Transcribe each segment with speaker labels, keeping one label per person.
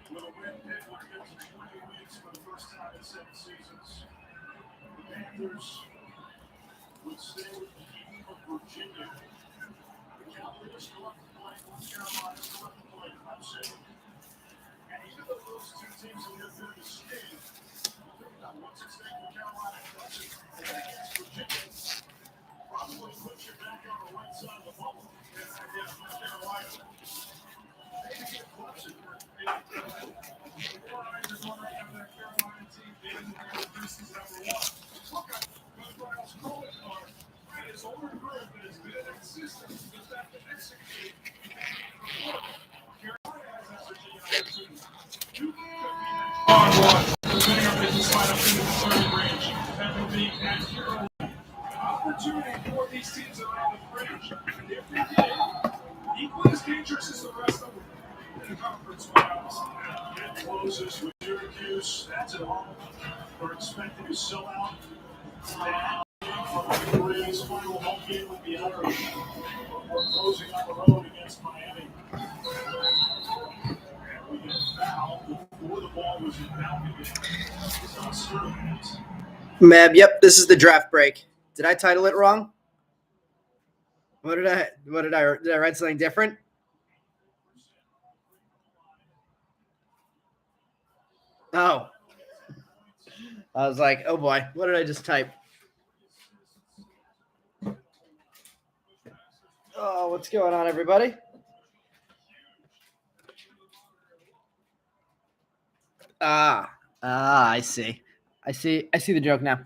Speaker 1: With a win, Pitt would get to 20 wins for the first time in 7 seasons. The Panthers would stay with the team of Virginia. The Cowboys still have to play. North Carolina still have to play Clemson. And even though those two teams have been through the skin, once it's stake for Carolina and Clemson, and then against Virginia, probably puts you back on the right side of the bubble. And again, North Carolina. Maybe get Clemson. His older group has been consistent with that to execute. Carolina has that opportunity. You could be on one, depending on if this lineup in the third range. That would be at hero. Opportunity for these teams that are on the fringe. If they get it, equally as dangerous as the rest of them. In the conference finals, it closes with Syracuse. That's at home. We're expecting to sell out. That from Gray's final home game with the Irish. We're closing on the road against Miami. And we get fouled before the ball was inbounded.
Speaker 2: Meb, yep, this is the draft break. Did I title it wrong? Did I write something different? Oh. I was like, oh boy, what did I just type? Oh, what's going on, everybody? I see. I see the joke now.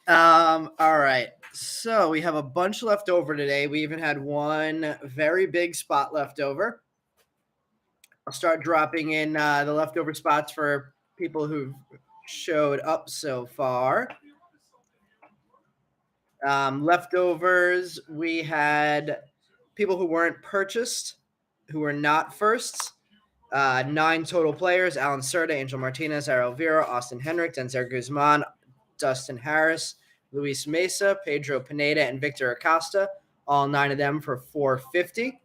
Speaker 2: All right. So we have a bunch left over today. We even had one very big spot left over. I'll start dropping in the leftover spots for people who've showed up so far. Leftovers, we had people who weren't purchased, who were not firsts. 9 total players: Alan Serta, Angel Martinez, Ariel Vera, Austin Henrik, Denzer Guzman, Dustin Harris, Luis Mesa, Pedro Pineda, and Victor Acosta. All 9 of them for $450.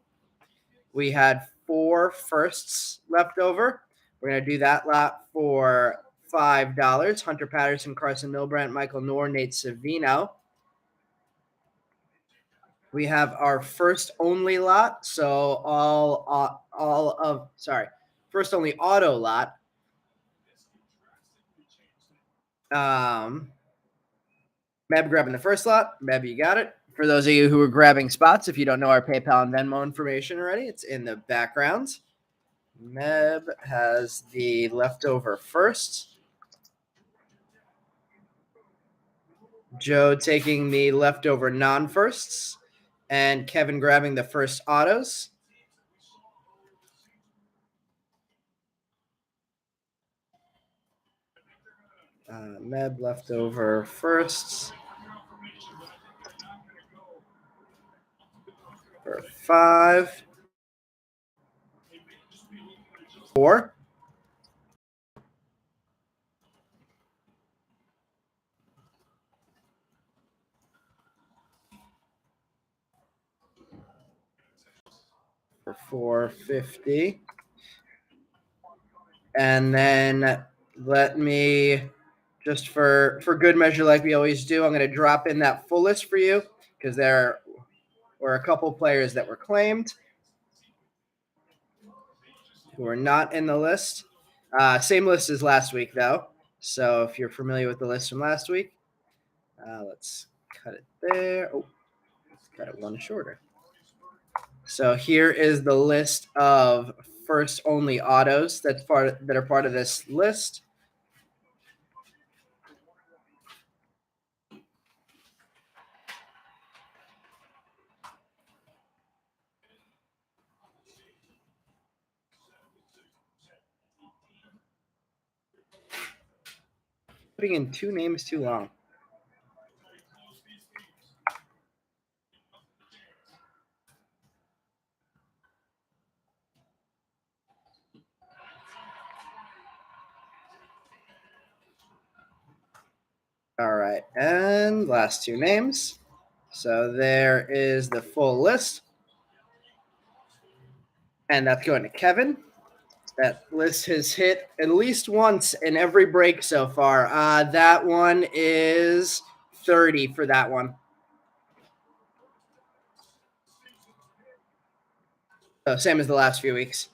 Speaker 2: We had 4 firsts left over. We're going to do that lot for $5. Hunter Patterson, Carson Milbrandt, Michael Noor, Nate Savino. We have our first only lot. So first only auto lot. Meb grabbing the first lot. Meb, you got it. For those of you who are grabbing spots, if you don't know our PayPal and Venmo information already, it's in the background. Meb has the leftover first. Joe taking the leftover non-firsts. And Kevin grabbing the first autos. Meb leftover firsts. For 5. 4. For $450. And then let me, just for good measure like we always do, I'm going to drop in that full list for you because there were a couple players that were claimed who are not in the list. Same list as last week, though. So if you're familiar with the list from last week, let's cut it there. Oh, let's cut it one shorter. So here is the list of first only autos that are part of this list. Putting in 2 names too long. All right, and last two names. So there is the full list, and that's going to Kevin. That list has hit at least once in every break so far. That one is 30 for that one. So same as the last few weeks.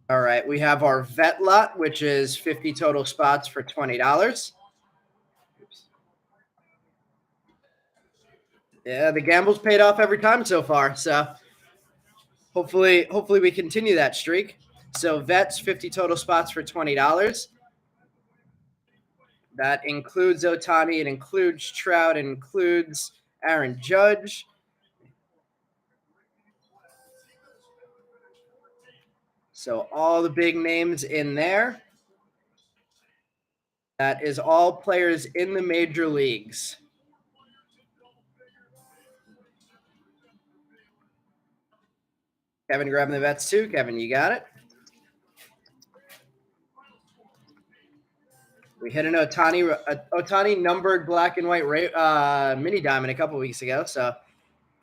Speaker 2: All right, we have our vet lot, which is 50 total spots for $20. Yeah, the gamble's paid off every time so far. So hopefully we continue that streak. So vets 50 total spots for $20. That includes Otani, it includes Trout, it includes Aaron Judge. So all the big names in there. That is all players in the major leagues. Kevin grabbing the vets too. Kevin, you got it. We hit an Otani numbered black and white mini diamond a couple weeks ago. So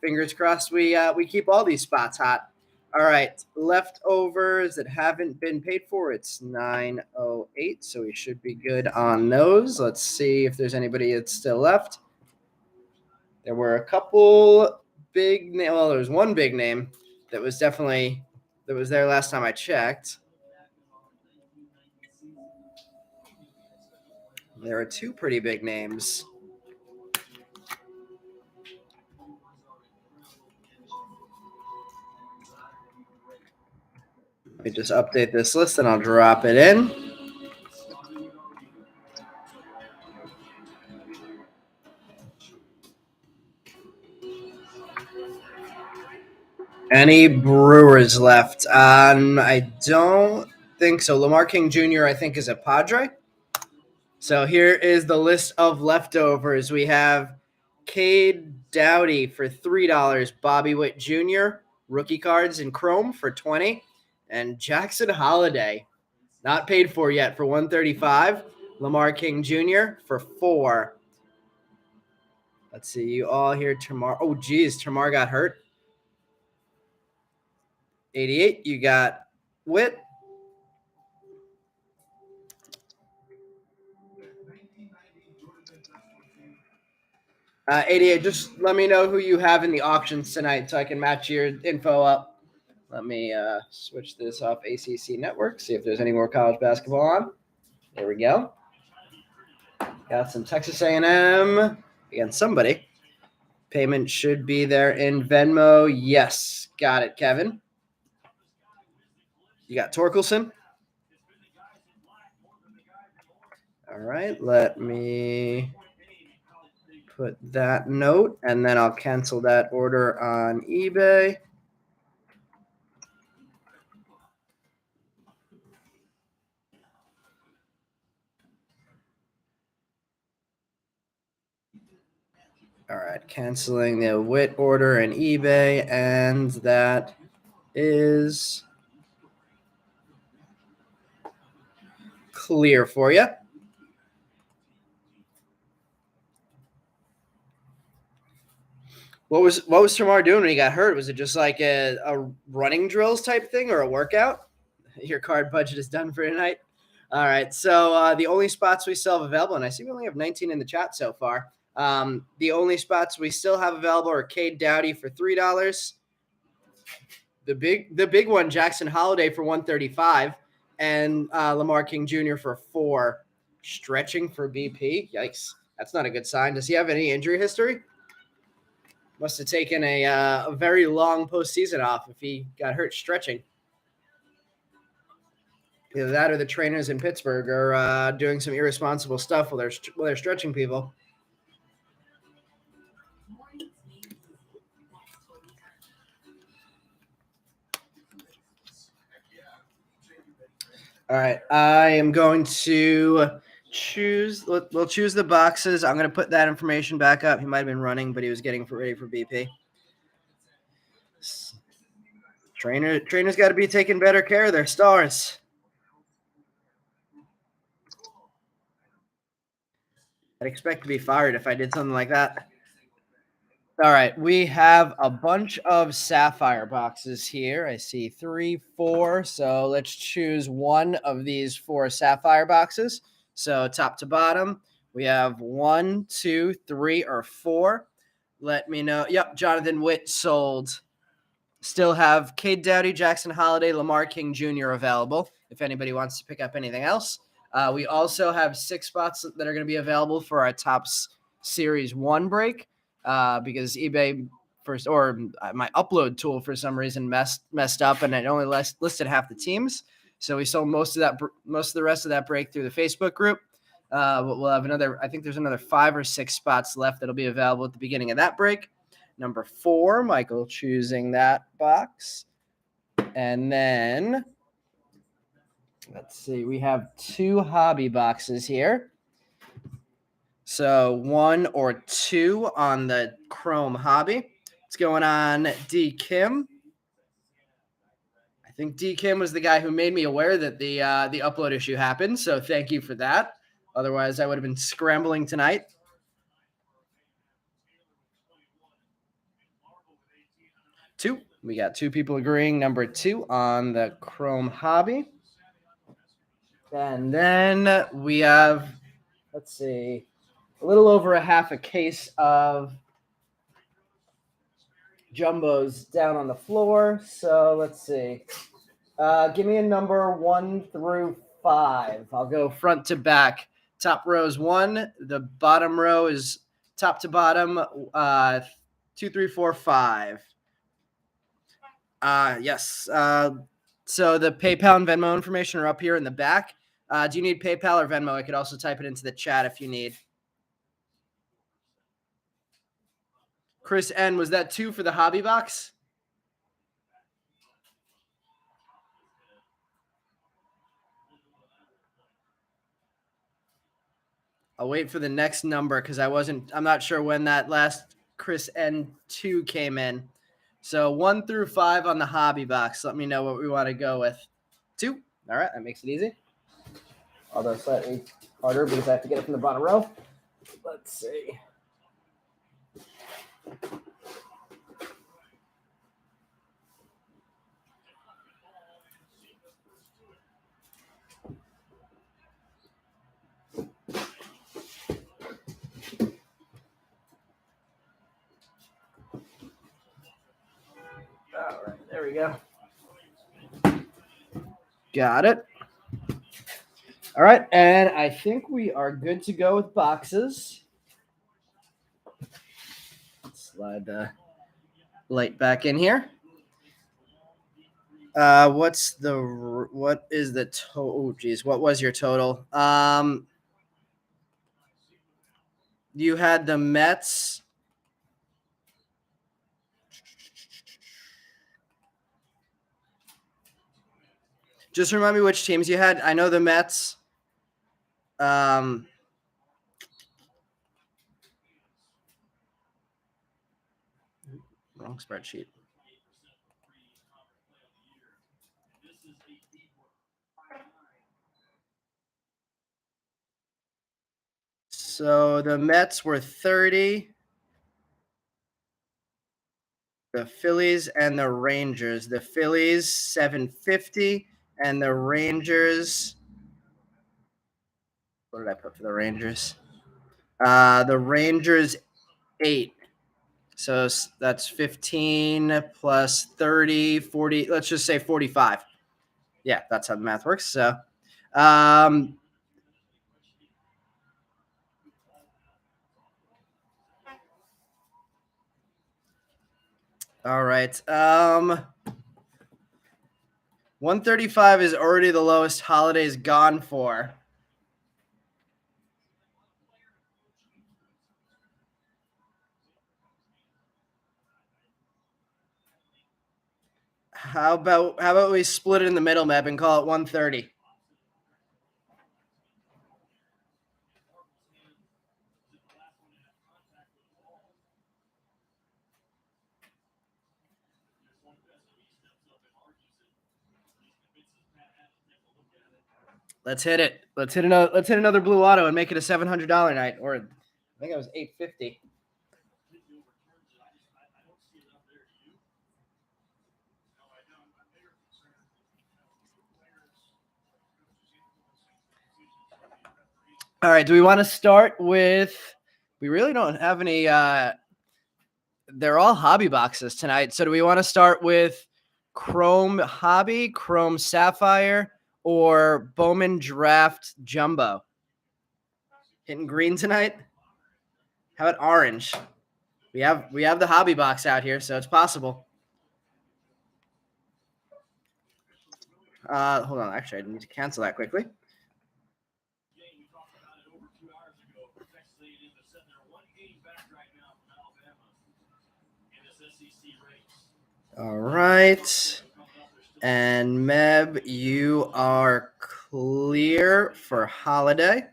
Speaker 2: fingers crossed we keep all these spots hot. All right, leftovers that haven't been paid for. It's 9:08, so we should be good on those. Let's see if there's anybody that's still left. There were a couple big name. Well, there was one big name that was there last time I checked. There are two pretty big names. Let me just update this list and I'll drop it in. Any Brewers left? I don't think so. Lamar King Jr., I think, is a Padre. So here is the list of leftovers. We have Cade Doughty for $3, Bobby Witt Jr., rookie cards in Chrome for $20, and Jackson Holiday, not paid for yet, for $135. Lamar King Jr. for $4. Let's see, you all here tomorrow. Oh, geez, Tamar got hurt. 88, you got Witt. 88, just let me know who you have in the auctions tonight so I can match your info up. Let me switch this off ACC Network, see if there's any more college basketball on. There we go. Got some Texas A&M against somebody. Payment should be there in Venmo. Yes, got it, Kevin. You got Torkelson. All right, let me put that note, and then I'll cancel that order on eBay. All right, canceling the Witt order in eBay, and that is clear for you. What was Tamar doing when he got hurt? Was it just like a running drills type thing or a workout? Your card budget is done for tonight. All right, so the only spots we still have available, and I see we only have 19 in the chat so far. The only spots we still have available are Cade Doughty for $3. The big one, Jackson Holiday for $135, and Lamar King Jr. for $4. Stretching for BP. Yikes, that's not a good sign. Does he have any injury history? Must have taken a very long postseason off if he got hurt stretching. Either that or the trainers in Pittsburgh are doing some irresponsible stuff while they're stretching people. All right, I am going to we'll choose the boxes. I'm going to put that information back up. He might have been running, but he was getting ready for BP. Trainers got to be taking better care of their stars. I'd expect to be fired if I did something like that. All right, we have a bunch of sapphire boxes here. I see 3, 4. So let's choose one of these 4 sapphire boxes. So top to bottom, we have 1, 2, 3, or 4. Let me know. Yep, Jonathan Witt sold. Still have Cade Doughty, Jackson Holiday, Lamar King Jr. available if anybody wants to pick up anything else. We also have 6 spots that are going to be available for our Topps Series 1 break because eBay my upload tool for some reason messed up and it only listed half the teams. So we sold most of the rest of that break through the Facebook group. We'll have I think there's another 5 or 6 spots left that'll be available at the beginning of that break. Number 4, Michael choosing that box. And then, let's see, we have 2 hobby boxes here. So 1 or 2 on the Chrome hobby. What's going on, D. Kim? I think D. Kim was the guy who made me aware that the upload issue happened. So thank you for that. Otherwise, I would have been scrambling tonight. 2. We got 2 people agreeing. Number 2 on the Chrome hobby. And then we have, let's see, a little over a half a case of jumbos down on the floor. So let's see. Give me a number 1 through 5. I'll go front to back. Top row is 1. The bottom row is top to bottom 2, 3, 4, 5. Yes. So the PayPal and Venmo information are up here in the back. Do you need PayPal or Venmo? I could also type it into the chat if you need. Chris N, was that 2 for the hobby box? I'll wait for the next number because I'm not sure when that last Chris N2 came in. So 1 through 5 on the hobby box. Let me know what we want to go with. 2. All right, that makes it easy. Although slightly harder because I have to get it from the bottom row. Let's see. All right, there we go. Got it. All right, and I think we are good to go with boxes. Slide the light back in here. What is the total? Oh, geez, what was your total? You had the Mets. Just remind me which teams you had. I know the Mets. Wrong spreadsheet. So the Mets were 30. The Phillies and the Rangers. The Phillies 750 and the Rangers. What did I put for the Rangers? The Rangers 8. So that's 15 plus 30, 40. Let's just say 45. Yeah, that's how the math works. So, all right. 135 is already the lowest Holiday's gone for. How about we split it in the middle, Meb, and call it 130? Let's hit it. Let's hit another blue auto and make it a $700 night. Or I think it was $850. All right. Do we want to start with? We really don't have any. They're all hobby boxes tonight. So do we want to start with Chrome Hobby, Chrome Sapphire, or Bowman Draft Jumbo? Hitting green tonight? How about orange? We have the hobby box out here, so it's possible. Hold on. Actually, I need to cancel that quickly. All right. And Meb, you are clear for holiday.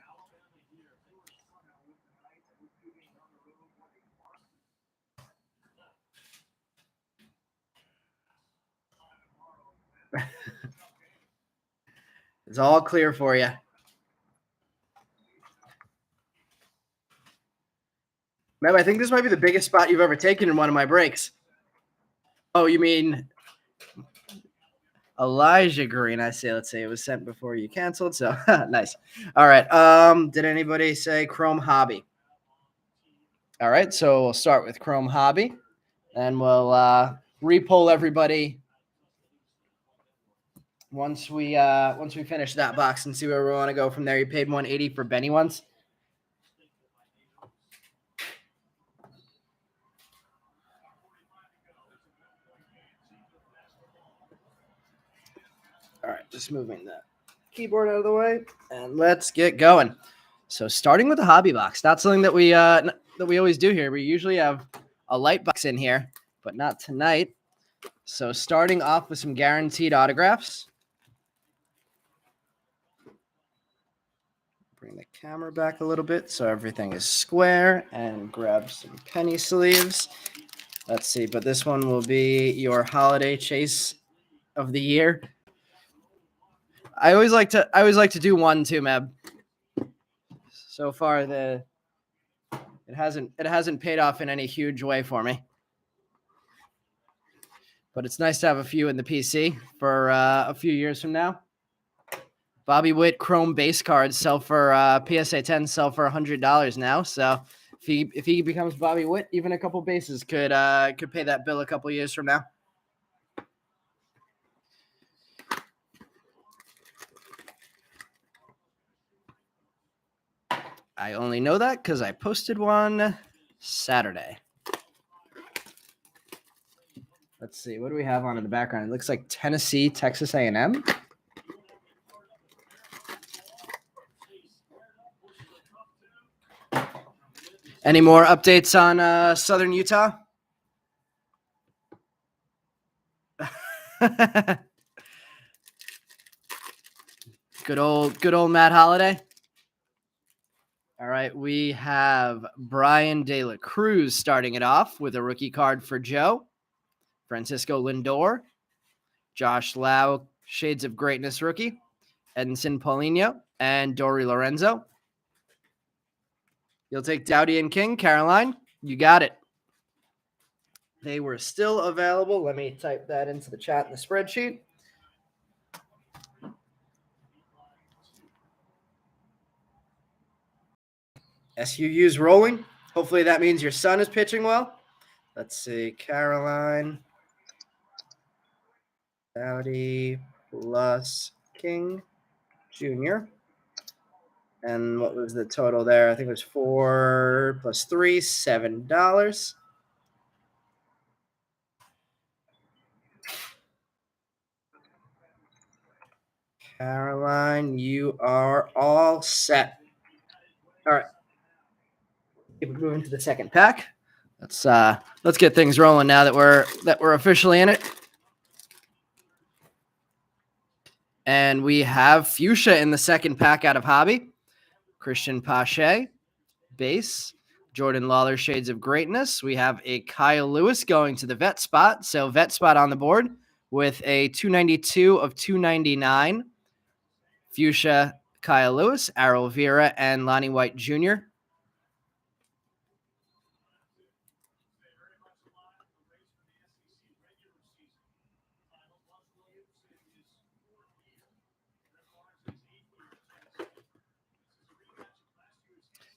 Speaker 2: It's all clear for you. Meb, I think this might be the biggest spot you've ever taken in one of my breaks. Oh, you mean Elijah Green? I see. Let's see. It was sent before you canceled. So nice. All right. Did anybody say Chrome Hobby? All right. So we'll start with Chrome Hobby, and we'll re-poll everybody once we finish that box and see where we want to go from there. You paid $180 for Benny once. All right, just moving that keyboard out of the way, and let's get going. So starting with the hobby box, not something that we always do here. We usually have a light box in here, but not tonight. So starting off with some guaranteed autographs. Bring the camera back a little bit so everything is square, and grab some penny sleeves. Let's see, but this one will be your holiday chase of the year. I always like to do one too, Meb. So far, it hasn't paid off in any huge way for me. But it's nice to have a few in the PC for a few years from now. Bobby Witt Chrome base cards sell for PSA 10 sell for $100 now. So if he becomes Bobby Witt, even a couple bases could pay that bill a couple years from now. I only know that because I posted one Saturday. Let's see. What do we have on in the background? It looks like Tennessee, Texas A&M. Any more updates on Southern Utah? Good old Matt Holliday. All right, we have Brian De La Cruz starting it off with a rookie card for Joe. Francisco Lindor, Josh Lau, Shades of Greatness rookie, Edinson Paulinho, and Dory Lorenzo. You'll take Dowdy and King, Caroline. You got it. They were still available. Let me type that into the chat in the spreadsheet. SUU's rolling. Hopefully that means your son is pitching well. Let's see. Caroline, Dowdy plus King Jr. And what was the total there? I think it was 4 plus 3, $7. Caroline, you are all set. All right. Keep moving to the second pack. Let's get things rolling now that we're officially in it. And we have Fuchsia in the second pack out of Hobby. Christian Pache, base. Jordan Lawler, Shades of Greatness. We have a Kyle Lewis going to the vet spot. So vet spot on the board with a 292 of 299. Fuchsia Kyle Lewis, Errol Vera, and Lonnie White Jr.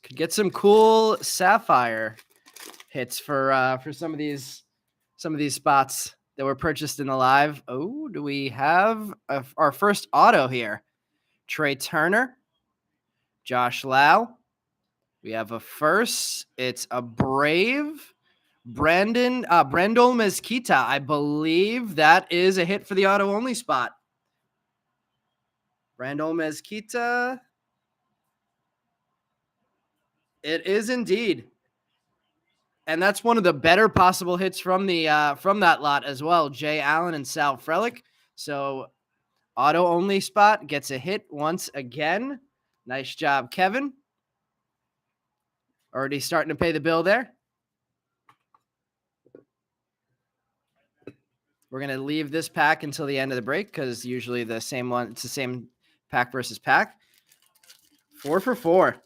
Speaker 2: Could get some cool sapphire hits for some of these spots that were purchased in the live. Oh, do we have our first auto here? Trey Turner, Josh Lau. We have a first. It's a Brave. Brandol Mezquita. I believe that is a hit for the auto only spot. Brandol Mezquita. It is indeed. And that's one of the better possible hits from that lot as well. Jay Allen and Sal Frelick. So auto only spot gets a hit once again. Nice job, Kevin. Already starting to pay the bill there. We're going to leave this pack until the end of the break because usually the same one, it's the same pack versus pack. 4 for 4.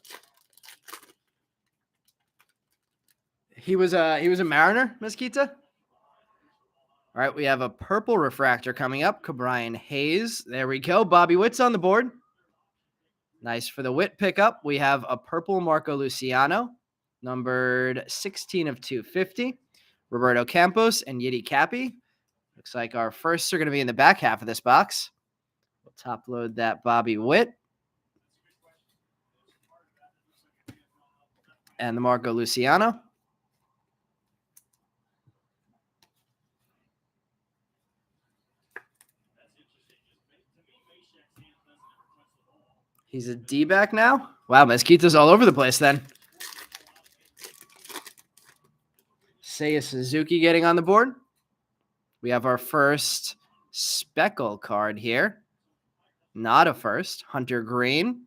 Speaker 2: He was a Mariner, Mesquita. All right, we have a purple refractor coming up. Cabrian Hayes. There we go. Bobby Witt's on the board. Nice for the Witt pickup. We have a purple Marco Luciano, numbered 16 of 250. Roberto Campos and Yiddy Cappy. Looks like our firsts are going to be in the back half of this box. We'll top load that Bobby Witt. And the Marco Luciano. He's a D-back now? Wow, Mesquita's all over the place then. Seiya Suzuki getting on the board. We have our first Speckle card here. Not a first. Hunter Green.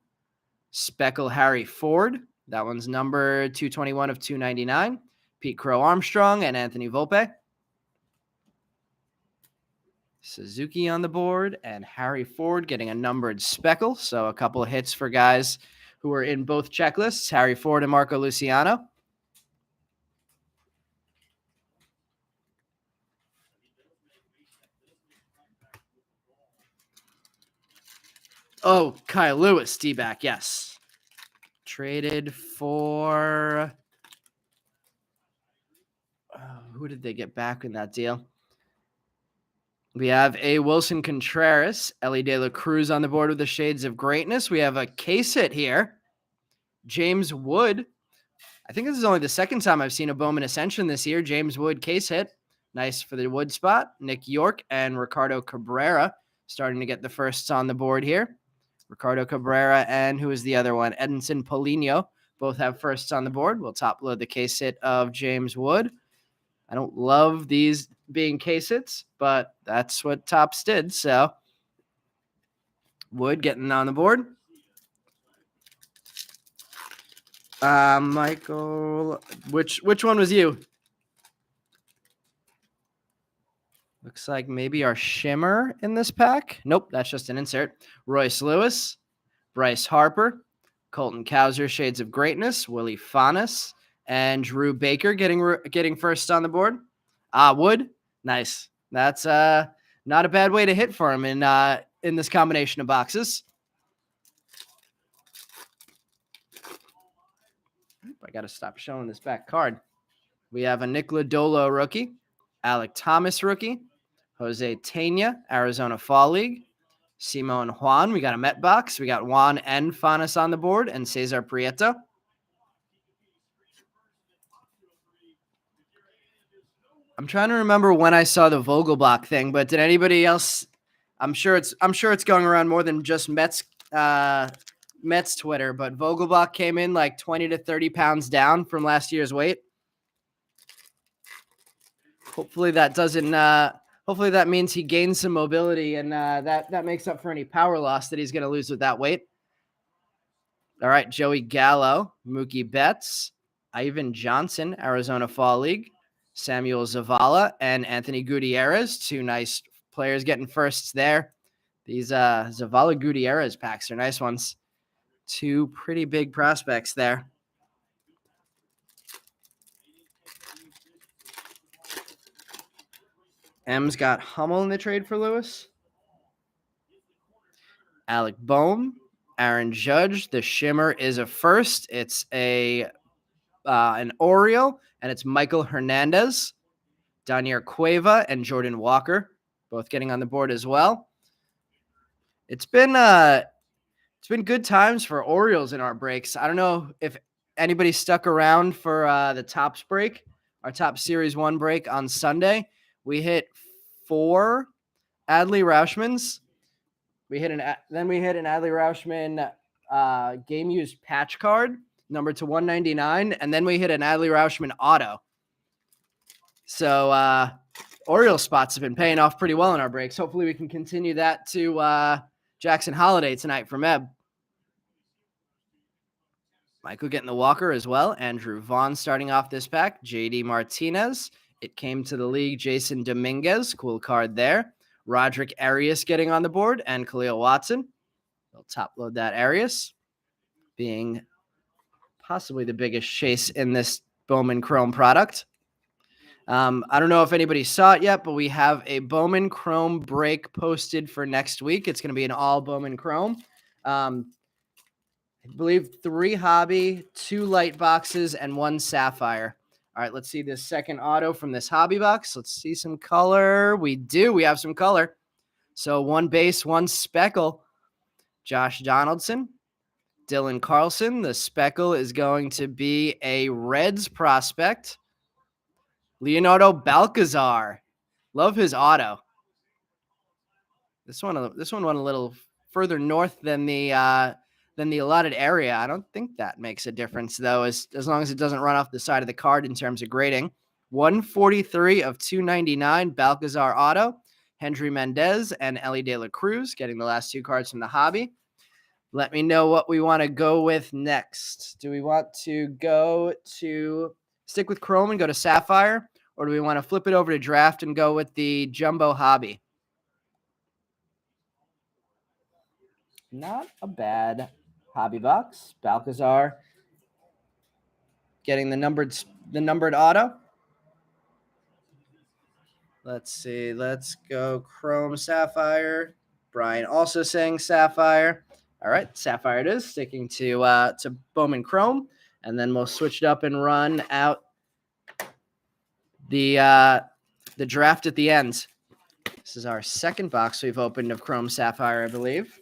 Speaker 2: Speckle Harry Ford. That one's number 221 of 299. Pete Crow Armstrong and Anthony Volpe. Suzuki on the board and Harry Ford getting a numbered Speckle. So a couple of hits for guys who are in both checklists, Harry Ford and Marco Luciano. Oh, Kyle Lewis, D-back, yes. Traded for... who did they get back in that deal? We have a Wilson Contreras, Ellie De La Cruz on the board with the Shades of Greatness. We have a case hit here. James Wood. I think this is only the second time I've seen a Bowman Ascension this year. James Wood case hit. Nice for the Wood spot. Nick York and Ricardo Cabrera starting to get the firsts on the board here. Ricardo Cabrera and who is the other one? Edinson Polino. Both have firsts on the board. We'll top load the case hit of James Wood. I don't love these being case hits, but that's what Topps did. So Wood getting on the board. Michael, which one was you? Looks like maybe our shimmer in this pack. Nope, that's just an insert. Royce Lewis, Bryce Harper, Colton Cowser, Shades of Greatness, Willie Fanas, and Drew Baker getting first on the board. Wood, nice. That's not a bad way to hit for him in this combination of boxes. I got to stop showing this back card. We have a Nick Lodolo rookie, Alec Thomas rookie, Jose Tena, Arizona Fall League, Simon Juan. We got a Met box. We got Juan and Fanas on the board, and Cesar Prieto. I'm trying to remember when I saw the Vogelbach thing, but did anybody else? I'm sure it's going around more than just Mets Twitter, but Vogelbach came in like 20 to 30 pounds down from last year's weight. Hopefully that doesn't. Hopefully that means he gains some mobility, and that makes up for any power loss that he's going to lose with that weight. All right, Joey Gallo, Mookie Betts, Ivan Johnson, Arizona Fall League, Samuel Zavala, and Anthony Gutierrez. Two nice players getting firsts there. These Zavala Gutierrez packs are nice ones. Two pretty big prospects there. M's got Hummel in the trade for Lewis. Alec Bohm, Aaron Judge. The shimmer is a first. It's an Oriole, and it's Michael Hernandez. Daniel Cueva and Jordan Walker, both getting on the board as well. It's been good times for Orioles in our breaks. I don't know if anybody stuck around for the Topps break, our Top Series 1 break on Sunday. We hit 4 Adley Rauschmans. Then we hit an Adley Rauschman game used patch card, numbered to 199, and then we hit an Adley Rauschman auto. So Orioles spots have been paying off pretty well in our breaks. Hopefully we can continue that to Jackson Holiday tonight for Meb. Michael getting the Walker as well. Andrew Vaughn starting off this pack. JD Martinez. It came to the league. Jason Dominguez. Cool card there. Roderick Arias getting on the board. And Khalil Watson. They'll top load that Arias, being possibly the biggest chase in this Bowman Chrome product. I don't know if anybody saw it yet, but we have a Bowman Chrome break posted for next week. It's going to be an all Bowman Chrome. I believe 3 hobby, 2 light boxes, and 1 sapphire. All right, let's see this second auto from this hobby box. Let's see some color. We do. We have some color. So 1 base, 1 speckle. Josh Donaldson, Dylan Carlson. The speckle is going to be a Reds prospect. Leonardo Balcazar. Love his auto. This one went a little further north than the allotted area. I don't think that makes a difference, though, as long as it doesn't run off the side of the card in terms of grading. 143 of 299, Balcazar auto. Hendry Mendez and Ellie De La Cruz getting the last 2 cards from the hobby. Let me know what we want to go with next. Do we want to stick with Chrome and go to Sapphire, or do we want to flip it over to Draft and go with the Jumbo Hobby? Not a bad hobby box. Balcazar getting the numbered auto. Let's see. Let's go Chrome Sapphire. Brian also saying Sapphire. All right, Sapphire it is, sticking to Bowman Chrome, and then we'll switch it up and run out the draft at the end. This is our second box we've opened of Chrome Sapphire, I believe.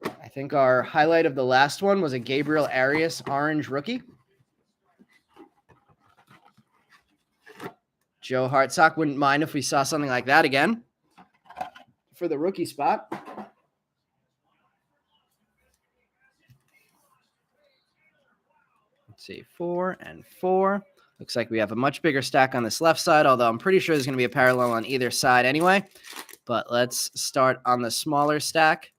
Speaker 2: I think our highlight of the last one was a Gabriel Arias orange rookie. Joe Hartsock wouldn't mind if we saw something like that again for the rookie spot. Let's see, 4 and 4. Looks like we have a much bigger stack on this left side, although I'm pretty sure there's going to be a parallel on either side anyway. But let's start on the smaller stack.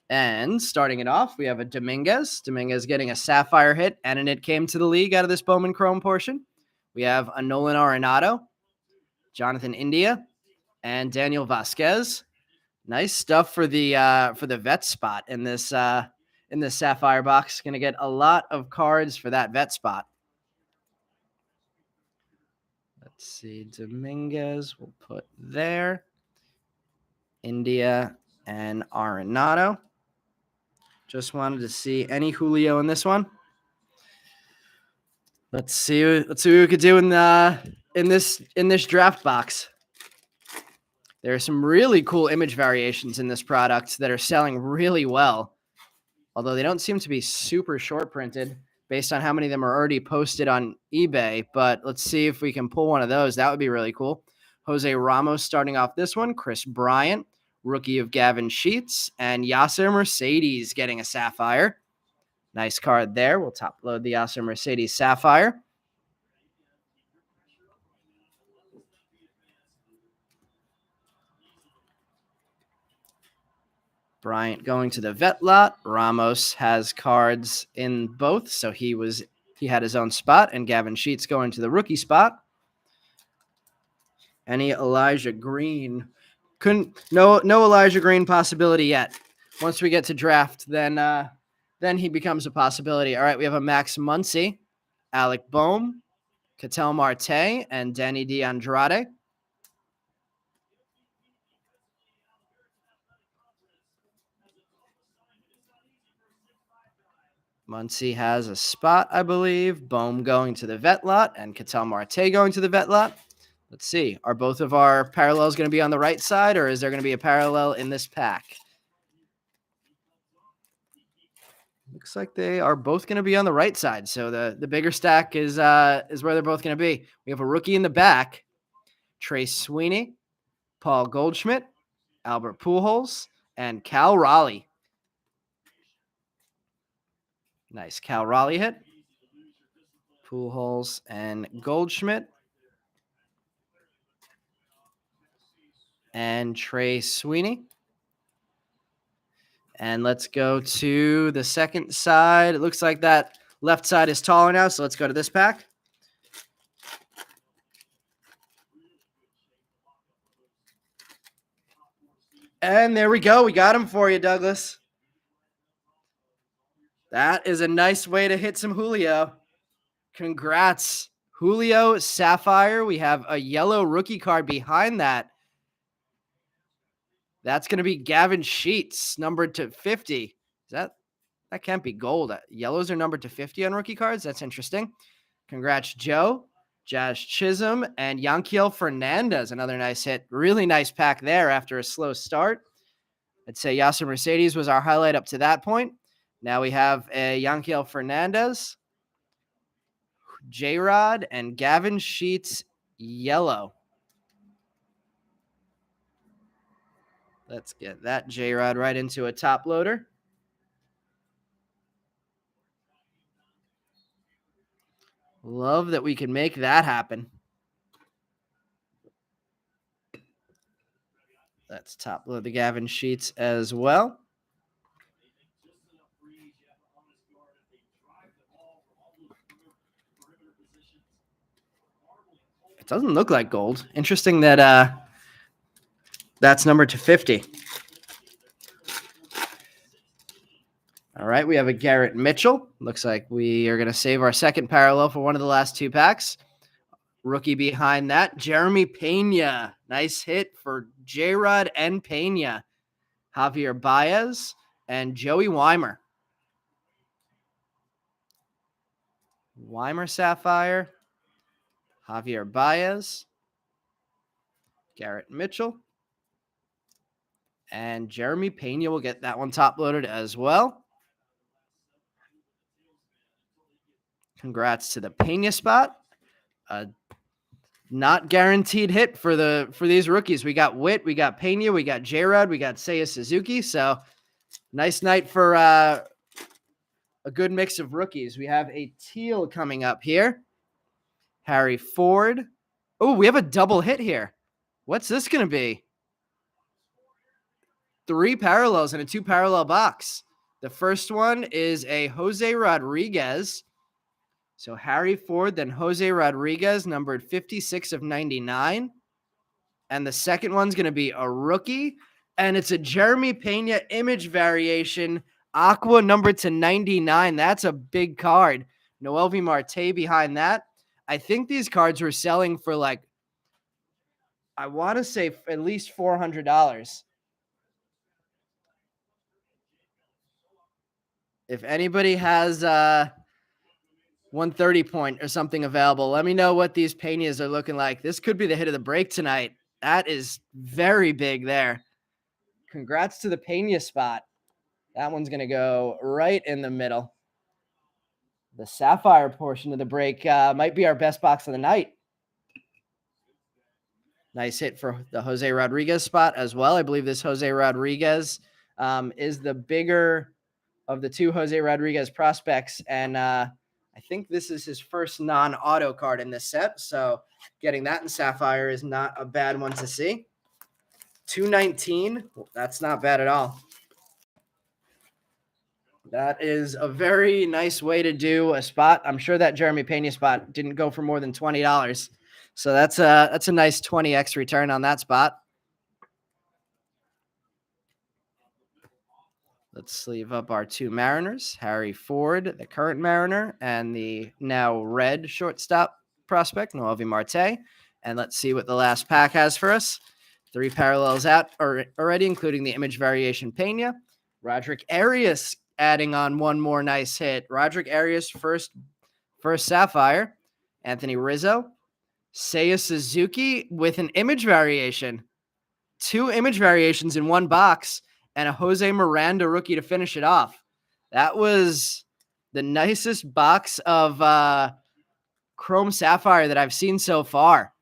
Speaker 2: And starting it off, we have a Dominguez. Dominguez getting a Sapphire hit, and it came to the league out of this Bowman Chrome portion. We have a Nolan Arenado, Jonathan India, and Daniel Vasquez. Nice stuff for the vet spot in this Sapphire box. Going to get a lot of cards for that vet spot. Let's see, Dominguez we'll put there. India and Arenado. Just wanted to see any Julio in this one. Let's see what we could do in this draft box. There are some really cool image variations in this product that are selling really well, although they don't seem to be super short printed based on how many of them are already posted on eBay. But let's see if we can pull one of those. That would be really cool. Jose Ramos starting off this one. Chris Bryant, rookie of Gavin Sheets, and Yasser Mercedes getting a Sapphire. Nice card there. We'll top load the Yasser Mercedes Sapphire. Bryant going to the vet lot. Ramos has cards in both, so he had his own spot, and Gavin Sheets going to the rookie spot. Any Elijah Green No Elijah Green possibility yet. Once we get to draft, then he becomes a possibility. All right, we have a Max Muncy, Alec Bohm, Ketel Marte, and Danny DeAndrade. Muncy has a spot, I believe. Bohm going to the vet lot and Ketel Marte going to the vet lot. Let's see. Are both of our parallels going to be on the right side, or is there going to be a parallel in this pack? Looks like they are both going to be on the right side. So the bigger stack is where they're both going to be. We have a rookie in the back, Trace Sweeney, Paul Goldschmidt, Albert Pujols, and Cal Raleigh. Nice Cal Raleigh hit. Pujols and Goldschmidt. And Trace Sweeney. And let's go to the second side. It looks like that left side is taller now, so let's go to this pack. And there we go. We got him for you, Douglas. That is a nice way to hit some Julio. Congrats. Julio Sapphire. We have a yellow rookie card behind that. That's going to be Gavin Sheets, numbered to 50. That can't be gold. Yellows are numbered to 50 on rookie cards. That's interesting. Congrats, Joe, Jazz Chisholm, and Yanquiel Fernandez. Another nice hit. Really nice pack there after a slow start. I'd say Yasser Mercedes was our highlight up to that point. Now we have a Yanquiel Fernandez, J-Rod, and Gavin Sheets yellow. Let's get that J-Rod right into a top loader. Love that we can make that happen. Let's top load the Gavin Sheets as well. It doesn't look like gold. Interesting that that's numbered to 50. All right, we have a Garrett Mitchell. Looks like we are going to save our second parallel for one of the last two packs. Rookie behind that, Jeremy Pena. Nice hit for J-Rod and Pena. Javier Baez and Joey Weimer. Weimer Sapphire. Javier Baez. Garrett Mitchell. And Jeremy Pena will get that one top loaded as well. Congrats to the Pena spot. Not guaranteed hit for these rookies. We got Witt, we got Pena, we got J-Rod, we got Seiya Suzuki. So nice night for a good mix of rookies. We have a teal coming up here. Harry Ford. Oh, we have a double hit here. What's this going to be? 3 parallels in a 2 parallel box. The first one is a Jose Rodriguez. So Harry Ford, then Jose Rodriguez, numbered 56 of 99. And the second one's going to be a rookie. And it's a Jeremy Pena image variation, aqua numbered to 99. That's a big card. Noelvi Marte behind that. I think these cards were selling for like, I want to say at least $400. If anybody has 130 point or something available, let me know what these Penas are looking like. This could be the hit of the break tonight. That is very big there. Congrats to the Pena spot. That one's going to go right in the middle. The Sapphire portion of the break might be our best box of the night. Nice hit for the Jose Rodriguez spot as well. I believe this Jose Rodriguez is the bigger of the 2 Jose Rodriguez prospects. And I think this is his first non-auto card in this set. So getting that in Sapphire is not a bad one to see. 219. That's not bad at all. That is a very nice way to do a spot. I'm sure that Jeremy Pena spot didn't go for more than $20. So that's a nice 20x return on that spot. Let's sleeve up our two Mariners, Harry Ford, the current Mariner, and the now red shortstop prospect, Noelvi Marte. And let's see what the last pack has for us. 3 parallels out already, including the image variation Pena. Roderick Arias adding on one more nice hit. Roderick Arias, first Sapphire. Anthony Rizzo. Seiya Suzuki with an image variation. 2 image variations in one box, and a Jose Miranda rookie to finish it off. That was the nicest box of Chrome Sapphire that I've seen so far.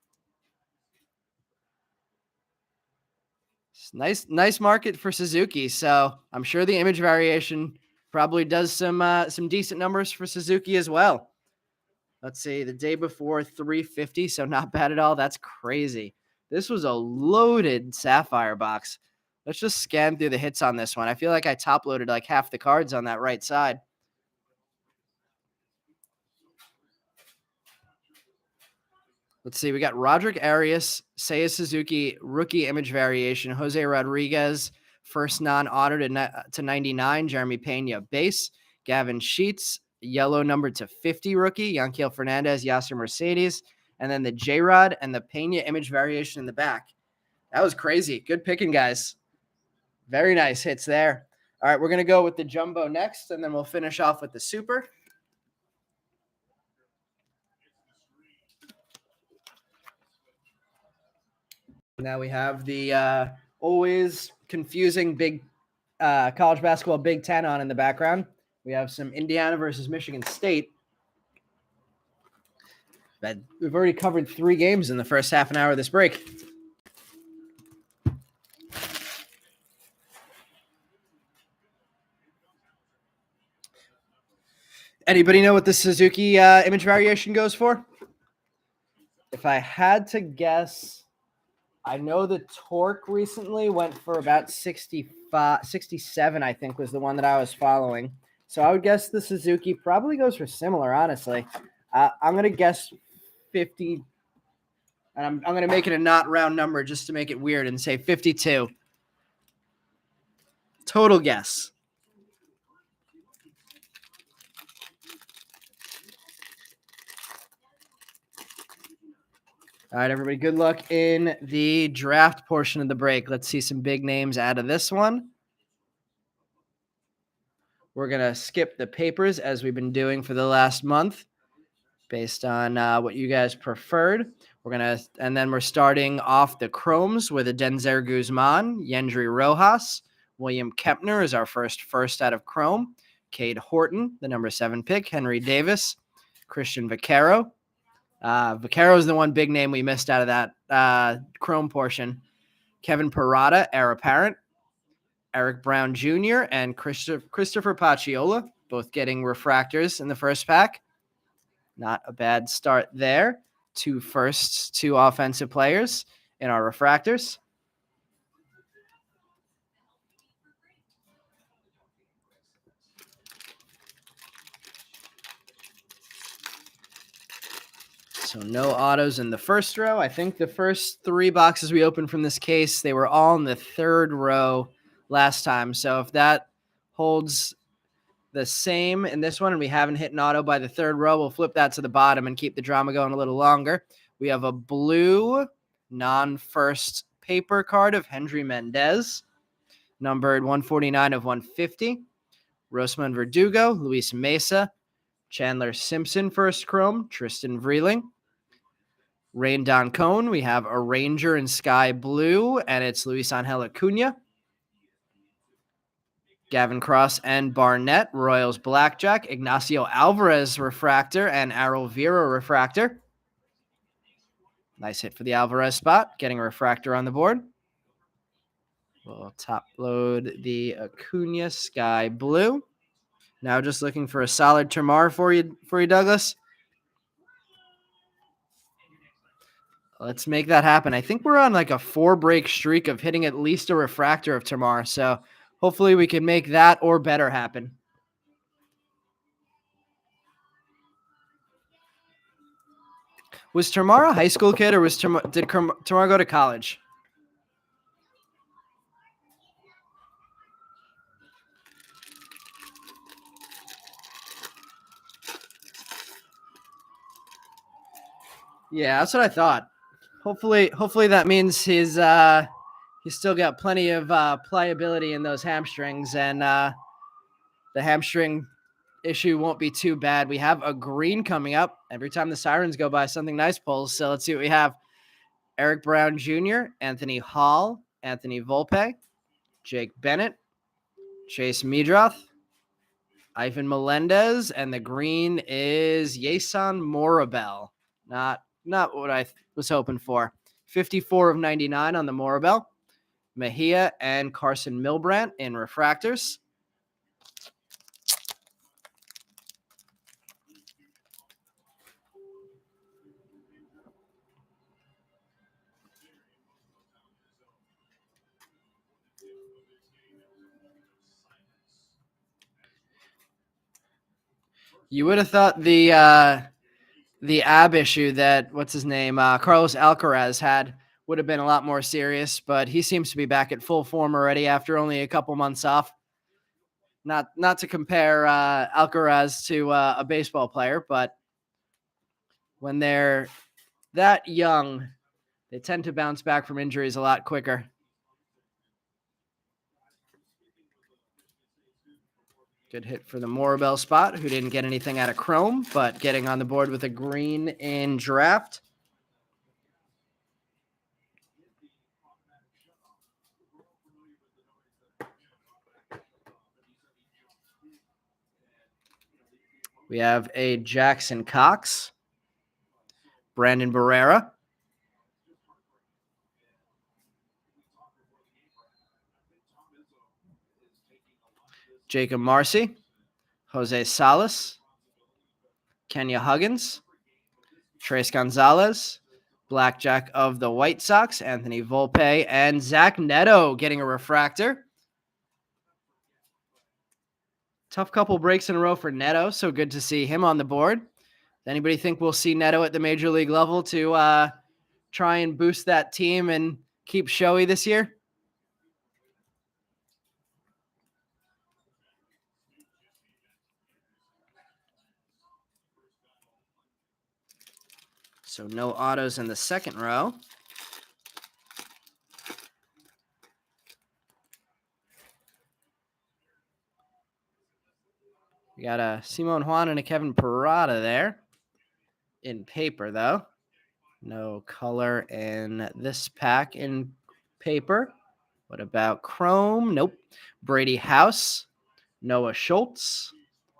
Speaker 2: Nice market for Suzuki. So I'm sure the image variation probably does some decent numbers for Suzuki as well. Let's see, the day before 350, so not bad at all. That's crazy. This was a loaded Sapphire box. Let's just scan through the hits on this one. I feel like I top loaded like half the cards on that right side. Let's see. We got Roderick Arias, Seiya Suzuki, rookie image variation, Jose Rodriguez, first non-auto to 99, Jeremy Pena, base, Gavin Sheets, yellow number to 50 rookie, Yanquiel Fernandez, Yasser Mercedes, and then the J-Rod and the Pena image variation in the back. That was crazy. Good picking, guys. Very nice hits there. All right, we're going to go with the jumbo next, and then we'll finish off with the super. Now we have the always confusing big college basketball Big Ten on in the background. We have some Indiana versus Michigan State. But we've already covered 3 games in the first half an hour of this break. Anybody know what the Suzuki image variation goes for? If I had to guess, I know the Torque recently went for about 67, I think, was the one that I was following. So I would guess the Suzuki probably goes for similar, honestly. I'm going to guess 50, and I'm going to make it a not round number just to make it weird and say 52. Total guess. All right, everybody, good luck in the draft portion of the break. Let's see some big names out of this one. We're going to skip the papers as we've been doing for the last month based on what you guys preferred. And then we're starting off the Chromes with a Denzer Guzman, Yendry Rojas, William Kepner is our first out of Chrome, Cade Horton, the number 7 pick, Henry Davis, Christian Vaquero. Vaquero is the one big name we missed out of that Chrome portion. Kevin Parada, heir apparent. Eric Brown Jr. and Christopher Pacciola, both getting refractors in the first pack. Not a bad start there. 2 firsts, 2 offensive players in our refractors. So no autos in the first row. I think the first 3 boxes we opened from this case, they were all in the 3rd row last time. So if that holds the same in this one and we haven't hit an auto by the 3rd row, we'll flip that to the bottom and keep the drama going a little longer. We have a blue non-first paper card of Henry Mendez, numbered 149 of 150. Rosman Verdugo, Luis Mesa, Chandler Simpson, first Chrome, Tristan Vreeling. Rain Don Cone, we have a Ranger in sky blue, and it's Luis Angel Acuna. Gavin Cross and Barnett, Royals Blackjack, Ignacio Alvarez refractor, and Arol Vera refractor. Nice hit for the Alvarez spot, getting a refractor on the board. We'll top load the Acuna sky blue. Now just looking for a solid Termar for you, Douglas. Let's make that happen. I think we're on like a 4-break streak of hitting at least a refractor of Termar, so hopefully we can make that or better happen. Was Termar a high school kid, or did Termar go to college? Yeah, that's what I thought. Hopefully that means he's still got plenty of playability in those hamstrings, and the hamstring issue won't be too bad. We have a green coming up. Every time the sirens go by, something nice pulls. So let's see what we have. Eric Brown Jr., Anthony Hall, Anthony Volpe, Jake Bennett, Chase Meadroth, Ivan Melendez, and the green is Yason Morabel. Not what I was hoping for. 54 of 99 on the Morabel. Mejia and Carson Milbrandt in refractors. You would have thought the ab issue that what's his name Carlos Alcaraz had would have been a lot more serious, but he seems to be back at full form already after only a couple months off. Not to compare Alcaraz to a baseball player, but when they're that young, they tend to bounce back from injuries a lot quicker. Good hit for the Morabel spot, who didn't get anything out of Chrome, but getting on the board with a green in draft. We have a Jackson Cox, Brandon Barrera, Jacob Marcy, Jose Salas, Kenya Huggins, Trace Gonzalez, Blackjack of the White Sox, Anthony Volpe, and Zach Neto getting a refractor. Tough couple breaks in a row for Neto, so good to see him on the board. Anybody think we'll see Neto at the major league level to try and boost that team and keep showy this year? So no autos in the second row. We got a Simon Juan and a Kevin Parada there. In paper, though. No color in this pack in paper. What about Chrome? Nope. Brady House, Noah Schultz,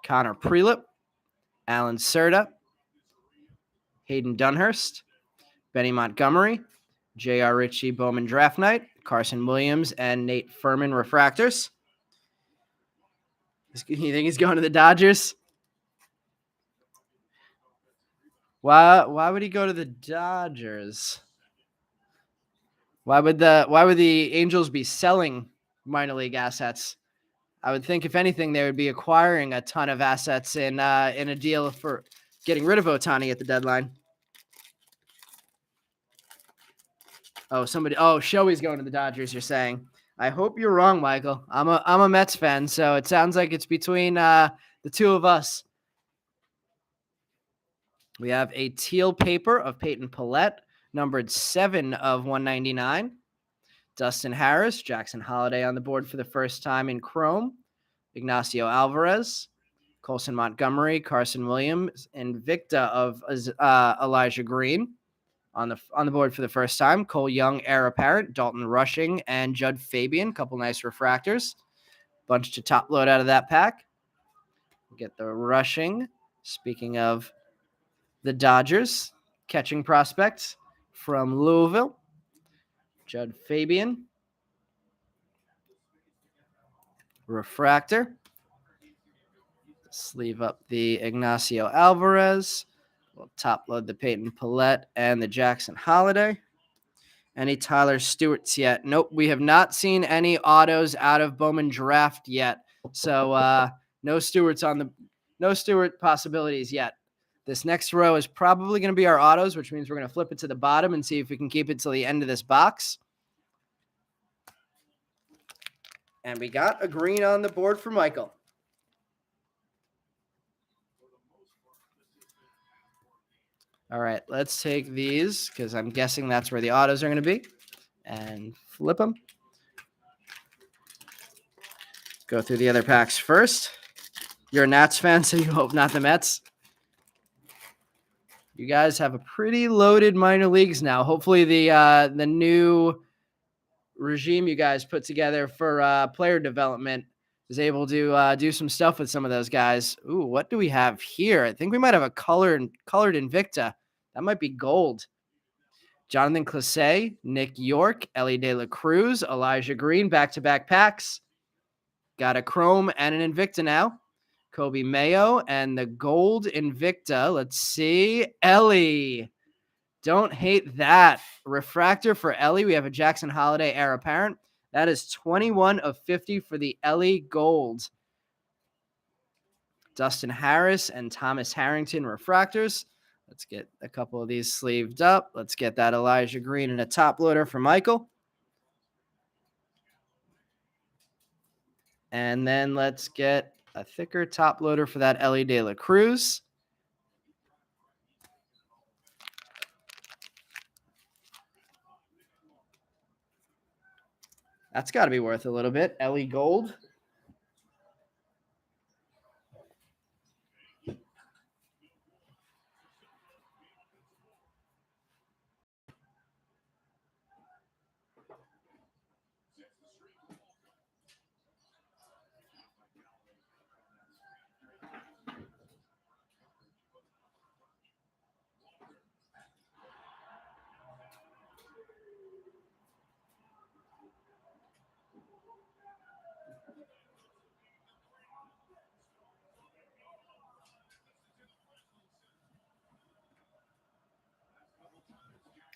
Speaker 2: Connor Prelip, Alan Serta, Hayden Dunhurst, Benny Montgomery, J.R. Ritchie Bowman Draft Night, Carson Williams, and Nate Furman Refractors. You think he's going to the Dodgers? Why would he go to the Dodgers? Why would the Angels be selling minor league assets? I would think if anything they would be acquiring a ton of assets in a deal for getting rid of Ohtani at the deadline. Oh, Shohei's going to the Dodgers, you're saying. I hope you're wrong, Michael. I'm a Mets fan, so it sounds like it's between the two of us. We have a teal paper of Peyton Pallette, numbered 7 of 199. Dustin Harris, Jackson Holiday on the board for the first time in Chrome. Ignacio Alvarez, Colson Montgomery, Carson Williams, Invicta of Elijah Green on the board for the first time. Cole Young, heir apparent, Dalton Rushing, and Judd Fabian. Couple nice refractors. Bunch to top load out of that pack. Get the Rushing. Speaking of the Dodgers, catching prospects from Louisville. Judd Fabian. Refractor. Sleeve up the Ignacio Alvarez. We'll top load the Peyton Pallette and the Jackson Holiday. Any Tyler Stewarts yet? Nope, we have not seen any autos out of Bowman Draft yet. So no Stewart possibilities yet. This next row is probably going to be our autos, which means we're going to flip it to the bottom and see if we can keep it till the end of this box. And we got a green on the board for Michael. All right, let's take these because I'm guessing that's where the autos are going to be, and flip them. Go through the other packs first. You're a Nats fan, so you hope not the Mets. You guys have a pretty loaded minor leagues now. Hopefully the new regime you guys put together for player development is able to do some stuff with some of those guys. Ooh, what do we have here? I think we might have a colored Invicta. That might be gold. Jonathan Clase, Nick York, Ellie De La Cruz, Elijah Green, back-to-back packs. Got a chrome and an Invicta now. Kobe Mayo and the gold Invicta. Let's see. Ellie. Don't hate that. Refractor for Ellie. We have a Jackson Holiday heir apparent. That is 21 of 50 for the Ellie gold. Dustin Harris and Thomas Harrington refractors. Let's get a couple of these sleeved up. Let's get that Elijah Green and a top loader for Michael. And then let's get a thicker top loader for that Ellie De La Cruz. That's got to be worth a little bit. Ellie Gold.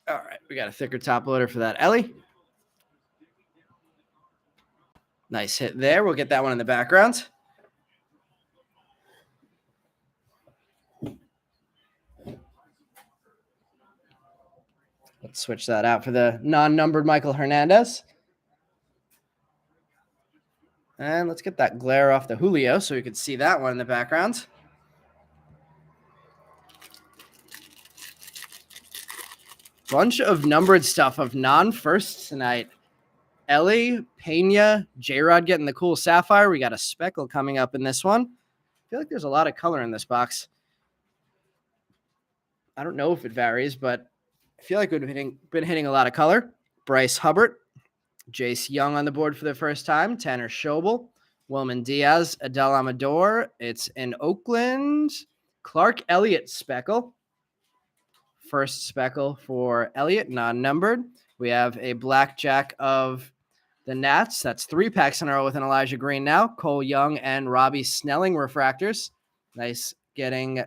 Speaker 2: All right, we got a thicker top loader for that Ellie. Nice hit there. We'll get that one in the background. Let's switch that out for the non-numbered Michael Hernandez. And let's get that glare off the Julio so we can see that one in the background. Bunch of numbered stuff of non-firsts tonight. Ellie, Pena, J-Rod getting the cool sapphire. We got a speckle coming up in this one. I feel like there's a lot of color in this box. I don't know if it varies, but I feel like we've been hitting a lot of color. Bryce Hubbard, Jace Young on the board for the first time. Tanner Schobel, Wilman Diaz, Adele Amador. It's in Oakland. Clark Elliott speckle. First speckle for Elliott, non-numbered. We have a blackjack of the Nats. That's 3 packs in a row with an Elijah Green now. Cole Young and Robbie Snelling refractors. Nice getting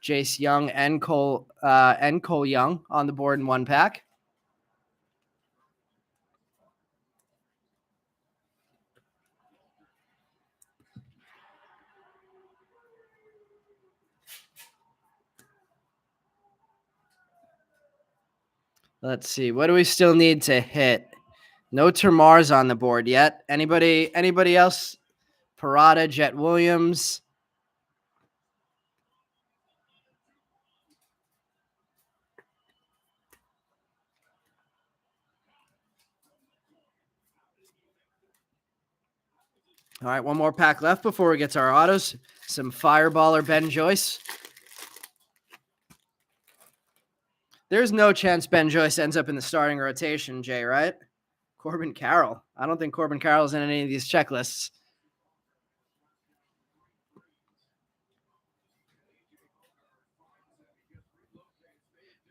Speaker 2: Jace Young and Cole Young on the board in 1 pack. Let's see. What do we still need to hit? No Termars on the board yet. Anybody else? Parada, Jet Williams. All right, one more pack left before we get to our autos. Some Fireballer Ben Joyce. There's no chance Ben Joyce ends up in the starting rotation, Jay, right? Corbin Carroll. I don't think Corbin Carroll's in any of these checklists.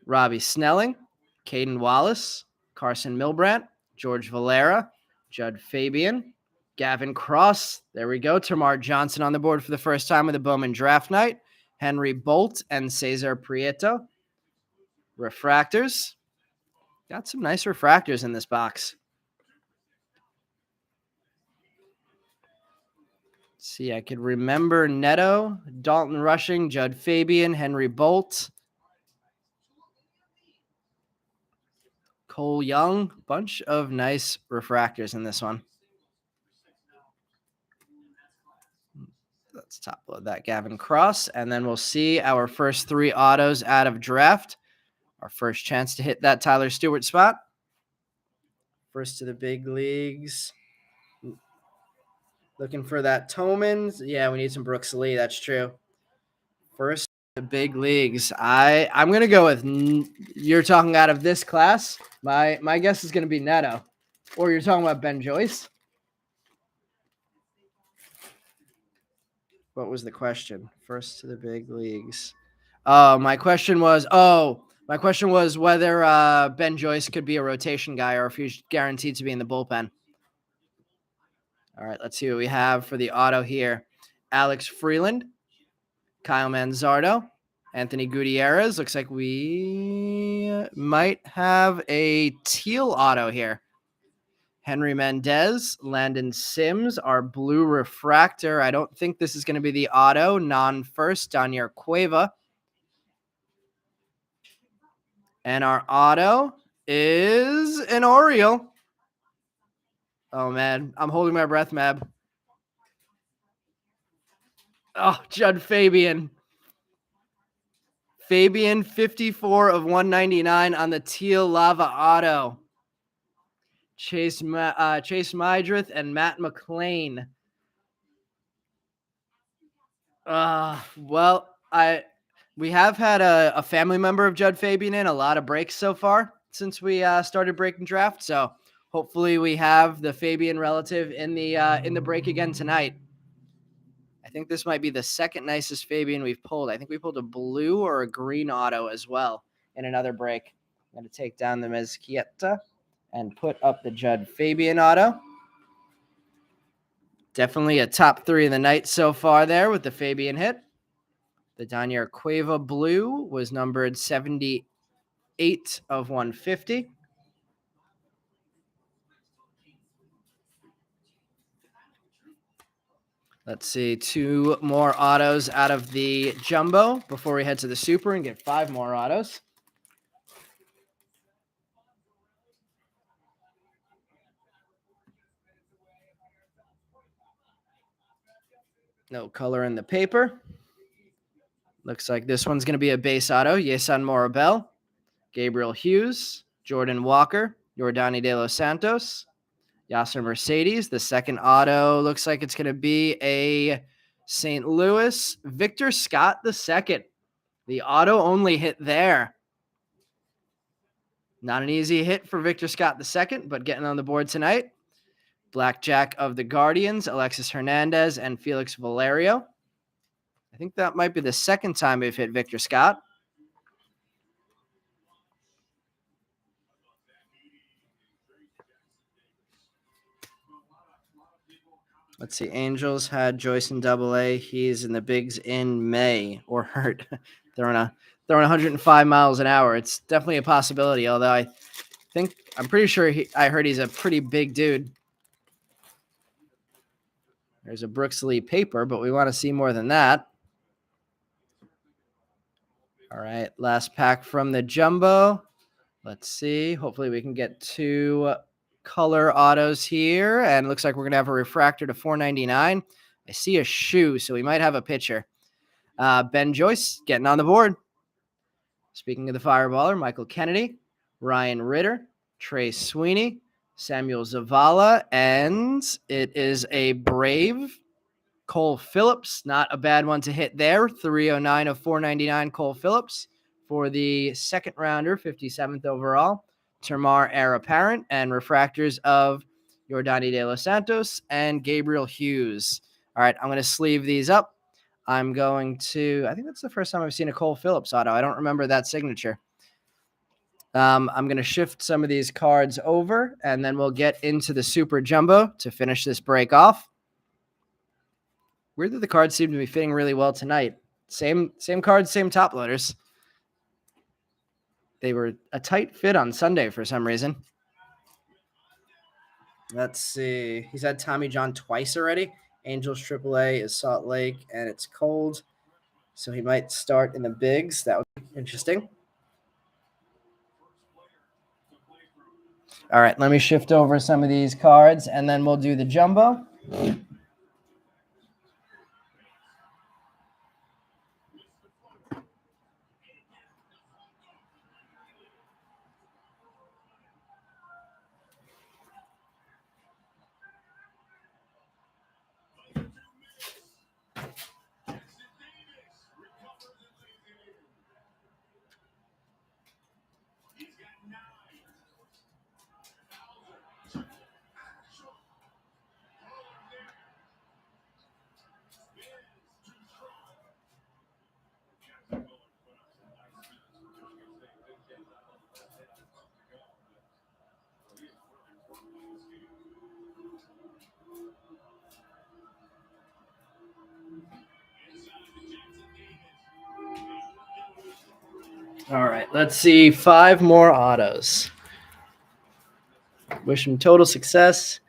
Speaker 2: Robbie Snelling, Caden Wallace, Carson Milbrandt, George Valera, Judd Fabian, Gavin Cross. There we go. Tamar Johnson on the board for the first time with a Bowman draft night. Henry Bolt and Cesar Prieto. Refractors. Got some nice refractors in this box. Let's see, I could remember Neto, Dalton Rushing, Judd Fabian, Henry Bolt, Cole Young. Bunch of nice refractors in this one. let's top load that Gavin Cross, and then we'll see our first 3 autos out of draft. Our first chance to hit that Tyler Stewart spot. First to the big leagues. Looking for that Tomans. Yeah, we need some Brooks Lee. That's true. First to the big leagues. I'm gonna go with you're talking out of this class. My guess is gonna be Neto, or you're talking about Ben Joyce. What was the question? First to the big leagues. My question was whether Ben Joyce could be a rotation guy or if he's guaranteed to be in the bullpen. All right, let's see what we have for the auto here. Alex Freeland, Kyle Manzardo, Anthony Gutierrez. Looks like we might have a teal auto here. Henry Mendez, Landon Sims, our blue refractor. I don't think this is going to be the auto. Non-first, Daniel Cueva. And our auto is an Oriole. Oh, man. I'm holding my breath, Mab. Oh, Judd Fabian. Fabian, 54 of 199 on the teal lava auto. Chase Mydrith and Matt McClain. Well, we have had a family member of Judd Fabian in a lot of breaks so far since we started breaking draft. So hopefully we have the Fabian relative in the break again tonight. I think this might be the second nicest Fabian we've pulled. I think we pulled a blue or a green auto as well in another break. I'm going to take down the Mezquieta and put up the Judd Fabian auto. Definitely a top 3 of the night so far there with the Fabian hit. The Daniel Cueva blue was numbered 78 of 150. Let's see, 2 more autos out of the jumbo before we head to the super and get 5 more autos. No color in the paper. Looks like this one's going to be a base auto. Yesan Morabel, Gabriel Hughes, Jordan Walker, Yordani De Los Santos, Yasser Mercedes. The second auto looks like it's going to be a St. Louis Victor Scott II. The auto only hit there. Not an easy hit for Victor Scott II, but getting on the board tonight. Blackjack of the Guardians, Alexis Hernandez, and Felix Valerio. I think that might be the second time we've hit Victor Scott. Let's see. Angels had Joyce in AA. He's in the bigs in May or hurt. Throwing 105 miles an hour. It's definitely a possibility, although I'm pretty sure I heard he's a pretty big dude. There's a Brooks Lee paper, but we want to see more than that. All right, last pack from the jumbo. Let's see. Hopefully we can get 2 color autos here, and it looks like we're going to have a refractor to 499. I see a shoe, so we might have a pitcher. Ben Joyce getting on the board. Speaking of the fireballer, Michael Kennedy, Ryan Ritter, Trey Sweeney, Samuel Zavala, and it is a Brave Cole Phillips. Not a bad one to hit there. 309 of 499 Cole Phillips for the second rounder, 57th overall. Termar Heir Apparent and refractors of Yordani De Los Santos and Gabriel Hughes. All right, I'm going to sleeve these up. I think that's the first time I've seen a Cole Phillips auto. I don't remember that signature. I'm going to shift some of these cards over, and then we'll get into the Super Jumbo to finish this break off. Weird that the cards seem to be fitting really well tonight. Same cards, same top loaders. They were a tight fit on Sunday for some reason. Let's see. He's had Tommy John twice already. Angels AAA is Salt Lake, and it's cold. So he might start in the bigs. That would be interesting. All right, let me shift over some of these cards, and then we'll do the jumbo. All right, let's see 5 more autos. Wish him total success.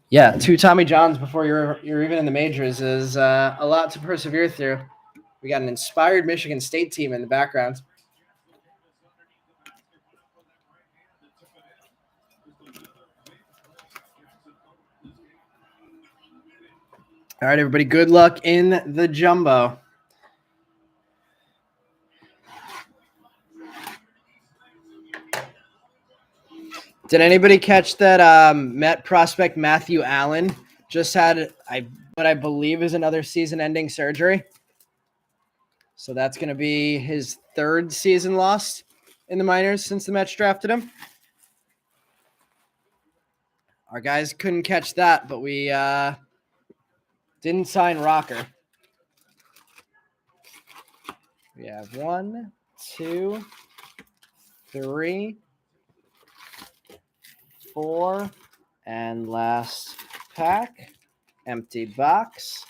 Speaker 2: Yeah, 2 Tommy Johns before you're even in the majors is a lot to persevere through. We got an inspired Michigan State team in the background. All right, everybody, good luck in the jumbo. Did anybody catch that Met prospect Matthew Allen just had what I believe is another season-ending surgery? So that's going to be his 3rd season lost in the minors since the Mets drafted him. Our guys couldn't catch that, but we didn't sign Rocker. We have 1, 2, 3, 4, and last pack. Empty box.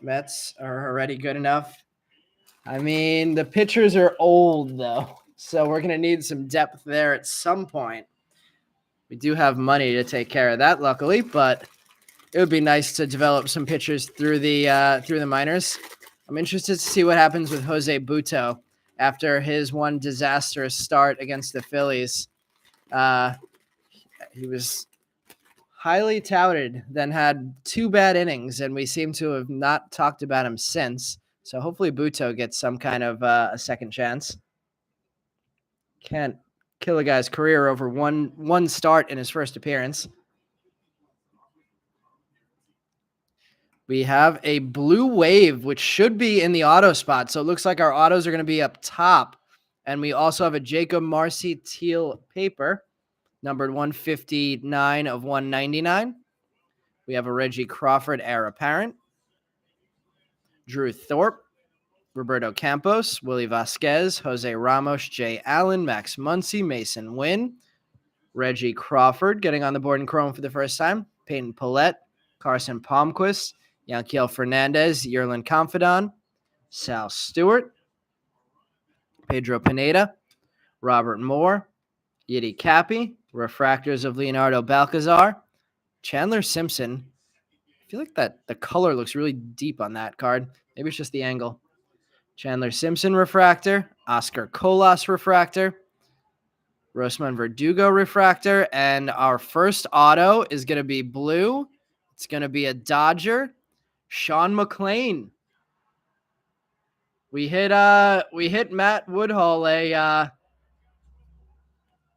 Speaker 2: Mets are already good enough. I mean, the pitchers are old, though, so we're going to need some depth there at some point. We do have money to take care of that, luckily, but it would be nice to develop some pitchers through the minors. I'm interested to see what happens with Jose Butto after his one disastrous start against the Phillies. He was highly touted, then had 2 bad innings, and we seem to have not talked about him since. So hopefully Butto gets some kind of a second chance. Can't kill a guy's career over one start in his first appearance. We have a blue wave, which should be in the auto spot. So it looks like our autos are going to be up top. And we also have a Jacob Marcy teal paper, numbered 159 of 199. We have a Reggie Crawford heir apparent, Drew Thorpe, Roberto Campos, Willie Vasquez, Jose Ramos, Jay Allen, Max Muncy, Mason Wynn, Reggie Crawford getting on the board in chrome for the first time, Peyton Pallette, Carson Palmquist, Yanquiel Fernandez, Yerlin Confidant, Sal Stewart, Pedro Pineda, Robert Moore, Yiddy Cappy, refractors of Leonardo Balcazar, Chandler Simpson. I feel like that the color looks really deep on that card. Maybe it's just the angle. Chandler Simpson refractor, Oscar Colas refractor, Rosman Verdugo refractor, and our first auto is going to be blue. It's going to be a Dodger, Sean McClain. We hit Matt Woodhull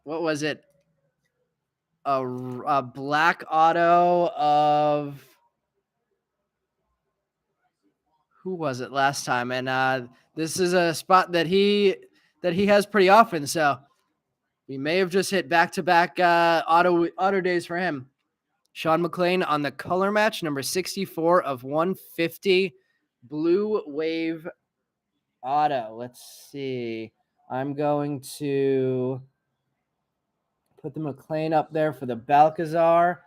Speaker 2: what was it? A black auto of who was it last time? And this is a spot that he has pretty often, so we may have just hit back-to-back auto days for him. Sean McClain on the color match, number 64 of 150, blue wave auto. Let's see. I'm going to put the McClain up there for the Balcazar.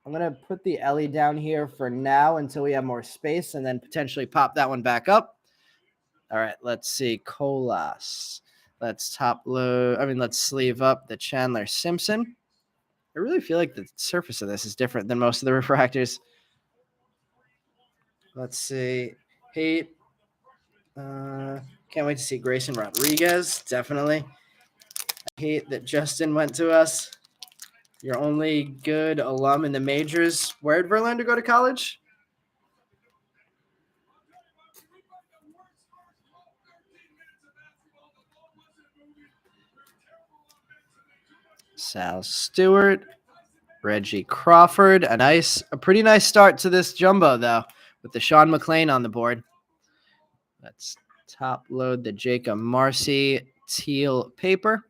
Speaker 2: I'm going to put the Ellie down here for now until we have more space and then potentially pop that one back up. All right, let's see. Colas. Let's let's sleeve up the Chandler Simpson. I really feel like the surface of this is different than most of the refractors. Let's see. Can't wait to see Grayson Rodriguez. Definitely. Hate that Justin went to us. Your only good alum in the majors. Where did Verlander go to college? Sal Stewart, Reggie Crawford. A pretty nice start to this jumbo, though, with the Sean McClain on the board. Let's top load the Jacob Marcy teal paper.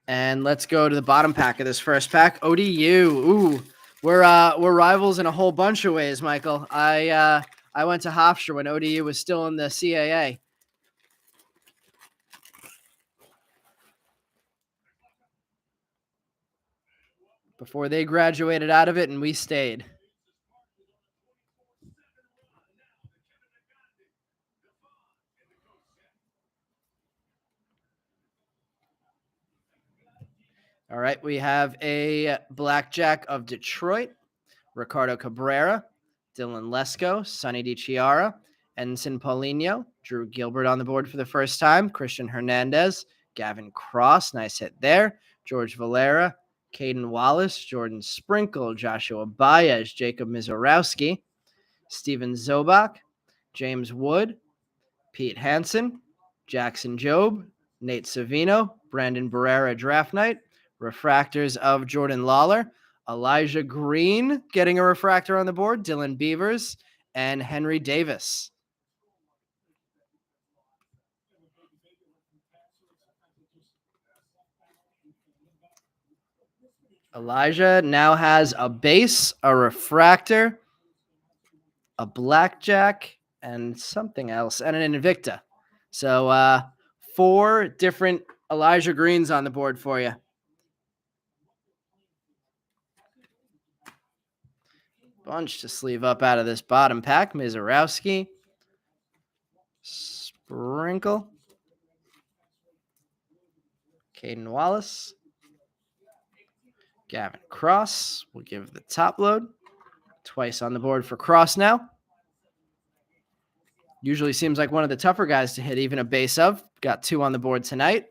Speaker 2: And let's go to the bottom pack of this first pack. ODU. Ooh, we're rivals in a whole bunch of ways, Michael. I went to Hofstra when ODU was still in the CAA. before they graduated out of it and we stayed. All right, we have a Blackjack of Detroit, Ricardo Cabrera, Dylan Lesko, Sonny DiChiara, Ensign Paulinho, Drew Gilbert on the board for the first time, Christian Hernandez, Gavin Cross, nice hit there, George Valera, Caden Wallace, Jordan Sprinkle, Joshua Baez, Jacob Mizorowski, Steven Zobach, James Wood, Pete Hansen, Jackson Jobe, Nate Savino, Brandon Barrera draft night, refractors of Jordan Lawler, Elijah Green getting a refractor on the board, Dylan Beavers, and Henry Davis. Elijah now has a base, a refractor, a blackjack, and something else, and an Invicta. So 4 different Elijah Greens on the board for you. Bunch to sleeve up out of this bottom pack. Mizorowski, Sprinkle, Caden Wallace, Gavin Cross. We'll give the top load. Twice on the board for Cross now. Usually seems like one of the tougher guys to hit even a base of. Got 2 on the board tonight.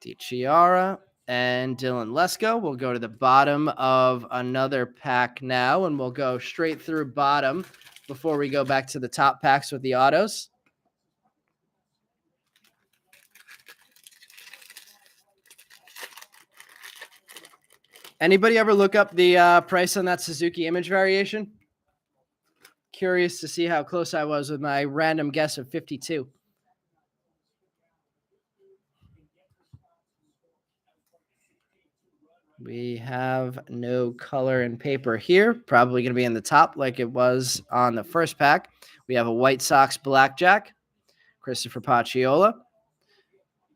Speaker 2: DiChiara and Dylan Lesko. We'll go to the bottom of another pack now, and we'll go straight through bottom before we go back to the top packs with the autos. Anybody ever look up the price on that Suzuki image variation? Curious to see how close I was with my random guess of 52. We have no color and paper here. Probably going to be in the top like it was on the first pack. We have a White Sox Blackjack, Christopher Pacciola,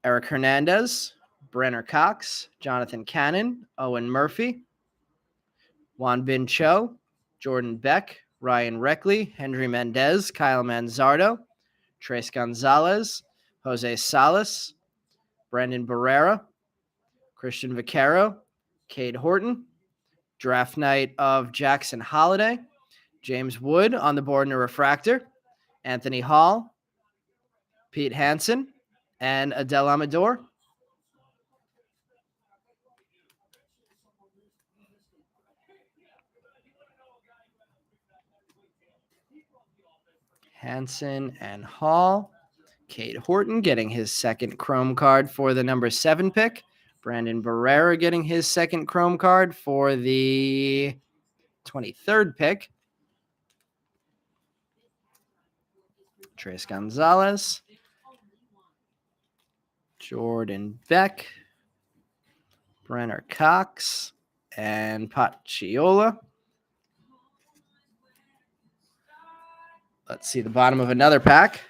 Speaker 2: Eric Hernandez, Brenner Cox, Jonathan Cannon, Owen Murphy, Juan Bin Cho, Jordan Beck, Ryan Reckley, Henry Mendez, Kyle Manzardo, Tres Gonzalez, Jose Salas, Brandon Barrera, Christian Vaquero, Cade Horton, draft night of Jackson Holiday, James Wood on the board in a refractor, Anthony Hall, Pete Hansen, and Adel Amador. Hansen and Hall. Cade Horton getting his second chrome card for the number 7 pick. Brandon Barrera getting his second chrome card for the 23rd pick. Tres Gonzalez, Jordan Beck, Brenner Cox, and Pacciola. Let's see the bottom of another pack.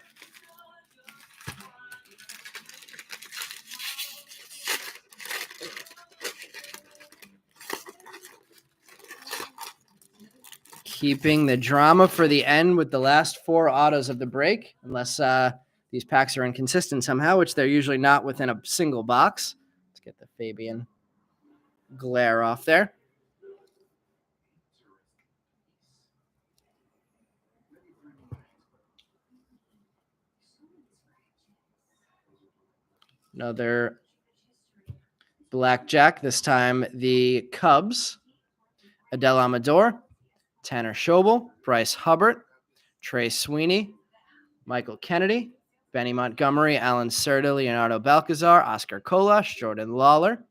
Speaker 2: Keeping the drama for the end with the last 4 autos of the break, unless these packs are inconsistent somehow, which they're usually not within a single box. Let's get the Fabian glare off there. Another blackjack, this time the Cubs. Adel Amador, Tanner Schobel, Bryce Hubbard, Trey Sweeney, Michael Kennedy, Benny Montgomery, Alan Serta, Leonardo Balcazar, Oscar Kolash, Jordan Lawler,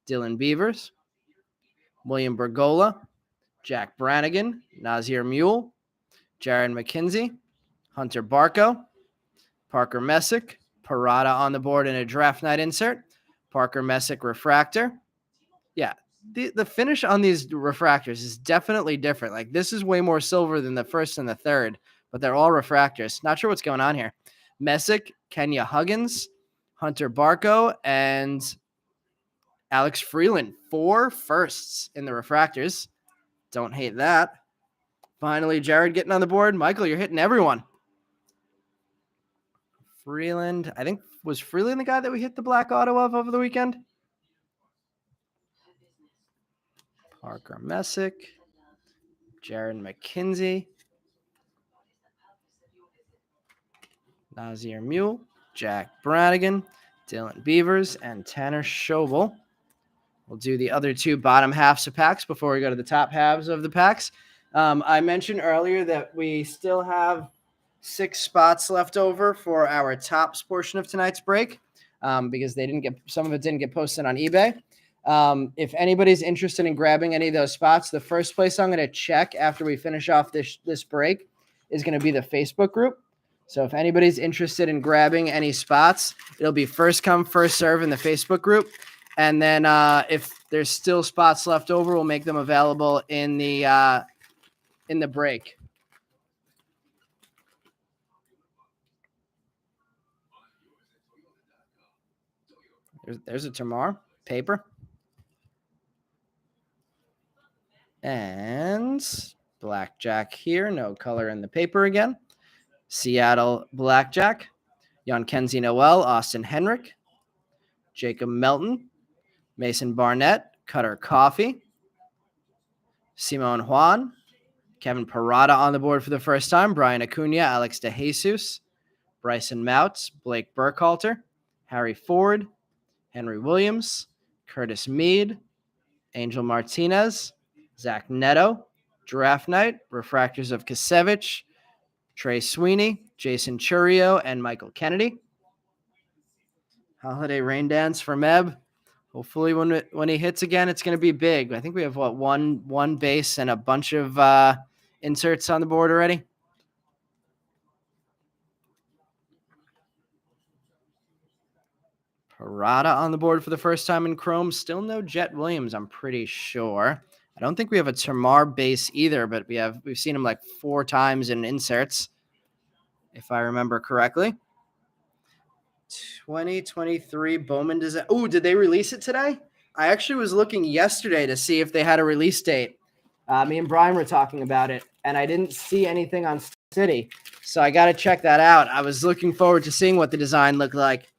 Speaker 2: Dylan Beavers, William Bergola, Jack Brannigan, Nazir Mule, Jaron McKenzie, Hunter Barco, Parker Messick, Parada on the board in a draft night insert, Parker Messick refractor. Yeah, the finish on these refractors is definitely different. Like, this is way more silver than the first and the third, but they're all refractors. Not sure what's going on here. Messick, Kenya Huggins, Hunter Barco, and Alex Freeland, 4 firsts in the refractors. Don't hate that. Finally, Jared getting on the board. Michael, you're hitting everyone. Freeland, I think, was Freeland the guy that we hit the black auto of over the weekend? Parker Messick, Jared McKenzie, Nazir Mule, Jack Branigan, Dylan Beavers, and Tanner Schobel. We'll do the other 2 bottom halves of packs before we go to the top halves of the packs. I mentioned earlier that we still have 6 spots left over for our tops portion of tonight's break because some of it didn't get posted on eBay. If anybody's interested in grabbing any of those spots, the first place I'm going to check after we finish off this break is going to be the Facebook group. So if anybody's interested in grabbing any spots, it'll be first come, first serve in the Facebook group. And then if there's still spots left over, we'll make them available in the break. There's a Tamar paper. And Blackjack here. No color in the paper again. Seattle Blackjack. Jan Kenzie Noel, Austin Henrik. Jacob Melton. Mason Barnett. Cutter Coffee. Simone Juan. Kevin Parada on the board for the first time. Brian Acuna, Alex DeJesus. Bryson Mouts. Blake Burkhalter. Harry Ford. Henry Williams. Curtis Mead. Angel Martinez. Zach Neto. Draft Night. Refractors of Kasevich. Trey Sweeney. Jason Churio. And Michael Kennedy. Holiday Rain Dance for Meb. Hopefully when he hits again, it's going to be big. I think we have, one base and a bunch of inserts on the board already. Parada on the board for the first time in Chrome. Still no Jet Williams, I'm pretty sure. I don't think we have a Termar base either, but we've seen him like 4 times in inserts, if I remember correctly. 2023 Bowman design. Oh, did they release it today? I actually was looking yesterday to see if they had a release date. Me and Brian were talking about it, and I didn't see anything on City, so I got to check that out. I was looking forward to seeing what the design looked like.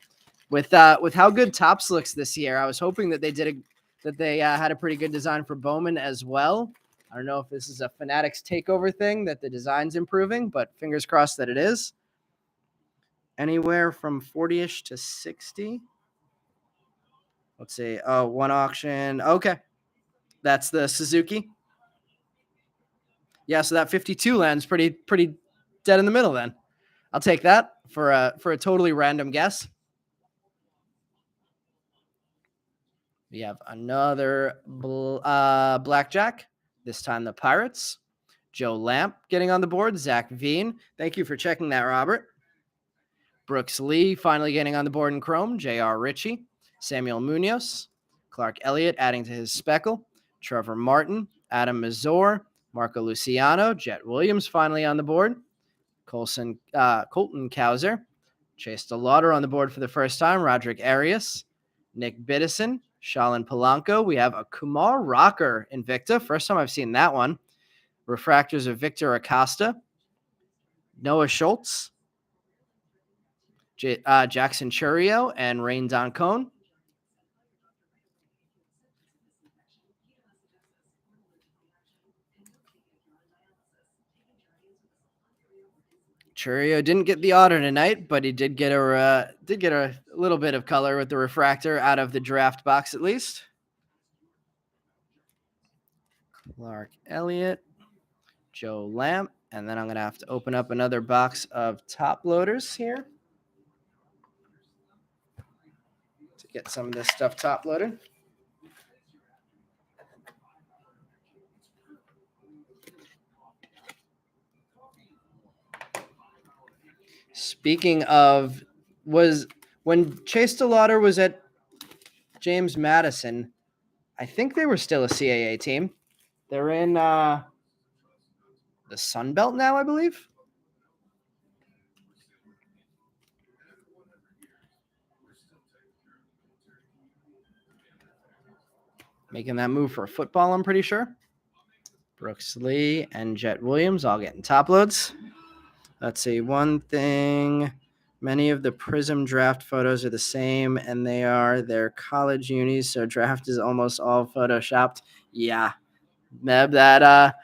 Speaker 2: With how good Topps looks this year, I was hoping that they had a pretty good design for Bowman as well. I don't know if this is a Fanatics takeover thing that the design's improving, but fingers crossed that it is. Anywhere from 40-ish to 60. Let's see. Oh, one auction. Okay. That's the Suzuki. Yeah, so that 52 lands pretty dead in the middle then. I'll take that for a totally random guess. We have another Blackjack, this time the Pirates. Joe Lamp getting on the board. Zach Veen. Thank you for checking that, Robert. Brooks Lee finally getting on the board in Chrome. J.R. Ritchie. Samuel Munoz. Clark Elliott adding to his speckle. Trevor Martin. Adam Mazur. Marco Luciano. Jet Williams finally on the board. Colton Kauser. Chase DeLauder on the board for the first time. Roderick Arias. Nick Biddison. Shalin Polanco. We have a Kumar Rocker Invicta. First time I've seen that one. Refractors of Victor Acosta. Noah Schultz. Jackson Churio and Rain Doncone. Churio didn't get the auto tonight, but he did get a little bit of color with the refractor out of the draft box at least. Clark Elliott, Joe Lamp, and then I'm going to have to open up another box of top loaders here to get some of this stuff top loaded. Speaking of, when Chase DeLauder was at James Madison, I think they were still a CAA team. They're in the Sun Belt now, I believe. making that move for football, I'm pretty sure. Brooks Lee and Jet Williams all getting top loads. Let's see. One thing, many of the Prism draft photos are the same, and they are their college unis, so draft is almost all photoshopped. Yeah, Meb, that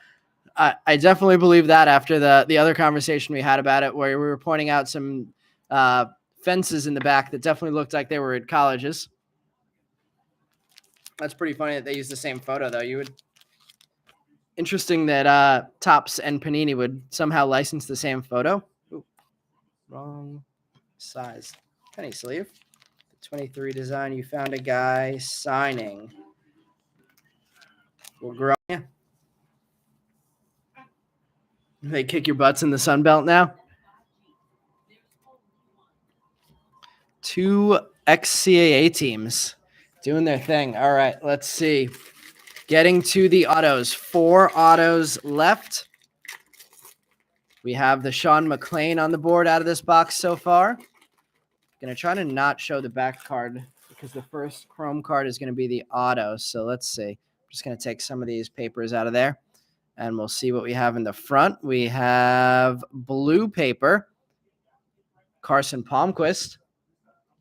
Speaker 2: I definitely believe that after the other conversation we had about it, where we were pointing out some fences in the back that definitely looked like they were at colleges. That's pretty funny that they used the same photo, though. Interesting that Topps and Panini would somehow license the same photo. Ooh, wrong size penny sleeve. The 23 design. You found a guy signing. We'll grow. Yeah. They kick your butts in the Sun Belt now. 2 ex-CAA teams doing their thing. All right, let's see. Getting to the autos. 4 autos left. We have the Sean McClain on the board out of this box so far. Going to try to not show the back card because the first chrome card is going to be the auto. So let's see. I'm just going to take some of these papers out of there, and we'll see what we have in the front. We have blue paper, Carson Palmquist.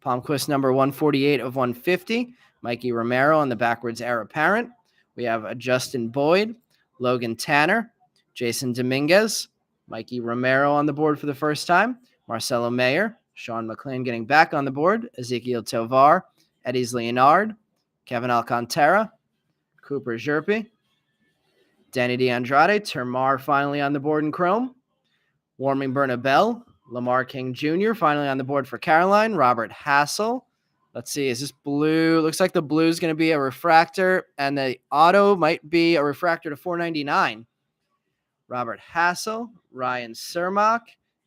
Speaker 2: Palmquist number 148 of 150. Mikey Romero on the backwards heir apparent. We have a Justin Boyd, Logan Tanner, Jason Dominguez, Mikey Romero on the board for the first time, Marcelo Mayer, Sean McClain getting back on the board, Ezekiel Tovar, Eddie's Leonard, Kevin Alcantara, Cooper Zerpe, Danny DeAndrade, Termar finally on the board in chrome, Warming Bernabel, Lamar King Jr. finally on the board for Caroline, Robert Hassel. Let's see, is this blue? Looks like the blue is going to be a refractor, and the auto might be a refractor to 499. Robert Hassel, Ryan Cermak,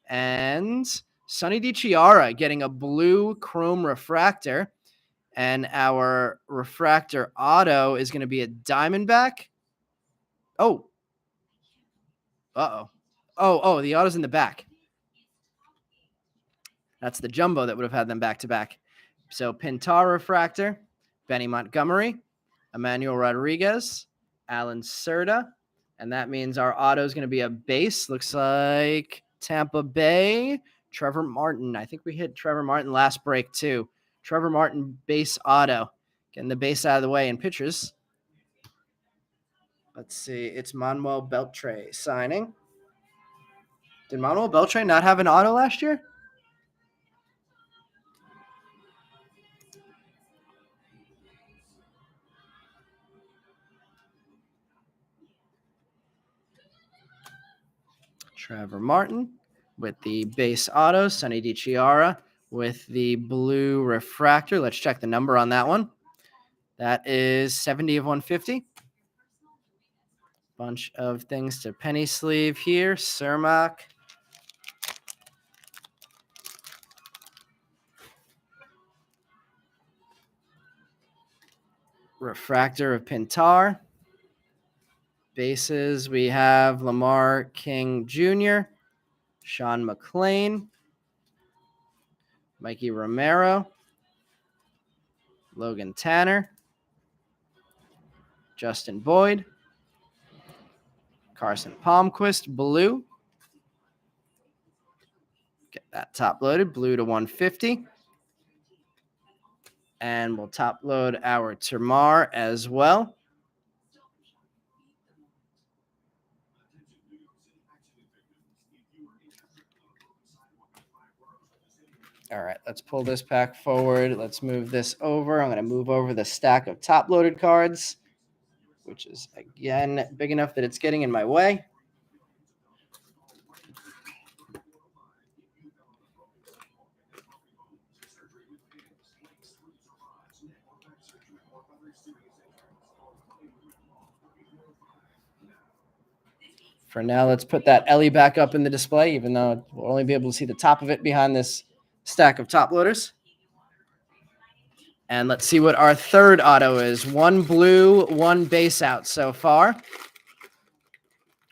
Speaker 2: and Sonny DiChiara getting a blue chrome refractor. And our refractor auto is going to be a Diamondback. Oh. Uh-oh. Oh, the auto's in the back. That's the jumbo that would have had them back-to-back. So Pintar refractor, Benny Montgomery, Emmanuel Rodriguez, Alan Serta, and that means our auto is going to be a base. Looks like Tampa Bay, Trevor Martin. I think we hit Trevor Martin last break too. Trevor Martin base auto. Getting the base out of the way in pitchers. Let's see. It's Manuel Beltre signing. Did Manuel Beltre not have an auto last year? Trevor Martin with the base auto. Sonny DiChiara with the blue refractor. Let's check the number on that one. That is 70 of 150. Bunch of things to penny sleeve here. Cermak. Refractor of Pintar. Bases, we have Lamar King Jr., Sean McClain, Mikey Romero, Logan Tanner, Justin Boyd, Carson Palmquist, blue. Get that top loaded, blue to 150. And we'll top load our Termar as well. All right, let's pull this pack forward. Let's move this over. I'm going to move over the stack of top loaded cards, which is, again, big enough that it's getting in my way. For now, let's put that Ellie back up in the display, even though we'll only be able to see the top of it behind this stack of top loaders. And let's see what our third auto is. 1 blue, 1 base out so far.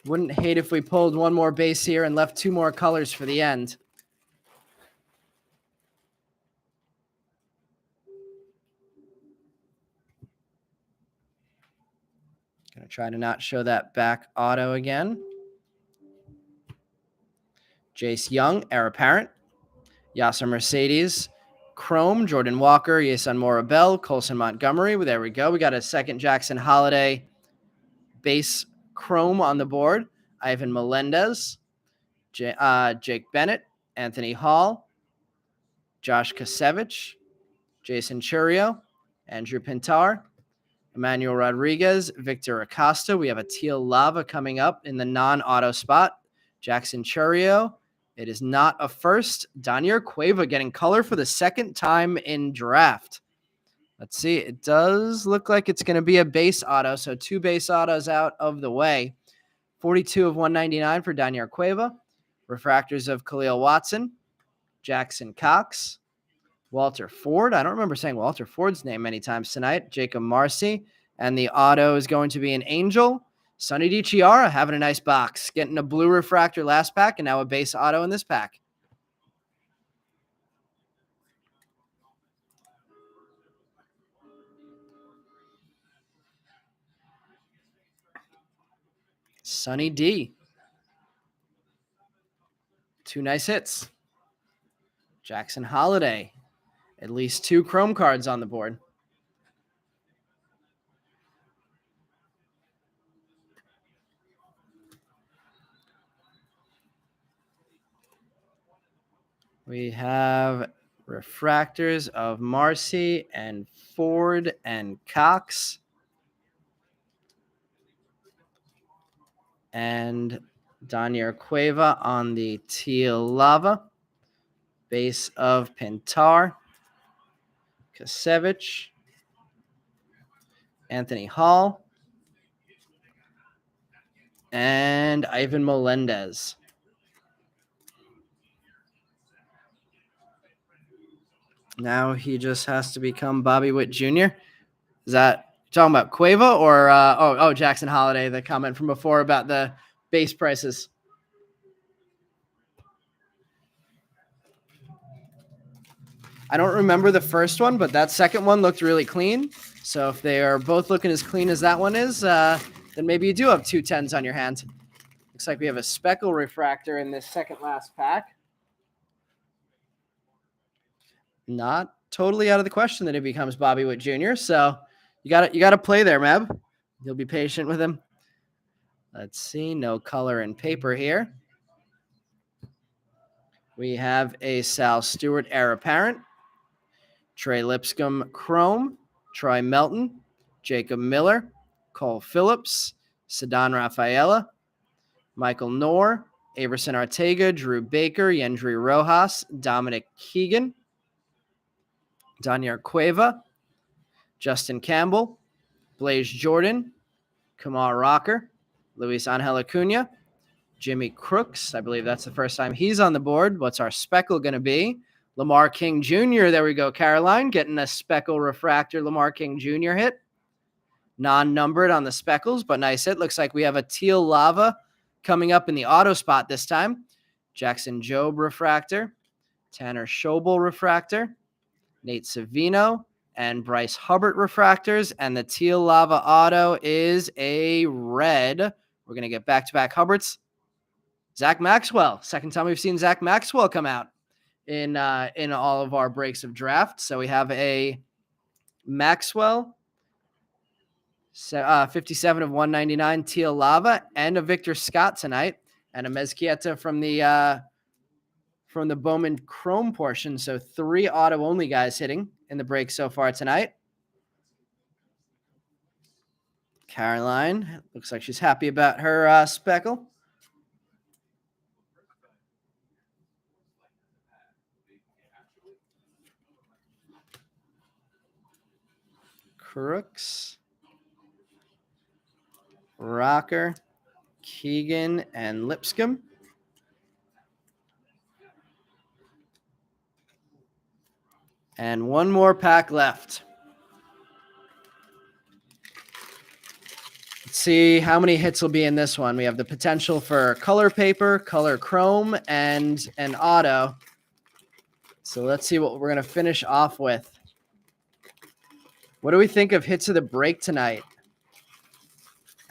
Speaker 2: Wouldn't hate if we pulled 1 more base here and left 2 more colors for the end. Gonna try to not show that back auto again. Jace Young, heir apparent. Yasser Mercedes, Chrome, Jordan Walker, Yason Morabel, Colson Montgomery. There we go. We got a second Jackson Holiday base Chrome on the board. Ivan Melendez, Jake Bennett, Anthony Hall, Josh Kasevich, Jason Churio, Andrew Pintar, Emmanuel Rodriguez, Victor Acosta. We have a teal lava coming up in the non-auto spot. Jackson Churio. It is not a first. Daniel Cueva getting color for the second time in draft. Let's see. It does look like it's going to be a base auto. So 2 base autos out of the way. 42 of 199 for Daniel Cueva. Refractors of Khalil Watson, Jackson Cox, Walter Ford. I don't remember saying Walter Ford's name many times tonight. Jacob Marcy. And the auto is going to be an Angel. Sonny DiChiara having a nice box. Getting a blue refractor last pack and now a base auto in this pack. Sonny D. 2 nice hits. Jackson Holiday. At least 2 Chrome cards on the board. We have refractors of Marcy and Ford and Cox. And Daniel Cueva on the teal lava. Base of Pintar. Kasevich. Anthony Hall. And Ivan Melendez. Now he just has to become Bobby Witt Jr. Is that talking about Cueva or Jackson Holiday, the comment from before about the base prices? I don't remember the first one, but that second one looked really clean. So if they are both looking as clean as that one is, then maybe you do have 2 10s on your hand. Looks like we have a speckle refractor in this second last pack. Not totally out of the question that it becomes Bobby Witt Jr. So you got to play there, Meb. You'll be patient with him. Let's see. No color and paper here. We have a Sal Stewart heir apparent. Trey Lipscomb Chrome. Troy Melton. Jacob Miller. Cole Phillips. Ceddanne Rafaela. Michael Knorr. Averson Arteaga. Drew Baker. Yendry Rojas. Dominic Keegan. Daniel Cueva. Justin Campbell. Blaze Jordan. Kamar Rocker. Luis Angel Acuna. Jimmy Crooks. I believe that's the first time he's on the board. What's our speckle going to be? Lamar King Jr. There we go, Caroline. Getting a speckle refractor Lamar King Jr. hit. Non-numbered on the speckles, but nice hit. Looks like we have a teal lava coming up in the auto spot this time. Jackson Jobe refractor. Tanner Schobel refractor. Nate Savino and Bryce Hubbard refractors. And the teal lava auto is a red. We're going to get back-to-back Hubbards. Zach Maxwell. Second time we've seen Zach Maxwell come out in all of our breaks of draft. So we have a Maxwell, 57 of 199 teal lava, and a Victor Scott tonight, and a Mezquieta from the Bowman Chrome portion. So 3 auto-only guys hitting in the break so far tonight. Caroline looks like she's happy about her speckle. Crooks, Rocker, Keegan, and Lipscomb. And one more pack left. Let's see how many hits will be in this one. We have the potential for color paper, color chrome, and an auto. So let's see what we're going to finish off with. What do we think of hits of the break tonight?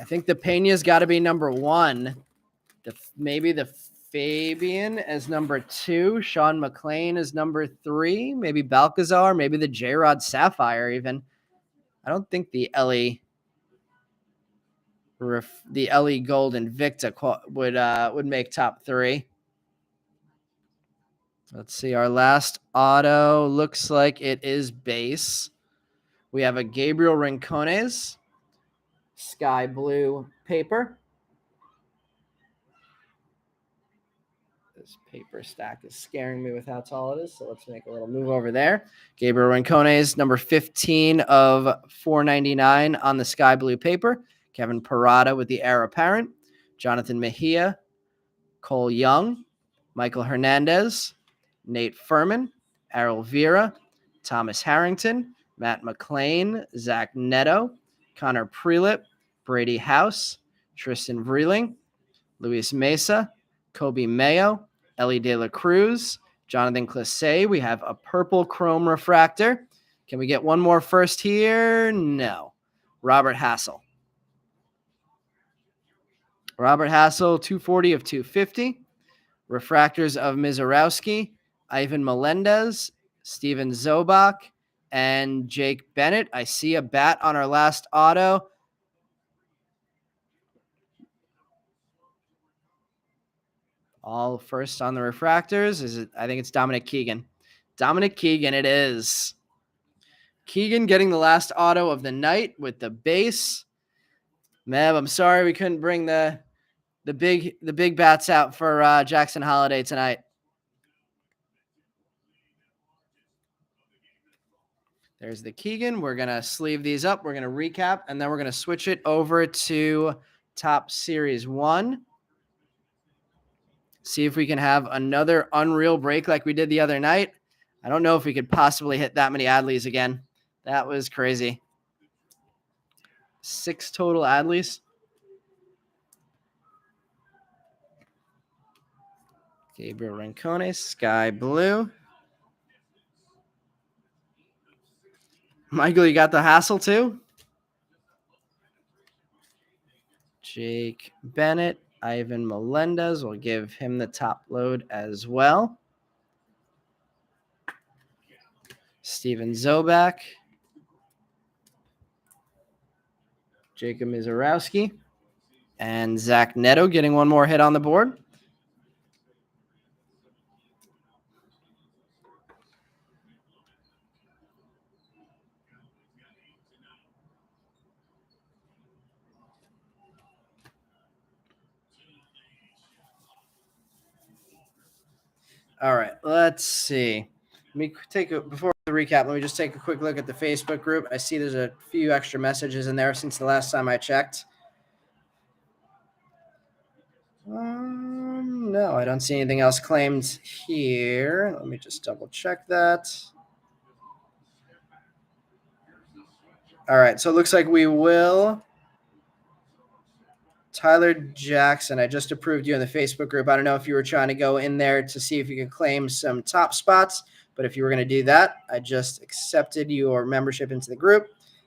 Speaker 2: I think the Pena's got to be number 1. Maybe the Fabian as number 2. Sean McLean is number 3. Maybe Balcazar. Maybe the J-Rod Sapphire even. I don't think the Ellie Gold Invicta would make top 3. Let's see. Our last auto looks like it is base. We have a Gabriel Rincones sky blue paper. This paper stack is scaring me with how tall it is, so let's make a little move over there. Gabriel Rincones, number 15 of 499 on the sky blue paper. Kevin Parada with the heir apparent. Jonathan Mejia, Cole Young, Michael Hernandez, Nate Furman, Errol Vera, Thomas Harrington, Matt McLean, Zach Neto, Connor Prelip, Brady House, Tristan Vreeling, Luis Mesa, Kobe Mayo, Ellie De La Cruz, Jonathan Classe. We have a purple chrome refractor. Can we get one more first here? No. Robert Hassel. Robert Hassel, 240 of 250. Refractors of Mizorowski, Ivan Melendez, Steven Zobach, and Jake Bennett. I see a bat on our last auto. All first on the refractors. I think it's Dominic Keegan. Dominic Keegan it is. Keegan getting the last auto of the night with the base. Meb, I'm sorry we couldn't bring the big bats out for Jackson Holiday tonight. There's the Keegan. We're going to sleeve these up. We're going to recap, and then we're going to switch it over to Top Series 1. See if we can have another unreal break like we did the other night. I don't know if we could possibly hit that many Adleys again. That was crazy. 6 total Adleys. Gabriel Rincones, sky blue. Michael, you got the Hassel too? Jake Bennett, Ivan Melendez. We'll give him the top load as well. Steven Zobach. Jacob Mizorowski. And Zach Neto getting one more hit on the board. All right, let's see. Before the recap, let me just take a quick look at the Facebook group. I see there's a few extra messages in there since the last time I checked. No, I don't see anything else claimed here. Let me just double check that. All right, so it looks like we will. Tyler Jackson, I just approved you in the Facebook group. I don't know if you were trying to go in there to see if you could claim some top spots, but if you were going to do that, I just accepted your membership into the group.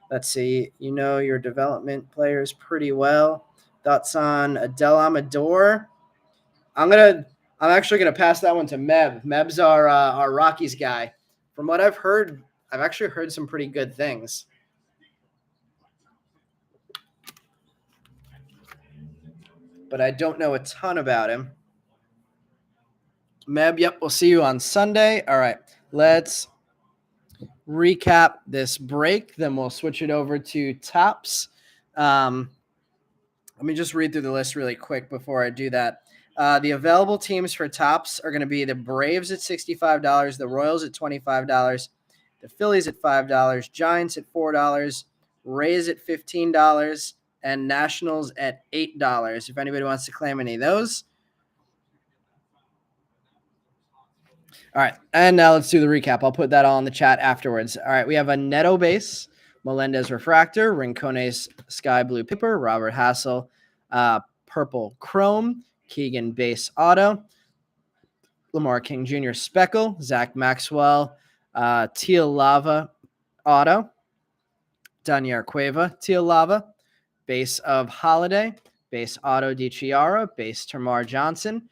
Speaker 2: Let's see. You know your development players pretty well. Thoughts on Adele Amador? I'm actually gonna pass that one to Meb. Meb's our Rockies guy. From what I've heard, I've actually heard some pretty good things. But I don't know a ton about him. Meb, yep, we'll see you on Sunday. All right, let's recap this break. Then we'll switch it over to tops. Let me just read through the list really quick before I do that. The available teams for tops are going to be the Braves at $65, the Royals at $25, the Phillies at $5, Giants at $4, Rays at $15, and Nationals at $8. If anybody wants to claim any of those. All right, and now let's do the recap. I'll put that all in the chat afterwards. All right, we have a Neto base, Melendez refractor, Rincones sky blue paper, Robert Hassel purple chrome, Keegan base auto, Lamar King Jr. speckle, Zach Maxwell teal lava auto, Daniel Cueva teal lava, base of Holiday, base auto DiChiara, base Termar Johnson,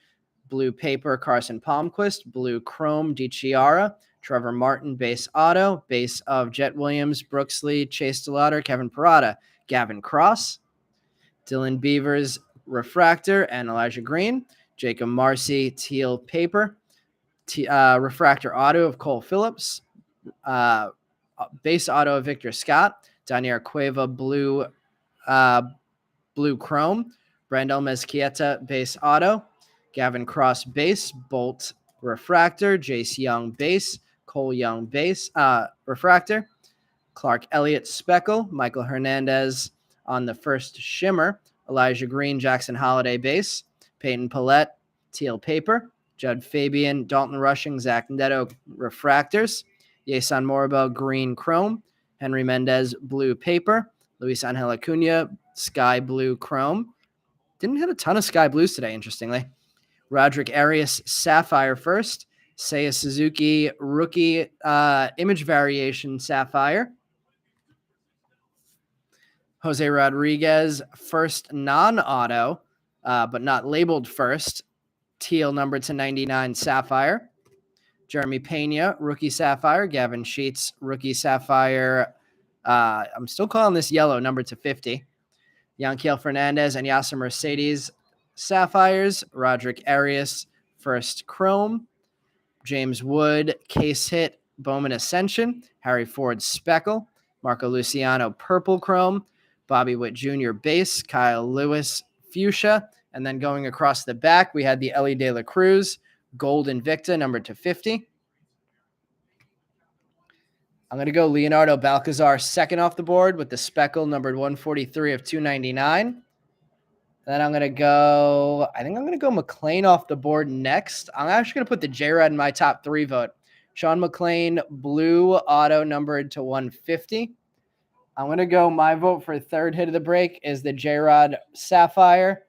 Speaker 2: blue paper Carson Palmquist, blue chrome DiChiara, Trevor Martin, base auto, base of Jet Williams, Brooks Lee, Chase DeLauder, Kevin Parada, Gavin Cross, Dylan Beavers, refractor, and Elijah Green, Jacob Marcy, teal paper, refractor auto of Cole Phillips, base auto of Victor Scott, Daniel Cueva, blue chrome, Brandel Mezquieta, base auto, Gavin Cross, base, Bolt refractor, Jace Young, base, Cole Young, base, refractor, Clark Elliott, speckle, Michael Hernandez on the first shimmer, Elijah Green, Jackson Holiday, base, Peyton Paulette, teal paper, Judd Fabian, Dalton Rushing, Zach Neto, refractors, Yeson Moribel, green chrome, Henry Mendez, blue paper, Luis Angel Acuna, sky blue chrome. Didn't hit a ton of sky blues today, interestingly. Roderick Arias, sapphire first. Seiya Suzuki, rookie image variation sapphire. Jose Rodriguez, first non-auto, but not labeled first. Teal number to 99 sapphire. Jeremy Pena, rookie sapphire. Gavin Sheets, rookie sapphire. I'm still calling this yellow, number to 50. Yanquiel Fernandez and Yasser Mercedes, sapphires. Roderick Arias, first chrome. James Wood, case hit. Bowman Ascension. Harry Ford, speckle. Marco Luciano, purple chrome. Bobby Witt Jr., base. Kyle Lewis, fuchsia. And then going across the back, we had the Ellie De La Cruz, gold Invicta, number to 50. I'm going to go Leonardo Balcazar second off the board with the speckle numbered 143 of 299. Then I'm going to go, McLean off the board next. I'm actually going to put the J-Rod in my top 3 vote. Sean McLean, blue auto numbered to 150. I'm going to go, my vote for third hit of the break is the J-Rod Sapphire.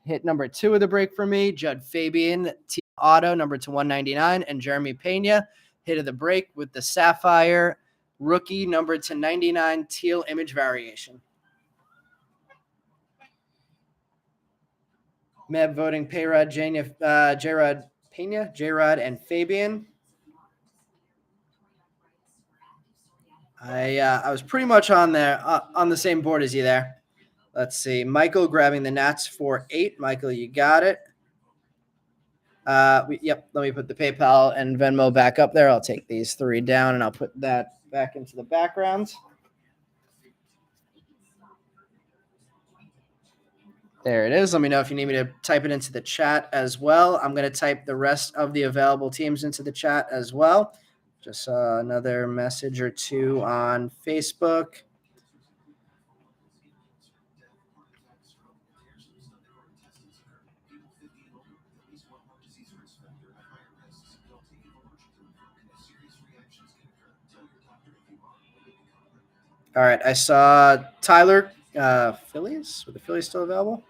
Speaker 2: Hit number 2 of the break for me, Judd Fabian, teal auto number to 199, and Jeremy Pena, hit of the break with the Sapphire rookie number to 99 teal image variation. Meb voting Payrod, J-Rod Pena, J-Rod, and Fabian. I was pretty much on there on the same board as you there. Let's see. Michael grabbing the Nats for 8. Michael, you got it. Yep. Let me put the PayPal and Venmo back up there. I'll take these 3 down and I'll put that back into the background. There it is. Let me know if you need me to type it into the chat as well. I'm going to type the rest of the available teams into the chat as well. Just saw another message or 2 on Facebook. All right. I saw Tyler, Phillies. Were the Phillies still available?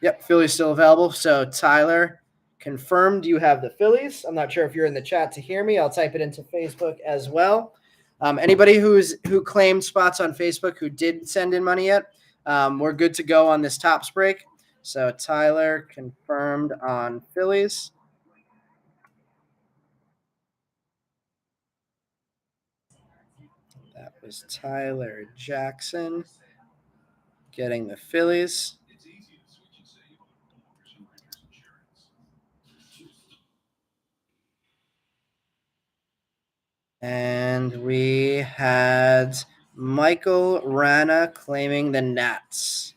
Speaker 2: Yep, Phillies still available. So Tyler, confirmed you have the Phillies. I'm not sure if you're in the chat to hear me. I'll type it into Facebook as well. Anybody who claimed spots on Facebook who did send in money yet, we're good to go on this tops break. So Tyler confirmed on Phillies. That was Tyler Jackson getting the Phillies. And we had Michael Rana claiming the Nats.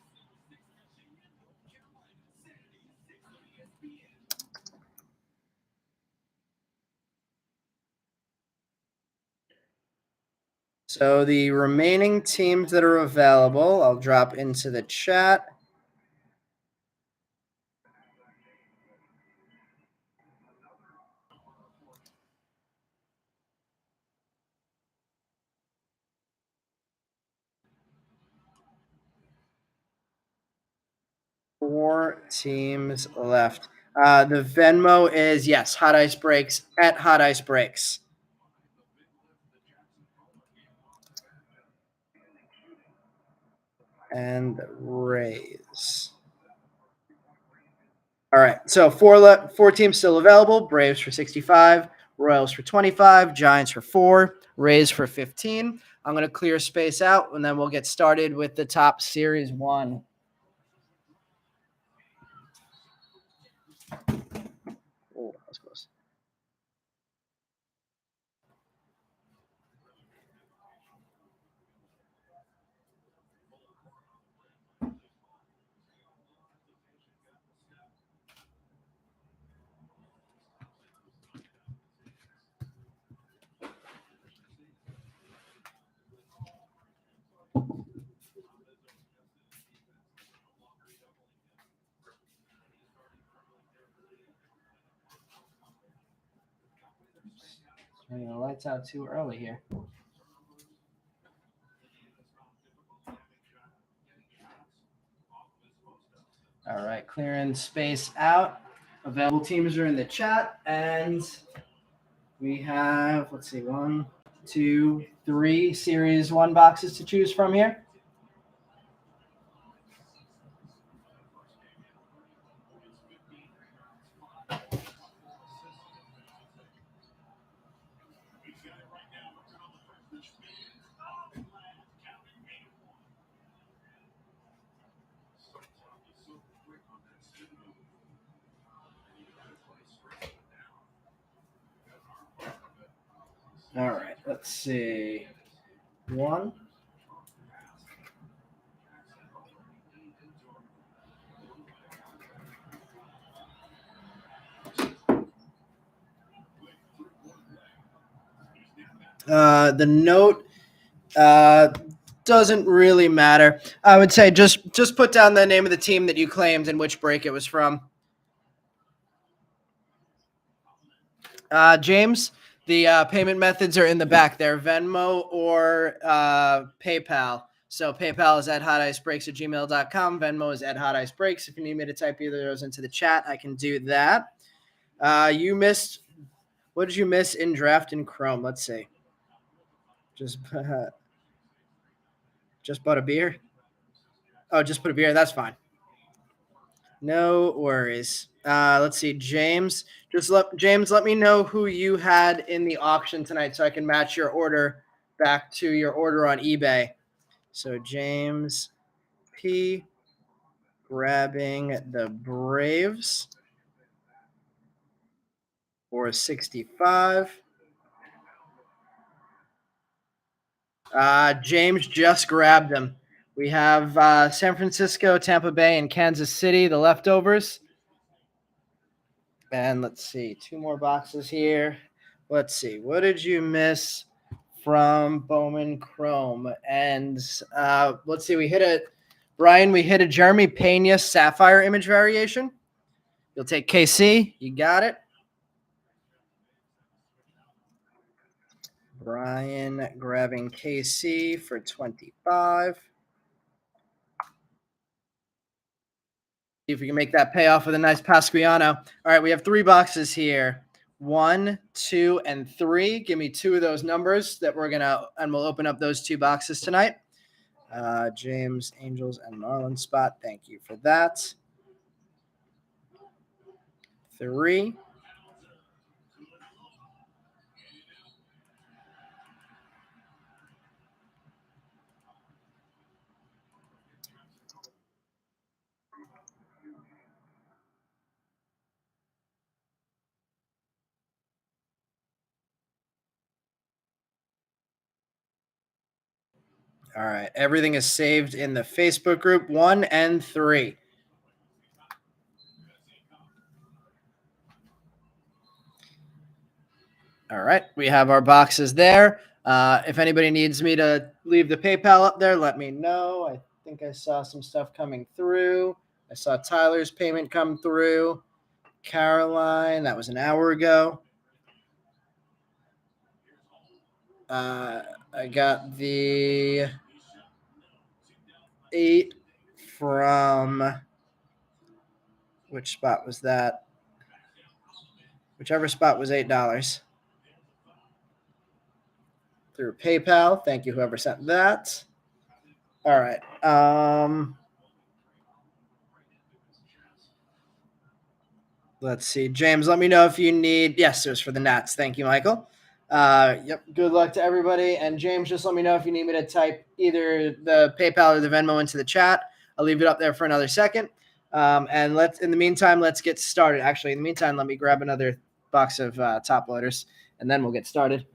Speaker 2: So the remaining teams that are available, I'll drop into the chat. Four teams left. The Venmo is, yes, Hot Ice Breaks at Hot Ice Breaks. and the Rays. All right, so four teams still available. Braves for 65, Royals for 25, Giants for 4, Rays for 15. I'm going to clear space out, and then we'll get started with the top series one. Oh, that was close. Turning the lights out too early here. All right, clearing space out. Available teams are in the chat, and we have, let's see, 1, 2, 3 Series 1 boxes to choose from here. All right, let's see. 1. The note doesn't really matter. I would say just put down the name of the team that you claimed and which break it was from. James, the payment methods are in the back there, Venmo or PayPal. So PayPal is at hoticebreaks@gmail.com. Venmo is at hoticebreaks. If you need me to type either of those into the chat, I can do that. You missed. What did you miss in draft in Chrome? Let's see. Just bought a beer. Oh, just put a beer. That's fine. No worries. Let's see, James. Let me know who you had in the auction tonight, so I can match your order back to your order on eBay. So James P. grabbing the Braves for 65. James just grabbed them. We have San Francisco, Tampa Bay, and Kansas City, the leftovers. And let's see, 2 more boxes here. Let's see, what did you miss from Bowman Chrome? And let's see, we hit a Jeremy Pena Sapphire image variation. You'll take KC. You got it. Brian grabbing KC for 25. See if we can make that pay off with a nice Pasquiano. All right, we have 3 boxes here. 1, 2, and 3. Give me 2 of those numbers that we'll open up those 2 boxes tonight. James, Angels, and Marlins spot. Thank you for that. 3. All right, everything is saved in the Facebook group. 1 and 3. All right, we have our boxes there. If anybody needs me to leave the PayPal up there, let me know. I think I saw some stuff coming through. I saw Tyler's payment come through. Caroline, that was an hour ago. I got the 8 from which spot was that? Whichever spot was $8 through PayPal. Thank you, whoever sent that. All right. Let's see. James, let me know if you need. Yes, it was for the Nats. Thank you, Michael. Yep. Good luck to everybody. And James, just let me know if you need me to type either the PayPal or the Venmo into the chat. I'll leave it up there for another second. And in the meantime, let's get started. Actually, in the meantime, let me grab another box of top loaders, and then we'll get started.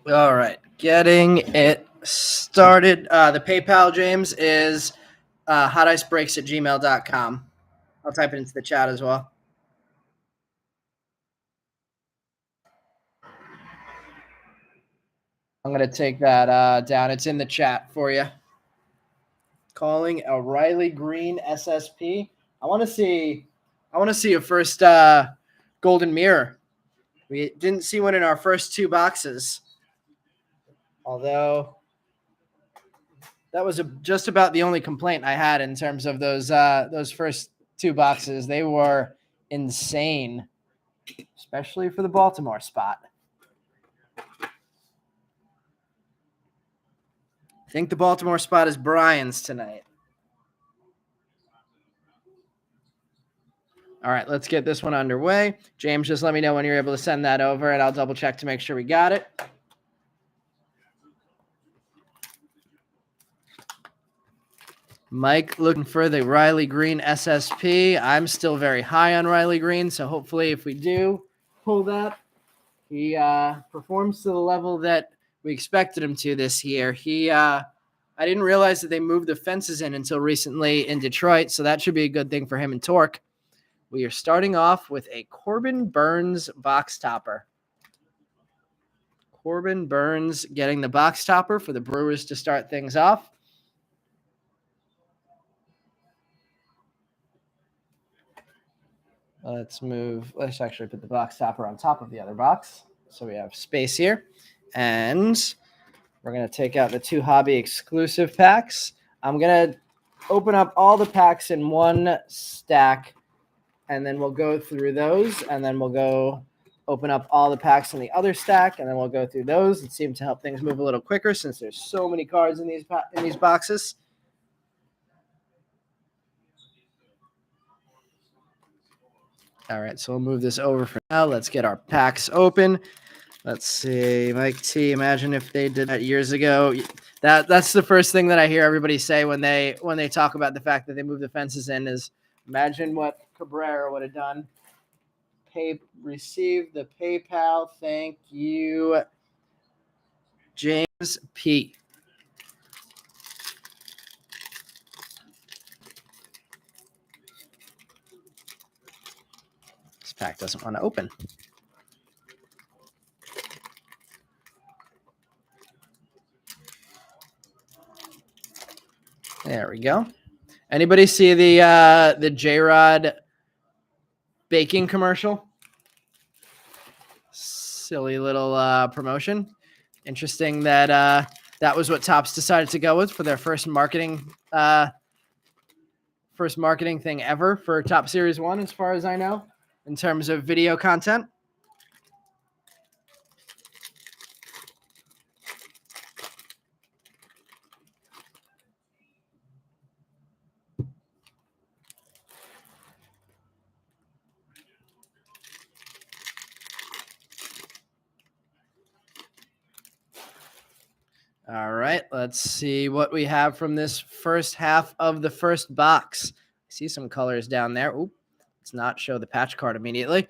Speaker 2: All right, getting it started. The PayPal, James, is hoticebreaks@gmail.com. I'll type it into the chat as well. I'm going to take that down. It's in the chat for you. Calling a Riley Green SSP. I want to see a first golden mirror. We didn't see one in our first two boxes. Although that was just about the only complaint I had in terms of those first two boxes. They were insane, especially for the Baltimore spot. I think the Baltimore spot is Brian's tonight. All right, let's get this one underway. James, just let me know when you're able to send that over, and I'll double check to make sure we got it. Mike looking for the Riley Green SSP. I'm still very high on Riley Green, so hopefully if we do pull that, he performs to the level that we expected him to this year. I didn't realize that they moved the fences in until recently in Detroit, so that should be a good thing for him and Torque. We are starting off with a Corbin Burns box topper. Corbin Burns getting the box topper for the Brewers to start things off. Let's actually put the box topper on top of the other box. So we have space here. And we're going to take out the two hobby exclusive packs. I'm going to open up all the packs in one stack, and then we'll go through those, and then we'll go open up all the packs in the other stack, and then we'll go through those. It seems to help things move a little quicker since there's so many cards in these boxes. All right, so we'll move this over for now. Let's get our packs open. Let's see, Mike T. Imagine if they did that years ago. That's the first thing that I hear everybody say when they talk about the fact that they moved the fences in is imagine what Cabrera would have done. Receive the PayPal. Thank you, James P. This pack doesn't want to open. There we go. Anybody see the J-Rod baking commercial? Silly little promotion. Interesting that that was what Topps decided to go with for their first marketing thing ever for Top Series 1, as far as I know, in terms of video content. All right, let's see what we have from this first half of the first box. I see some colors down there. Oop, let's not show the patch card immediately.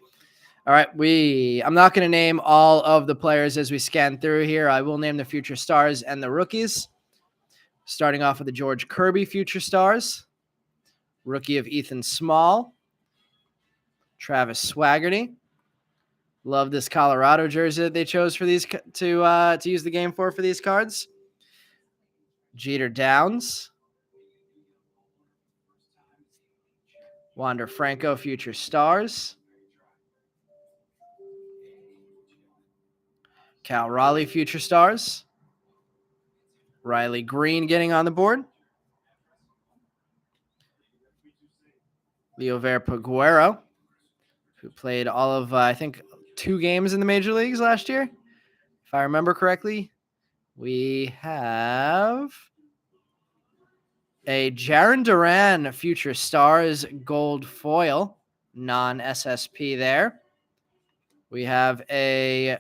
Speaker 2: All right, I'm not going to name all of the players as we scan through here. I will name the future stars and the rookies. Starting off with the George Kirby future stars. Rookie of Ethan Small. Travis Swaggerty. Love this Colorado jersey that they chose for these to use the game for these cards. Jeter Downs. Wander Franco, Future Stars. Cal Raleigh, Future Stars. Riley Green getting on the board. Leover Paguero, who played all of, I think, 2 games in the major leagues last year, if I remember correctly. We have a Jarren Duran Future Stars gold foil, non-SSP there. We have a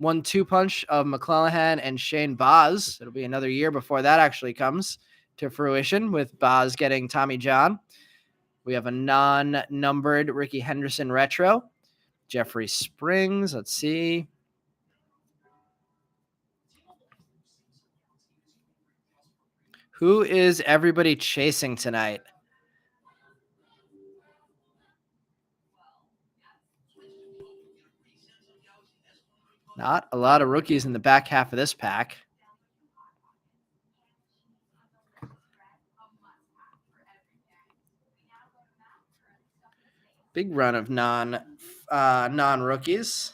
Speaker 2: 1-2 punch of McClellan and Shane Baz. It'll be another year before that actually comes to fruition, with Baz getting Tommy John. We have a non-numbered Ricky Henderson retro. Jeffrey Springs. Let's see. Who is everybody chasing tonight? Not a lot of rookies in the back half of this pack. Big run of non-rookies.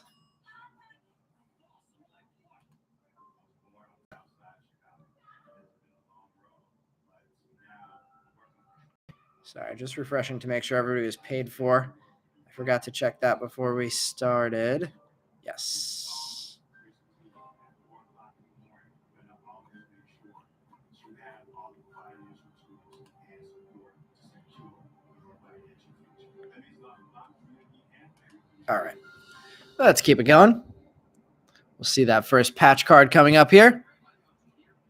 Speaker 2: Sorry, just refreshing to make sure everybody was paid for. I forgot to check that before we started. Yes. All right. Let's keep it going. We'll see that first patch card coming up here.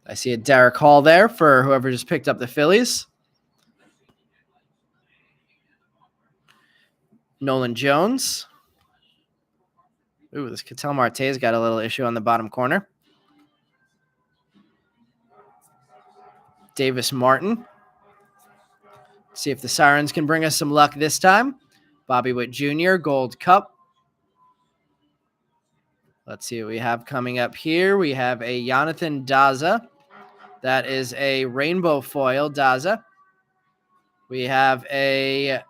Speaker 2: I see a Derek Hall there for whoever just picked up the Phillies. Nolan Jones. Ooh, this Ketel Marte's got a little issue on the bottom corner. Davis Martin. See if the Sirens can bring us some luck this time. Bobby Witt Jr., Gold Cup. Let's see what we have coming up here. We have a Jonathan Daza. That is a rainbow foil Daza. We have a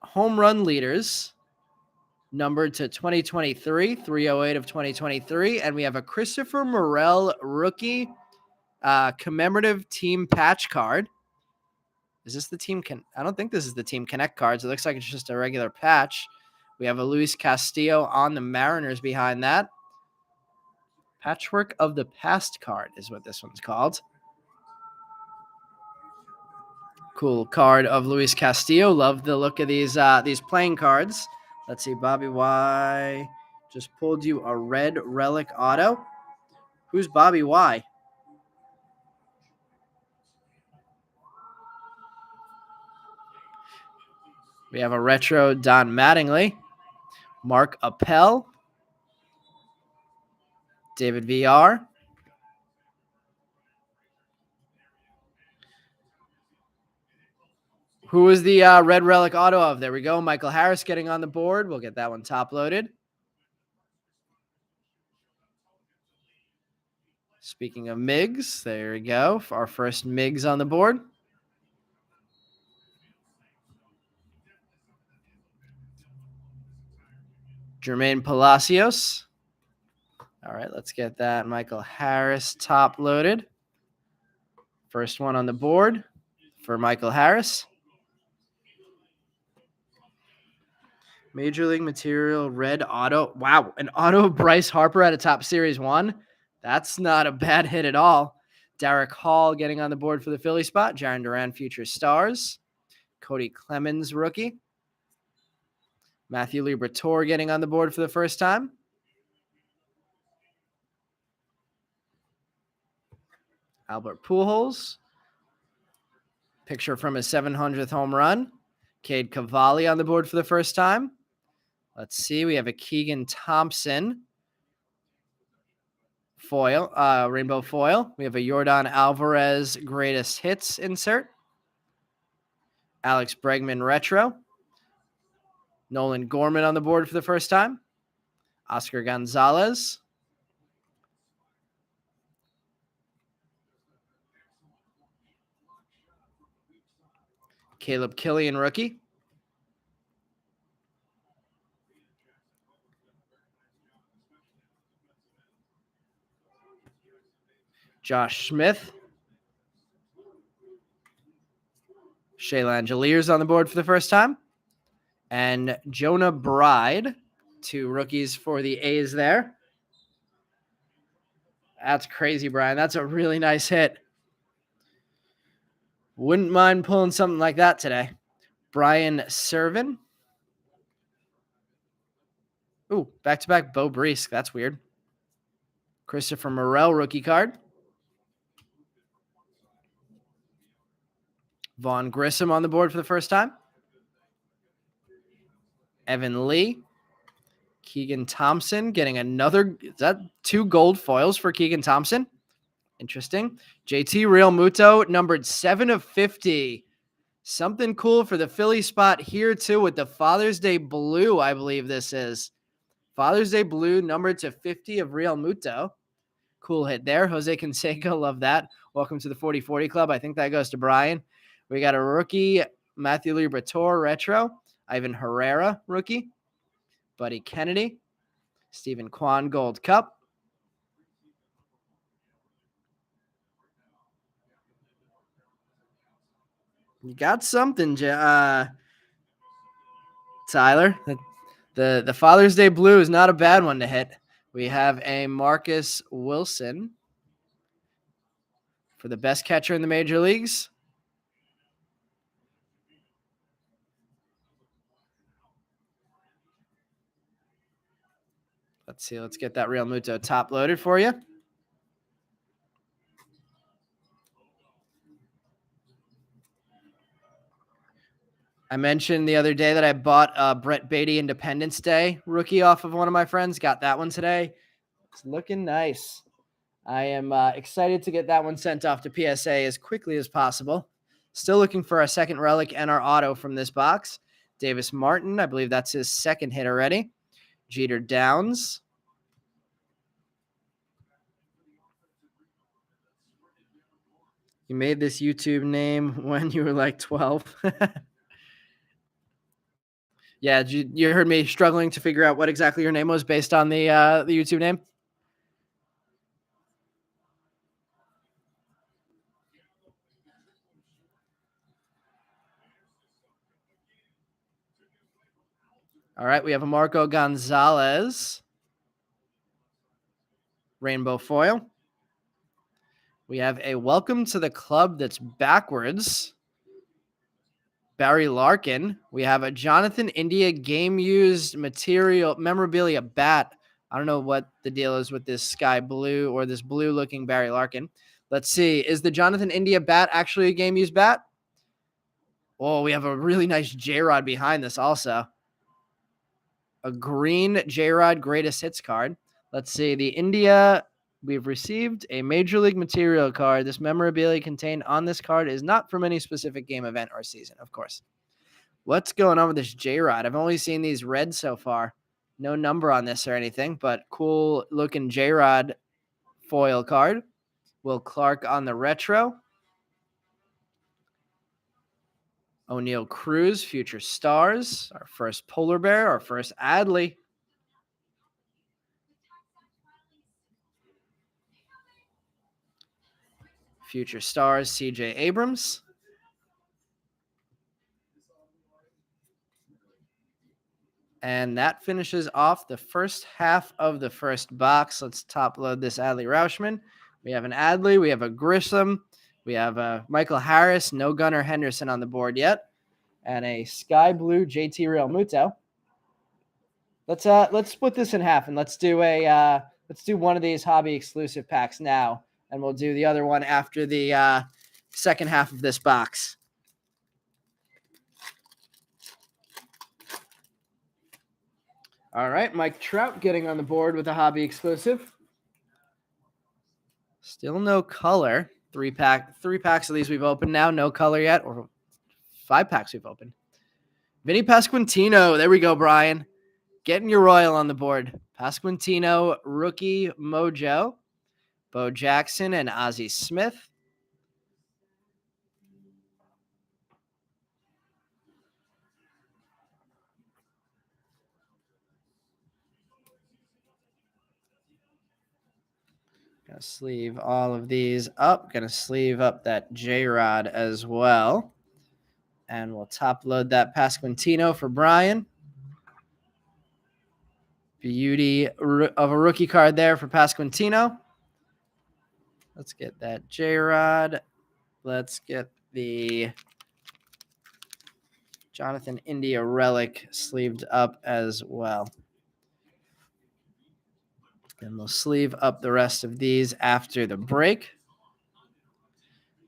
Speaker 2: home run leaders numbered to 2023, 308 of 2023. And we have a Christopher Morel rookie commemorative team patch card. Is this the team? I don't think this is the Team Connect cards. It looks like it's just a regular patch. We have a Luis Castillo on the Mariners behind that. Patchwork of the Past card is what this one's called. Cool card of Luis Castillo. Love the look of these playing cards. Let's see. Bobby Y just pulled you a red relic auto. Who's Bobby Y? We have a retro Don Mattingly. Mark Appel. David VR. Who was the red relic auto of? There we go. Michael Harris getting on the board. We'll get that one top loaded. Speaking of Migs, there we go. For our first Migs on the board. Jermaine Palacios. All right, let's get that Michael Harris top loaded. First one on the board for Michael Harris. Major League Material red auto. Wow, an auto of Bryce Harper at a Top Series 1. That's not a bad hit at all. Derek Hall getting on the board for the Philly spot. Jarren Duran Future Stars. Cody Clemens rookie. Matthew Liberatore getting on the board for the first time. Albert Pujols. Picture from his 700th home run. Cade Cavalli on the board for the first time. Let's see. We have a Keegan Thompson foil, rainbow foil. We have a Yordan Alvarez greatest hits insert. Alex Bregman retro. Nolan Gorman on the board for the first time. Oscar Gonzalez. Caleb Killian rookie. Josh Smith. Shea Langeliers on the board for the first time. And Jonah Bride, 2 rookies for the A's there. That's crazy, Brian. That's a really nice hit. Wouldn't mind pulling something like that today. Brian Servin. Ooh, back-to-back Bo Brees. That's weird. Christopher Morel rookie card. Vaughn Grissom on the board for the first time. Evan Lee. Keegan Thompson getting another. Is that 2 gold foils for Keegan Thompson? Interesting. JT Real Muto, numbered 7 of 50. Something cool for the Philly spot here, too, with the Father's Day Blue, I believe this is. Father's Day Blue, numbered to 50 of Real Muto. Cool hit there. Jose Canseco, love that. Welcome to the 40-40 Club. I think that goes to Brian. We got a rookie, Matthew Liberatore retro. Ivan Herrera rookie. Buddy Kennedy. Stephen Kwan Gold Cup. You got something, Tyler. The Father's Day Blue is not a bad one to hit. We have a Marcus Wilson for the best catcher in the major leagues. Let's see. Let's get that Real Muto top loaded for you. I mentioned the other day that I bought a Brett Beatty Independence Day rookie off of one of my friends. Got that one today. It's looking nice. I am excited to get that one sent off to PSA as quickly as possible. Still looking for our second relic and our auto from this box. Davis Martin, I believe that's his second hit already. Jeter Downs. You made this YouTube name when you were like 12. Yeah, you heard me struggling to figure out what exactly your name was based on the YouTube name? All right, we have a Marco Gonzalez. Rainbow foil. We have a welcome to the club that's backwards. Barry Larkin. We have a Jonathan India game-used material memorabilia bat. I don't know what the deal is with this sky blue or this blue-looking Barry Larkin. Let's see. Is the Jonathan India bat actually a game-used bat? Oh, we have a really nice J-Rod behind this also. A green J-Rod greatest hits card. Let's see. The India, we've received a Major League Material card. This memorabilia contained on this card is not from any specific game, event, or season, of course. What's going on with this J-Rod? I've only seen these red so far. No number on this or anything, but cool looking J-Rod foil card. Will Clark on the retro. O'Neill Cruz, Future Stars. Our first Polar Bear, our first Adley. Future Stars, CJ Abrams. And that finishes off the first half of the first box. Let's top load this Adley Rauschman. We have an Adley. We have a Grissom. We have a Michael Harris. No Gunnar Henderson on the board yet. And a Sky Blue JT Real Muto. Let's split this in half and let's do one of these hobby exclusive packs now, and we'll do the other one after the second half of this box. All right, Mike Trout getting on the board with a hobby exclusive. Still no color. Three packs of these we've opened now. No color yet, or 5 packs we've opened. Vinny Pasquantino. There we go, Brian. Getting your Royal on the board. Pasquantino, rookie mojo. Bo Jackson and Ozzie Smith. Gonna sleeve all of these up. Gonna sleeve up that J-Rod as well. And we'll top load that Pasquantino for Brian. Beauty of a rookie card there for Pasquantino. Let's get that J-Rod. Let's get the Jonathan India relic sleeved up as well. And we'll sleeve up the rest of these after the break.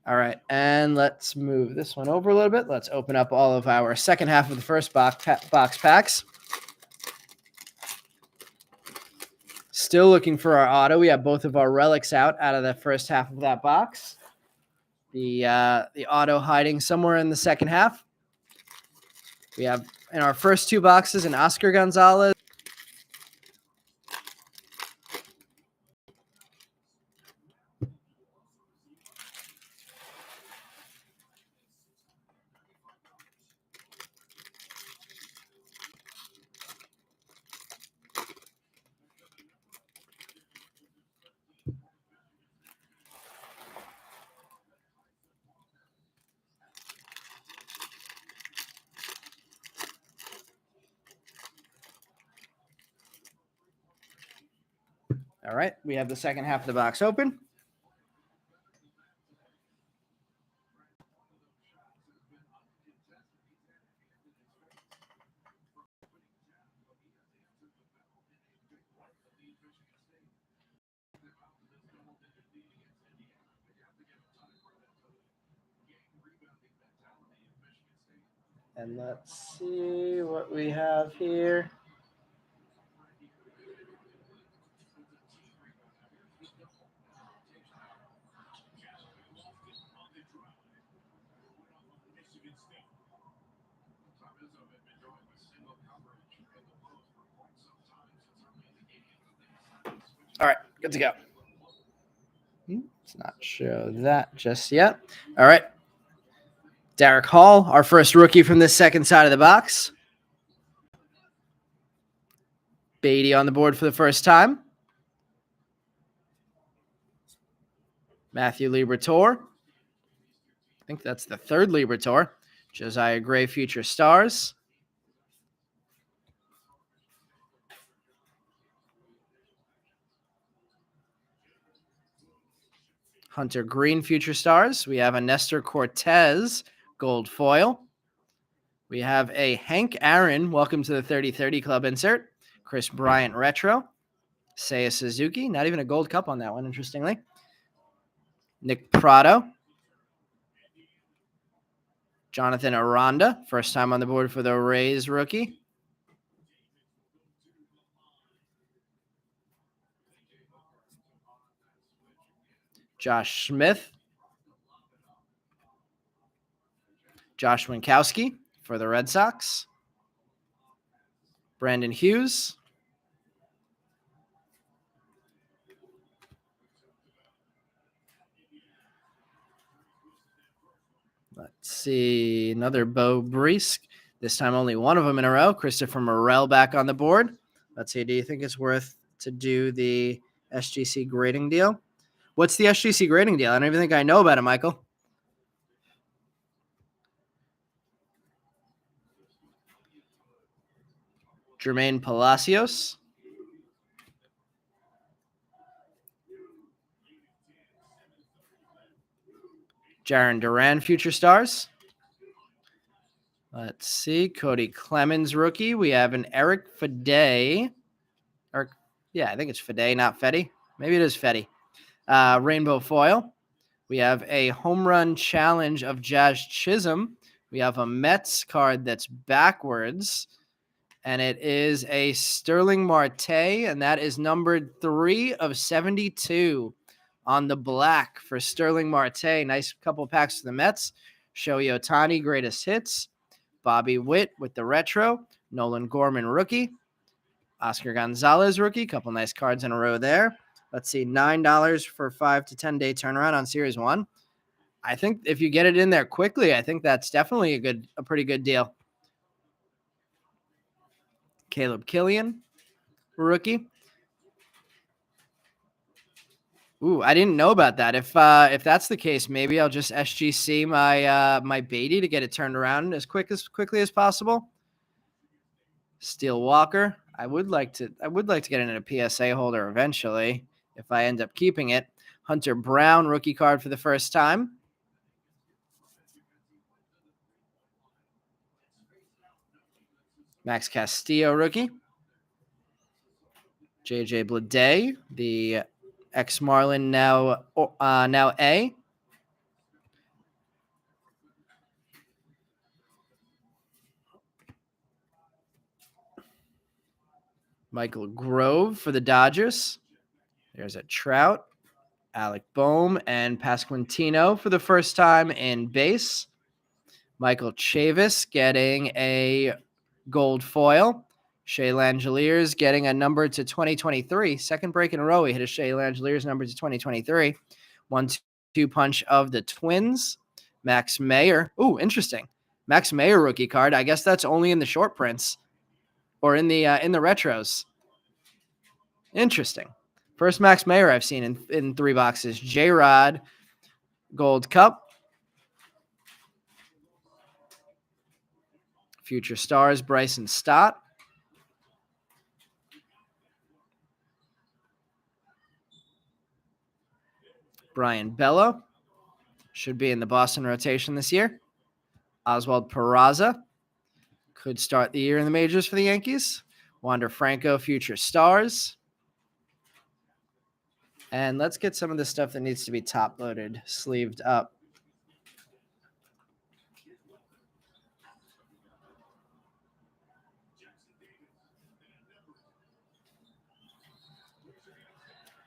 Speaker 2: All right, and let's move this one over a little bit. Let's open up all of our second half of the first box packs. Still looking for our auto. We have both of our relics out of the first half of that box. The auto hiding somewhere in the second half. We have in our first 2 boxes an Oscar Gonzalez. All right, we have the second half of the box open. And let's see what we have here. All right, good to go. Let's not show that just yet. All right. Derek Hall, our first rookie from the second side of the box. Beatty on the board for the first time. Matthew Liberatore. I think that's the third Liberatore. Josiah Gray, Future Stars. Hunter Green, Future Stars. We have a Nestor Cortez, Gold Foil. We have a Hank Aaron, welcome to the 30-30 Club insert. Chris Bryant, Retro. Seiya Suzuki, not even a gold cup on that one, interestingly. Nick Prado. Jonathan Aranda, first time on the board for the Rays rookie. Josh Smith. Josh Winkowski for the Red Sox. Brandon Hughes. Let's see. Another Bo Brees. This time only one of them in a row. Christopher Morel back on the board. Let's see. Do you think it's worth to do the SGC grading deal? What's the SGC grading deal? I don't even think I know about it, Michael. Jermaine Palacios. Jaron Duran, Future Stars. Let's see. Cody Clemens, rookie. We have an Eric Fede. I think it's Fede, not Fetty. Maybe it is Fetty. Rainbow Foil. We have a Home Run Challenge of Jazz Chisholm. We have a Mets card that's backwards. And it is a Sterling Marte, and that is numbered 3 of 72 On the black for Sterling Marte, nice couple packs for the Mets. Shohei Ohtani, greatest hits. Bobby Witt with the retro. Nolan Gorman, rookie. Oscar Gonzalez, rookie. Couple nice cards in a row there. Let's see, $9 for 5 to 10 day turnaround on Series 1. I think if you get it in there quickly, I think that's definitely a pretty good deal. Caleb Killian, rookie. Ooh, I didn't know about that. If that's the case, maybe I'll just SGC my Beatty to get it turned around as quickly as possible. Steele Walker. I would like to get in a PSA holder eventually if I end up keeping it. Hunter Brown, rookie card for the first time. Max Castillo, rookie. JJ Bleday, the ex-Marlin, now A. Michael Grove for the Dodgers. There's a Trout. Alec Bohm and Pasquantino for the first time in base. Michael Chavis getting a gold foil. Shea Langeliers getting a number to 2023. Second break in a row, we hit a Shea Langeliers number to 2023. 1-2 punch of the Twins. Max Mayer. Ooh, interesting. Max Mayer rookie card. I guess that's only in the short prints or in the retros. Interesting. First Max Mayer I've seen in 3 boxes. J-Rod, Gold Cup. Future Stars, Bryson Stott. Brian Bello. Should be in the Boston rotation this year. Oswald Peraza. Could start the year in the majors for the Yankees. Wander Franco, Future Stars. And let's get some of the stuff that needs to be top-loaded, sleeved up.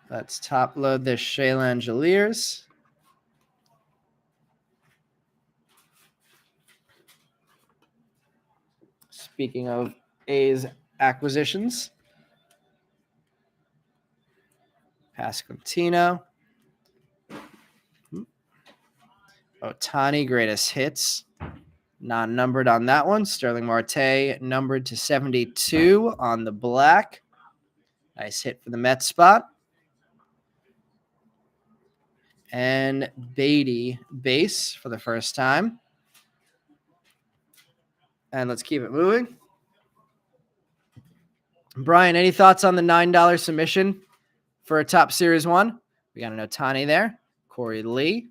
Speaker 2: Let's top-load this Shea Langeliers. Speaking of A's acquisitions, Pasquantino. Ohtani, greatest hits. Non-numbered on that one. Sterling Marte, numbered to 72 on the black. Nice hit for the Mets spot. And Beatty, base for the first time. And let's keep it moving. Brian, any thoughts on the $9 submission for a top Series 1? We got an Ohtani there. Corey Lee.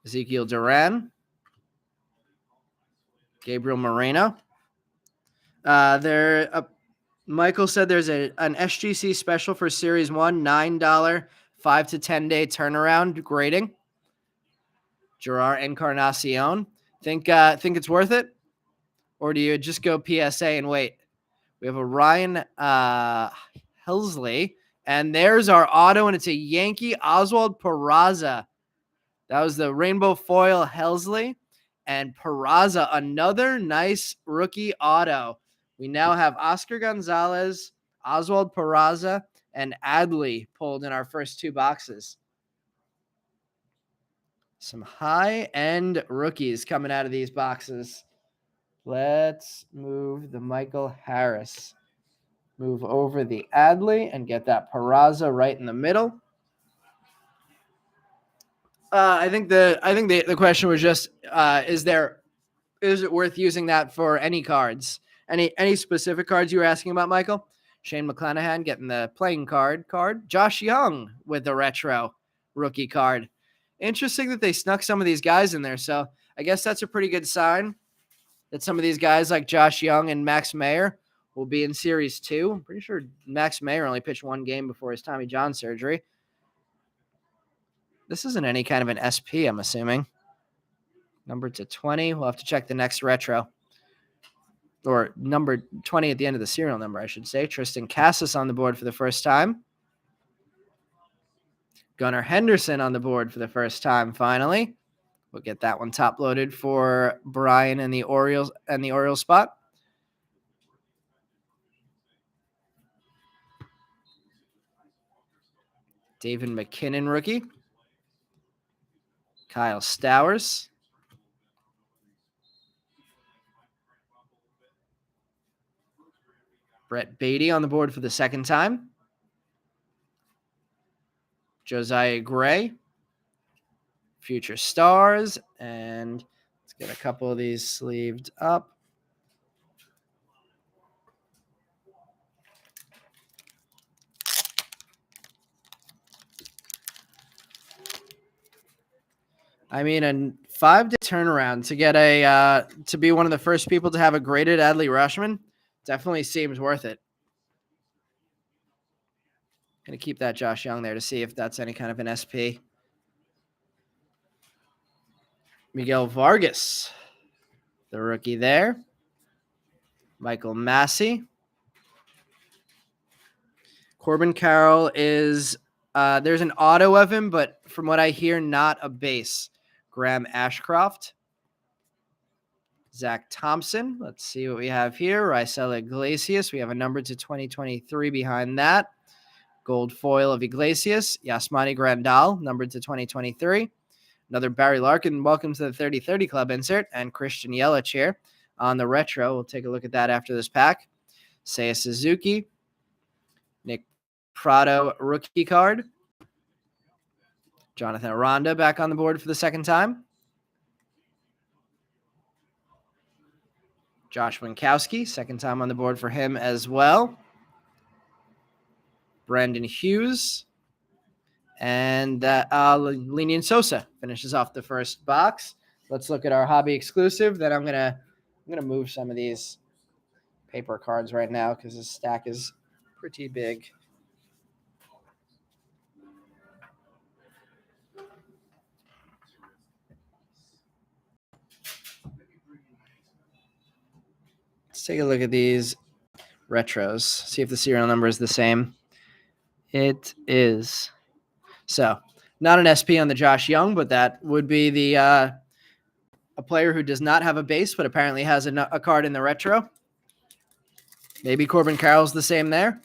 Speaker 2: Ezekiel Duran. Gabriel Moreno. Michael said there's an SGC special for Series 1, $9, 5 to 10 day turnaround grading. Gerard Encarnacion. Think it's worth it? Or do you just go PSA and wait? We have a Ryan Helsley. And there's our auto, and it's a Yankee Oswald Peraza. That was the rainbow foil Helsley. And Peraza, another nice rookie auto. We now have Oscar Gonzalez, Oswald Peraza, and Adley pulled in our first 2 boxes. Some high-end rookies coming out of these boxes. Let's move the Michael Harris. Move over the Adley and get that Peraza right in the middle. I think the question was just is it worth using that for any cards? Any specific cards you were asking about, Michael? Shane McClanahan getting the playing card. Josh Young with the retro rookie card. Interesting that they snuck some of these guys in there. So I guess that's a pretty good sign that some of these guys like Josh Young and Max Mayer will be in Series 2. I'm pretty sure Max Mayer only pitched 1 game before his Tommy John surgery. This isn't any kind of an SP, I'm assuming. Number to 20. We'll have to check the next retro. Or number 20 at the end of the serial number, I should say. Tristan Casas on the board for the first time. Gunnar Henderson on the board for the first time, finally. We'll get that one top loaded for Brian and the Orioles spot. David McKinnon, rookie. Kyle Stowers. Brett Beatty on the board for the second time. Josiah Gray. Future Stars. And let's get a couple of these sleeved up. I mean, a 5-day turnaround to get to be one of the first people to have a graded Adley Rutschman definitely seems worth it. Going to keep that Josh Young there to see if that's any kind of an SP. Miguel Vargas, the rookie there. Michael Massey. Corbin Carroll is, there's an auto of him, but from what I hear, not a base. Graham Ashcroft. Zach Thompson. Let's see what we have here. Raisel Iglesias. We have a number to 2023 behind that. Gold foil of Iglesias. Yasmani Grandal, numbered to 2023. Another Barry Larkin, welcome to the 30-30 Club insert. And Christian Yelich here on the retro. We'll take a look at that after this pack. Seiya Suzuki. Nick Prado rookie card. Jonathan Aranda back on the board for the second time. Josh Winkowski, second time on the board for him as well. Brandon Hughes. And Lenyon Sosa finishes off the first box. Let's look at our hobby exclusive. Then I'm gonna move some of these paper cards right now because this stack is pretty big. Let's take a look at these retros. See if the serial number is the same. It is. So, not an SP on the Josh Young, but that would be the a player who does not have a base, but apparently has a card in the retro. Maybe Corbin Carroll's the same there.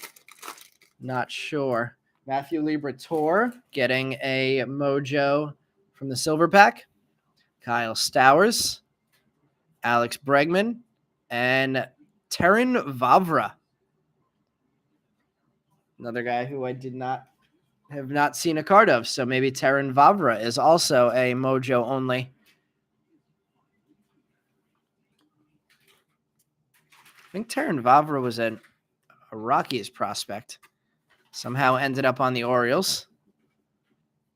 Speaker 2: Not sure. Matthew Liberatore getting a mojo from the silver pack. Kyle Stowers. Alex Bregman. And Terran Vavra. Another guy who I have not seen a card of. So maybe Terran Vavra is also a mojo only. I think Terran Vavra was a Rockies prospect. Somehow ended up on the Orioles.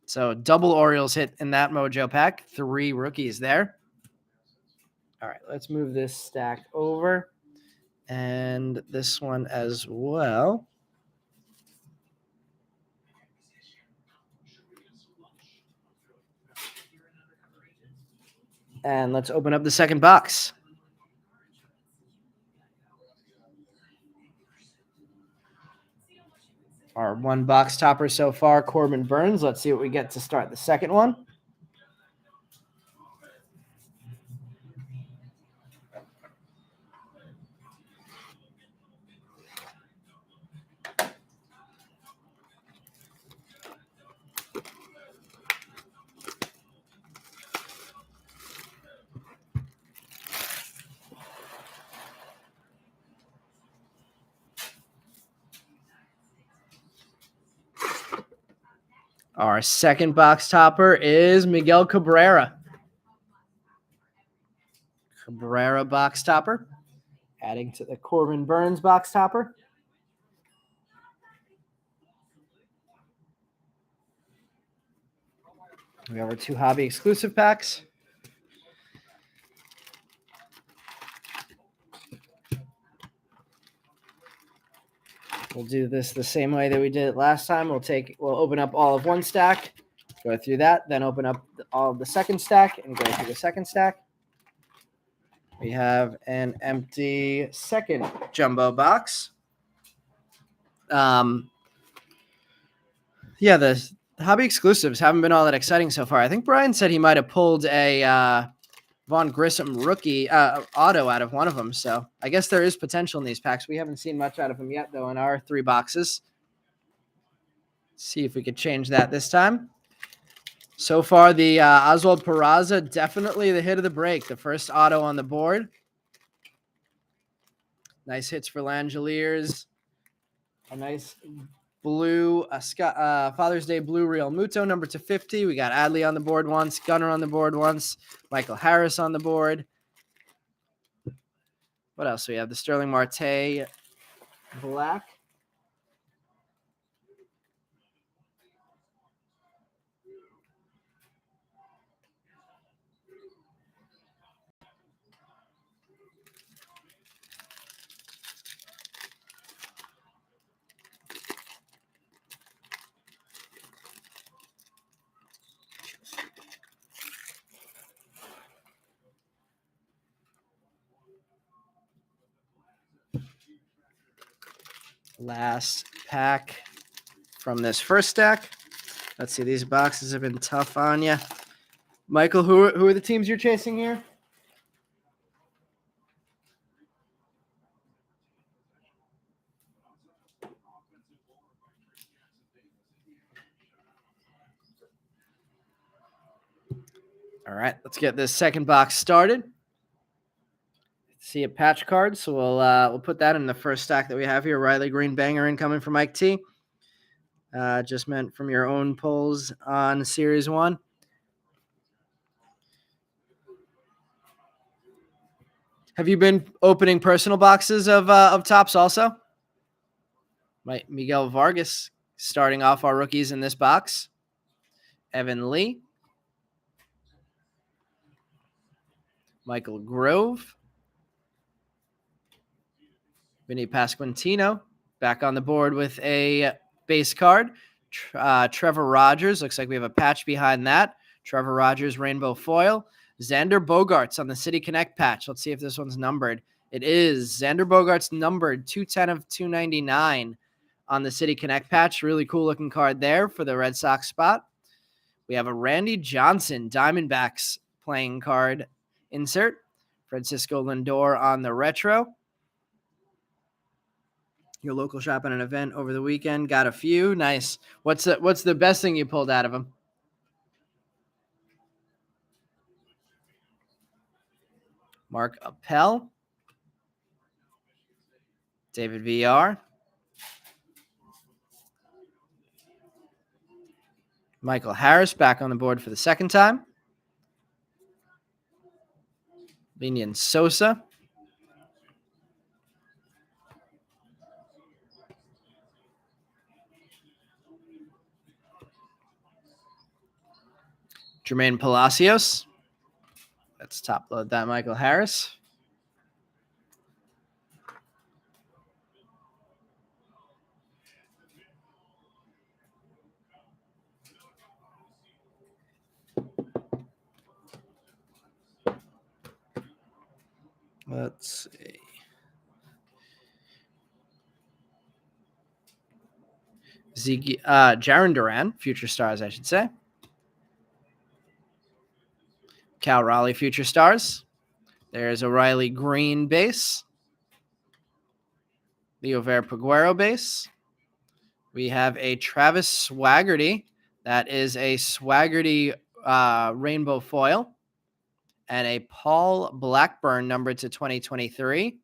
Speaker 2: So double Orioles hit in that mojo pack. 3 rookies there. All right, let's move this stack over. And this one as well. And let's open up the second box. Our 1 box topper so far, Corbin Burns. Let's see what we get to start the second one. Our second box topper is Miguel Cabrera. Cabrera box topper. Adding to the Corbin Burns box topper. We have our 2 hobby exclusive packs. We'll do this the same way that we did it last time. We'll open up all of one stack, go through that, then open up all of the second stack and go through the second stack. We have an empty second jumbo box. Yeah, the hobby exclusives haven't been all that exciting so far. I think Brian said he might have pulled a Von Grissom rookie auto out of one of them. So I guess there is potential in these packs. We haven't seen much out of them yet, though, in our 3 boxes. See if we could change that this time. So far, the Oswald Peraza, definitely the hit of the break. The first auto on the board. Nice hits for Langeliers. A nice blue, Father's Day blue Real Muto number /50. We got Adley on the board once, Gunner on the board once, Michael Harris on the board. What else? We have the Sterling Marte black. Last pack from this first stack. Let's see. These boxes have been tough on you. Michael, who are the teams you're chasing here? All right, let's get this second box started. See a patch card, so we'll put that in the first stack that we have here. Riley Green banger incoming from Mike T. Just meant from your own pulls on Series 1. Have you been opening personal boxes of Topps also? Miguel Vargas starting off our rookies in this box. Evan Lee. Michael Grove. Vinny Pasquantino back on the board with a base card. Trevor Rogers. Looks like we have a patch behind that. Trevor Rogers rainbow foil. Xander Bogaerts on the City Connect patch. Let's see if this one's numbered. It is. Xander Bogaerts numbered 210 of 299 on the City Connect patch. Really cool looking card there for the Red Sox spot. We have a Randy Johnson Diamondbacks playing card insert. Francisco Lindor on the retro. Your local shop at an event over the weekend. Got a few. Nice. What's the best thing you pulled out of them? Mark Appel. David VR. Michael Harris back on the board for the second time. Linian Sosa. Jermaine Palacios. Let's top load that Michael Harris. Let's see. Jaron Duran, Future Stars, I should say. Cal Raleigh, Future Stars. There's a Riley Green base. Leo Verpaguero base. We have a Travis Swaggerty. That is a Swaggerty rainbow foil. And a Paul Blackburn number to 2023.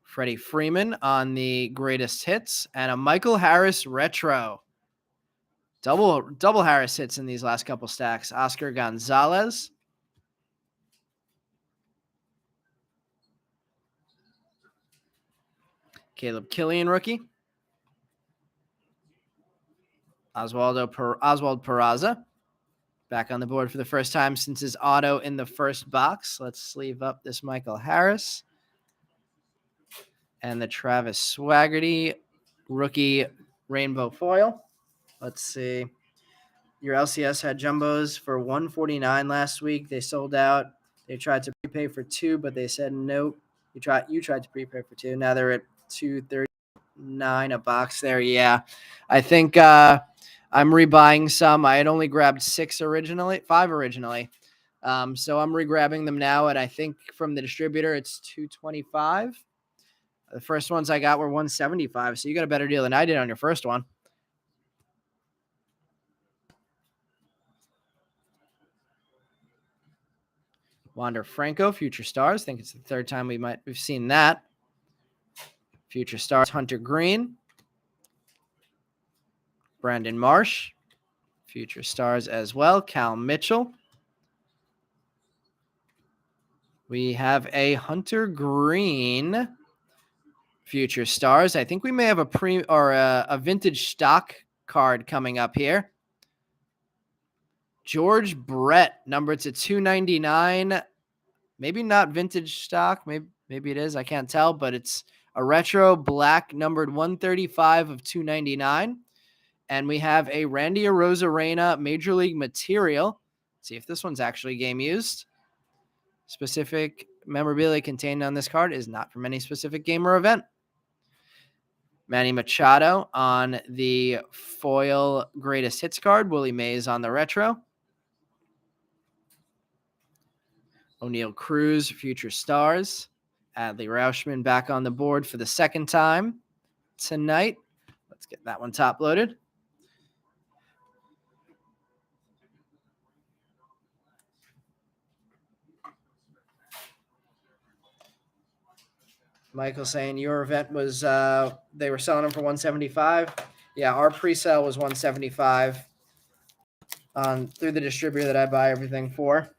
Speaker 2: Freddie Freeman on the greatest hits. And a Michael Harris retro. Double Harris hits in these last couple stacks. Oscar Gonzalez. Caleb Killian rookie. Oswald Peraza. Back on the board for the first time since his auto in the first box. Let's sleeve up this Michael Harris. And the Travis Swaggerty rookie rainbow foil. Let's see. Your LCS had jumbos for $149 last week. They sold out. They tried to prepay for 2, but they said nope. You tried to prepay for 2. Now they're at $239 a box there. Yeah. I think I'm rebuying some. I had only grabbed 5 originally. So I'm regrabbing them now, and I think from the distributor it's $225. The first ones I got were $175, so you got a better deal than I did on your first one. Wander Franco, Future Stars. I think it's the third time we've seen that. Future Stars, Hunter Green. Brandon Marsh. Future Stars as well. Cal Mitchell. We have a Hunter Green Future Stars. I think we may have a vintage stock card coming up here. George Brett, numbered to 299. Maybe not vintage stock. Maybe it is. I can't tell, but it's a retro black numbered 135 of 299. And we have a Randy Arozarena Major League Material. Let's see if this one's actually game used. Specific memorabilia contained on this card is not from any specific game or event. Manny Machado on the foil greatest hits card. Willie Mays on the retro. O'Neill Cruz, Future Stars. Adley Rauschman back on the board for the second time tonight. Let's get that one top loaded. Michael saying your event was they were selling them for $175. Yeah, our pre-sale was $175 through the distributor that I buy everything for.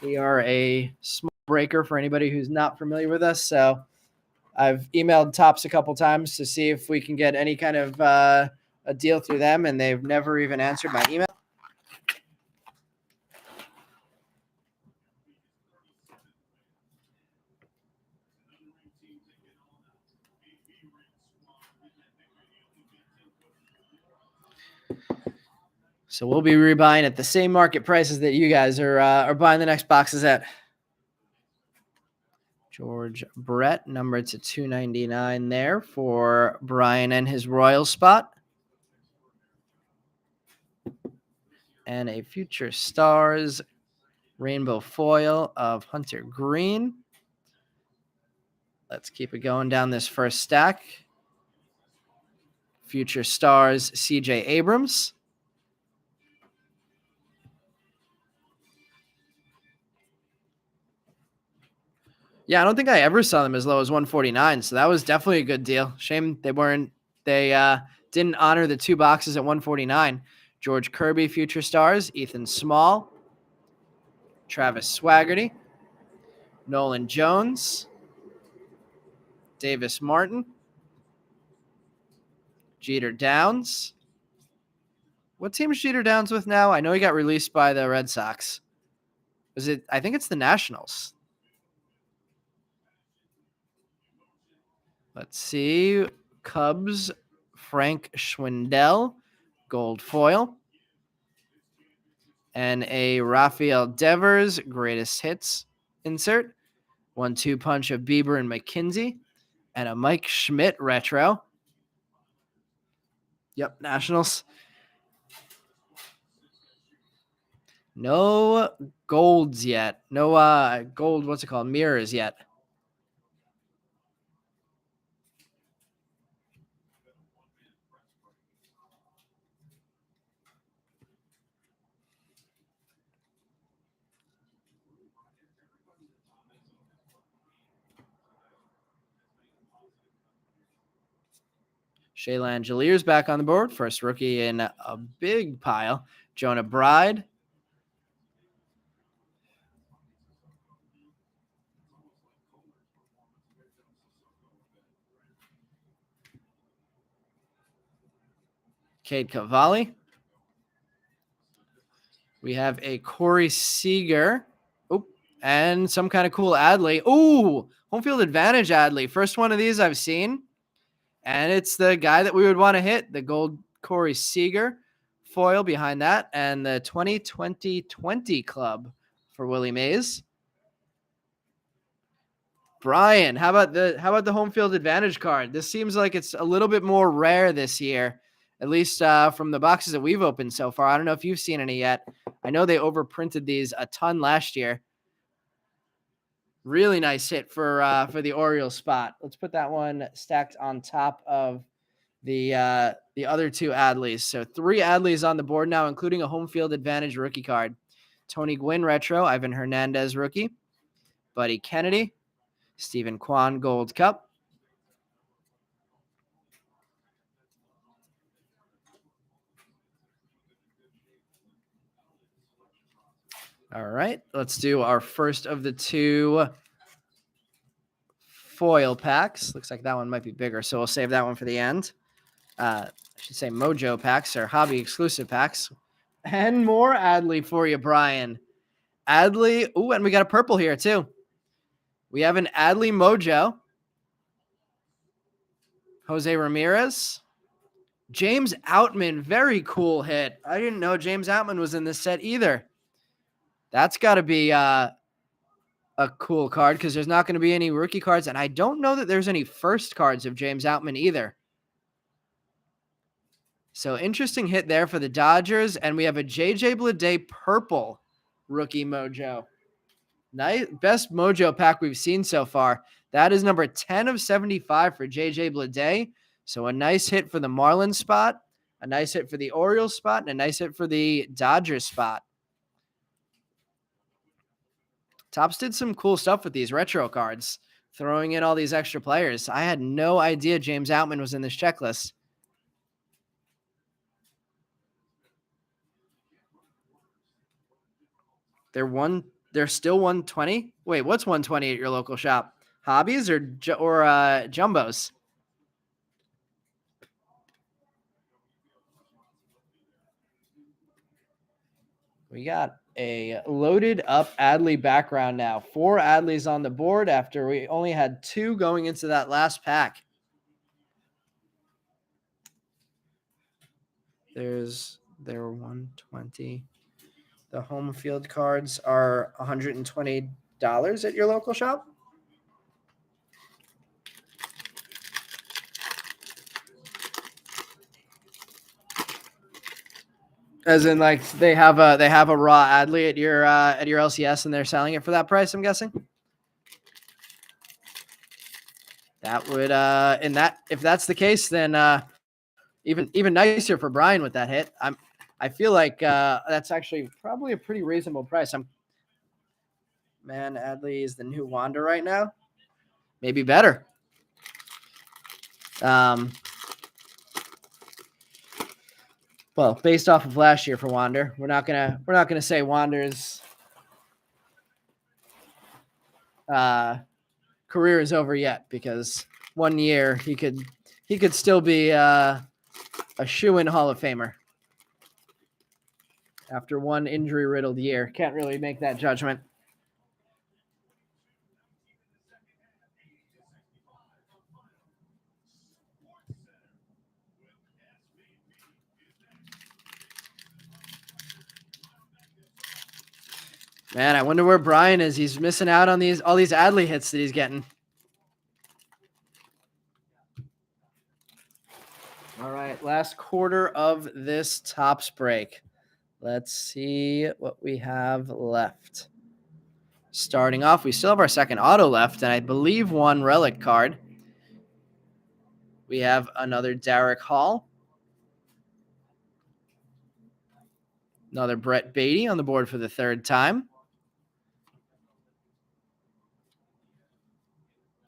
Speaker 2: We are a small breaker for anybody who's not familiar with us. So I've emailed Topps a couple times to see if we can get any kind of a deal through them, and they've never even answered my email. So we'll be rebuying at the same market prices that you guys are buying the next boxes at. George Brett, numbered to 299 there for Brian and his Royal spot. And a Future Stars rainbow foil of Hunter Green. Let's keep it going down this first stack. Future Stars CJ Abrams. Yeah, I don't think I ever saw them as low as 149, so that was definitely a good deal. Shame they didn't honor the 2 boxes at 149. George Kirby, Future Stars, Ethan Small, Travis Swaggerty, Nolan Jones, Davis Martin, Jeter Downs. What team is Jeter Downs with now? I know he got released by the Red Sox. I think it's the Nationals. Let's see. Cubs, Frank Schwindel, gold foil. And a Rafael Devers, greatest hits insert. 1-2 punch of Bieber and McKenzie. And a Mike Schmidt retro. Yep, Nationals. No golds yet. No gold, what's it called? Mirrors yet. Shea Langeliers back on the board. First rookie in a big pile. Jonah Bride. Cade Cavalli. We have a Corey Seager. Oh, and some kind of cool Adley. Ooh, home field advantage Adley. First one of these I've seen. And it's the guy that we would want to hit, the gold Corey Seager foil behind that, and the 2020 club for Willie Mays. Brian, how about the home field advantage card? This seems like it's a little bit more rare this year, at least from the boxes that we've opened so far. I don't know if you've seen any yet. I know they overprinted these a ton last year. Really nice hit for the Orioles spot. Let's put that one stacked on top of the other two Adleys. So 3 Adleys on the board now, including a home field advantage rookie card. Tony Gwynn retro, Ivan Hernandez rookie, Buddy Kennedy, Stephen Kwan Gold Cup. All right, let's do our first of the 2 foil packs. Looks like that one might be bigger, so we'll save that one for the end. I should say Mojo packs or hobby exclusive packs. And more Adley for you, Brian. Adley. Ooh, and we got a purple here too. We have an Adley Mojo. Jose Ramirez. James Outman. Very cool hit. I didn't know James Outman was in this set either. That's got to be a cool card because there's not going to be any rookie cards. And I don't know that there's any first cards of James Outman either. So interesting hit there for the Dodgers. And we have a JJ Bleday purple rookie Mojo. Nice, best Mojo pack we've seen so far. That is number 10 of 75 for JJ Bleday. So a nice hit for the Marlins spot, a nice hit for the Orioles spot, and a nice hit for the Dodgers spot. Topps did some cool stuff with these retro cards, throwing in all these extra players. I had no idea James Outman was in this checklist. They're still 120. Wait, what's 120 at your local shop? Hobbies or jumbos? We got a loaded up Adley background now. 4 Adleys on the board after we only had 2 going into that last pack. They're 120. The home field cards are $120 at your local shop. As in, like they have a raw Adley at your LCS and they're selling it for that price. I'm guessing. That would if that's the case, then even nicer for Brian with that hit. I feel like that's actually probably a pretty reasonable price. Adley is the new Wander right now. Maybe better. Well, based off of last year for Wander, we're not gonna say Wander's career is over yet because 1 year he could still be a shoo-in Hall of Famer. After 1 injury-riddled year, can't really make that judgment. Man, I wonder where Brian is. He's missing out on all these Adley hits that he's getting. All right, last quarter of this Topps break. Let's see what we have left. Starting off, we still have our second auto left, and I believe 1 relic card. We have another Derek Hall. Another Brett Beatty on the board for the 3rd time.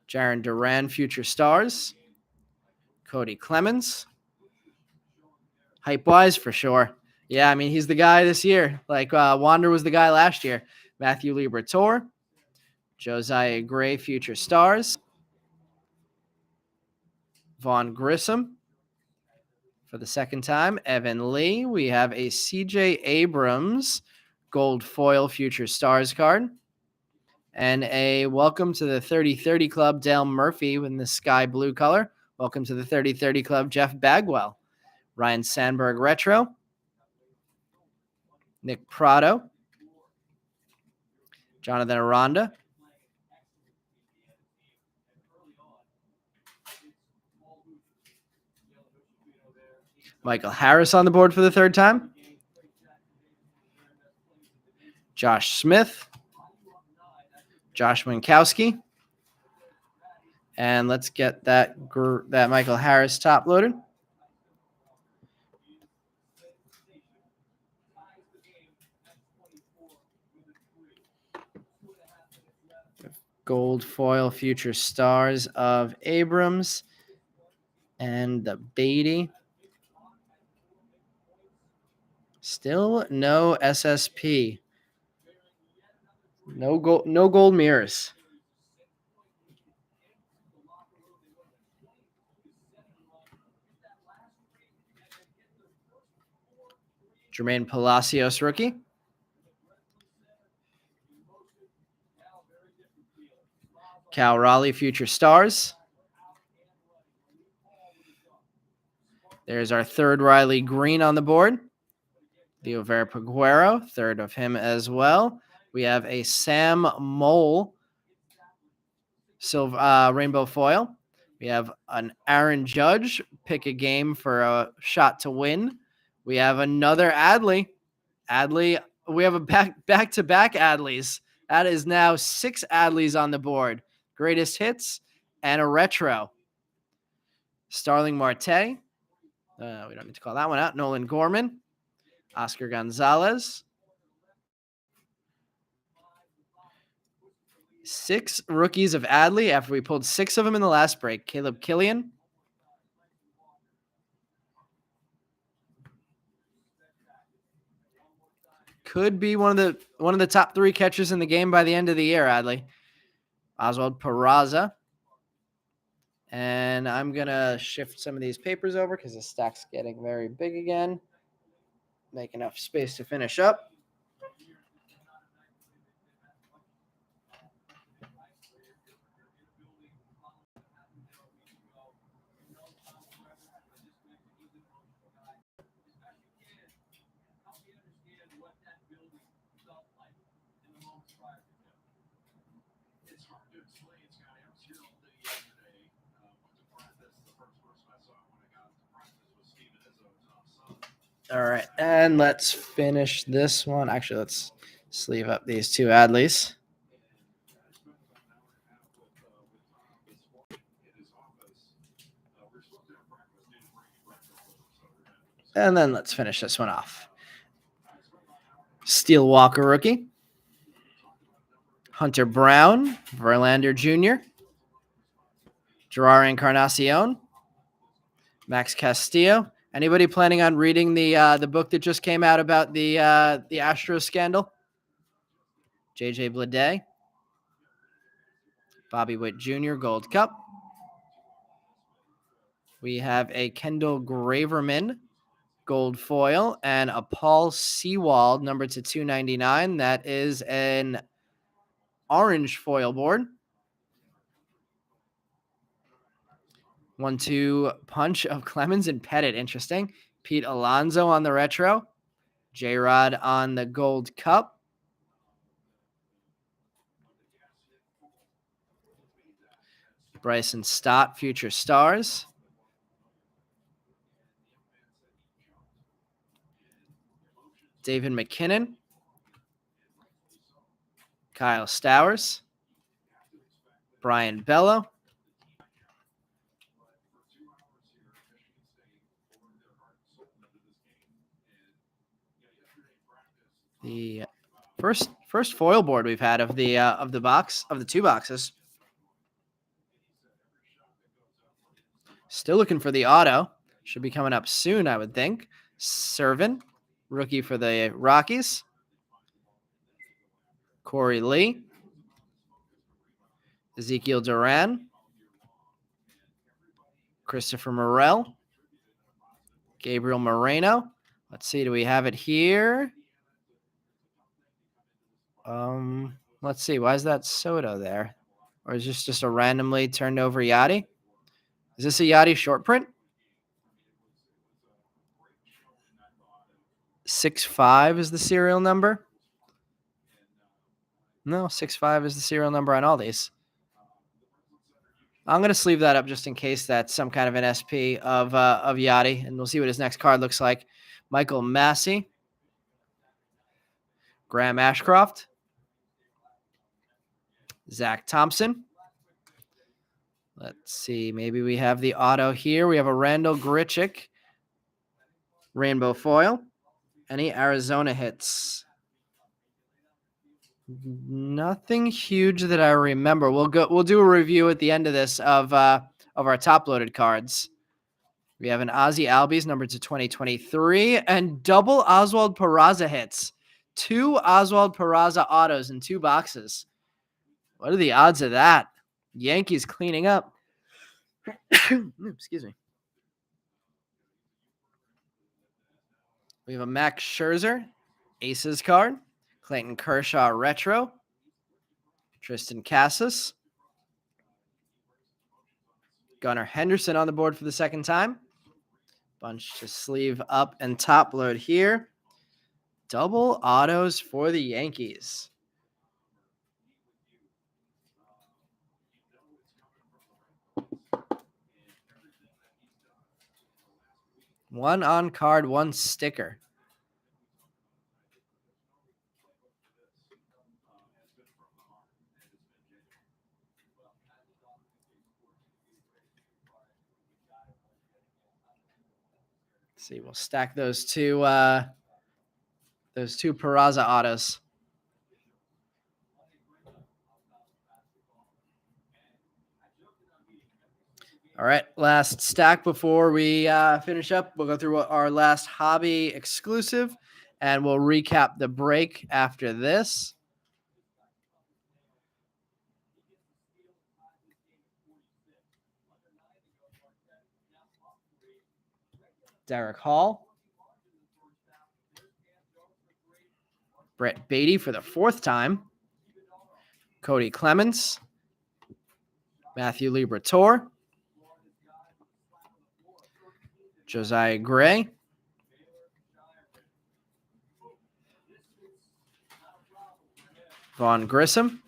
Speaker 2: Jaron Duran, Future Stars. Cody Clemens. Hype-wise, for sure. Yeah, I mean, he's the guy this year. Like Wander was the guy last year. Matthew Liberatore. Josiah Gray, Future Stars. Vaughn Grissom for the 2nd time. Evan Lee. We have a CJ Abrams gold foil Future Stars card. And a welcome to the 30-30 Club, Dale Murphy in the sky blue color. Welcome to the 30-30 Club, Jeff Bagwell. Ryan Sandberg retro. Nick Prado. Jonathan Aranda. Michael Harris on the board for the third time. Josh Smith. Josh Winkowski. And let's get that Michael Harris top loaded. Gold foil future stars of Abrams and the Beatty. Still no SSP. No gold mirrors. Jermaine Palacios rookie. Cal Raleigh future stars. There's our third Riley Green on the board. Leo Vera-Paguero, third of him as well. We have a Sam Mole silver rainbow foil. We have an Aaron Judge, pick a game for a shot to win. We have another Adley. We have a back-to-back Adleys. That is now 6 Adleys on the board. Greatest hits and a retro. Starling Marte. We don't need to call that one out. Nolan Gorman. Oscar Gonzalez. 6 rookies of Adley after we pulled 6 of them in the last break. Caleb Killian. Could be one of the top 3 catchers in the game by the end of the year, Adley. Oswald Peraza. And I'm going to shift some of these papers over because the stack's getting very big again. Make enough space to finish up. All right, and let's finish this one. Actually, let's sleeve up these 2 Adleys. And then let's finish this one off. Steel Walker rookie. Hunter Brown, Verlander Jr., Gerard Encarnacion, Max Castillo. Anybody planning on reading the book that just came out about the Astros scandal? JJ Bleday, Bobby Witt Jr., Gold Cup. We have a Kendall Graverman, gold foil, and a Paul Sewald, number to 299. That is an orange foil board. 1-2 punch of Clemens and Pettit. Interesting. Pete Alonso on the retro. J-Rod on the Gold Cup. Bryson Stott, Future Stars. David McKinnon. Kyle Stowers. Brian Bello. The first foil board we've had of the box of the 2 boxes. Still looking for the auto. Should be coming up soon, I would think. Servin, rookie for the Rockies. Corey Lee. Ezekiel Duran. Christopher Morel. Gabriel Moreno. Let's see, do we have it here? Let's see. Why is that Soto there? Or is this just a randomly turned over Yachty? Is this a Yachty short print? 6-5 is the serial number. No, 6-5 is the serial number on all these. I'm going to sleeve that up just in case that's some kind of an SP of Yachty, and we'll see what his next card looks like. Michael Massey, Graham Ashcroft, Zach Thompson. Let's see. Maybe we have the auto here. We have a Randall Grichuk, rainbow foil. Any Arizona hits? Nothing huge that I remember. We'll do a review at the end of this of our top loaded cards. We have an Ozzy Albies numbered to 2023 and double Oswald Peraza hits. 2 Oswald Peraza autos in 2 boxes. What are the odds of that? Yankees cleaning up. Excuse me. We have a Max Scherzer, Aces card. Clayton Kershaw retro. Tristan Casas. Gunnar Henderson on the board for the second time. Bunch to sleeve up and top load here. Double autos for the Yankees. One on card, one sticker. Let's see, we'll stack those two Peraza autos. All right, last stack before we finish up. We'll go through our last hobby exclusive, and we'll recap the break after this. Derek Hall. Brett Beatty for the 4th time. Cody Clemens. Matthew Liberatore. Josiah Gray. Vaughn Grissom.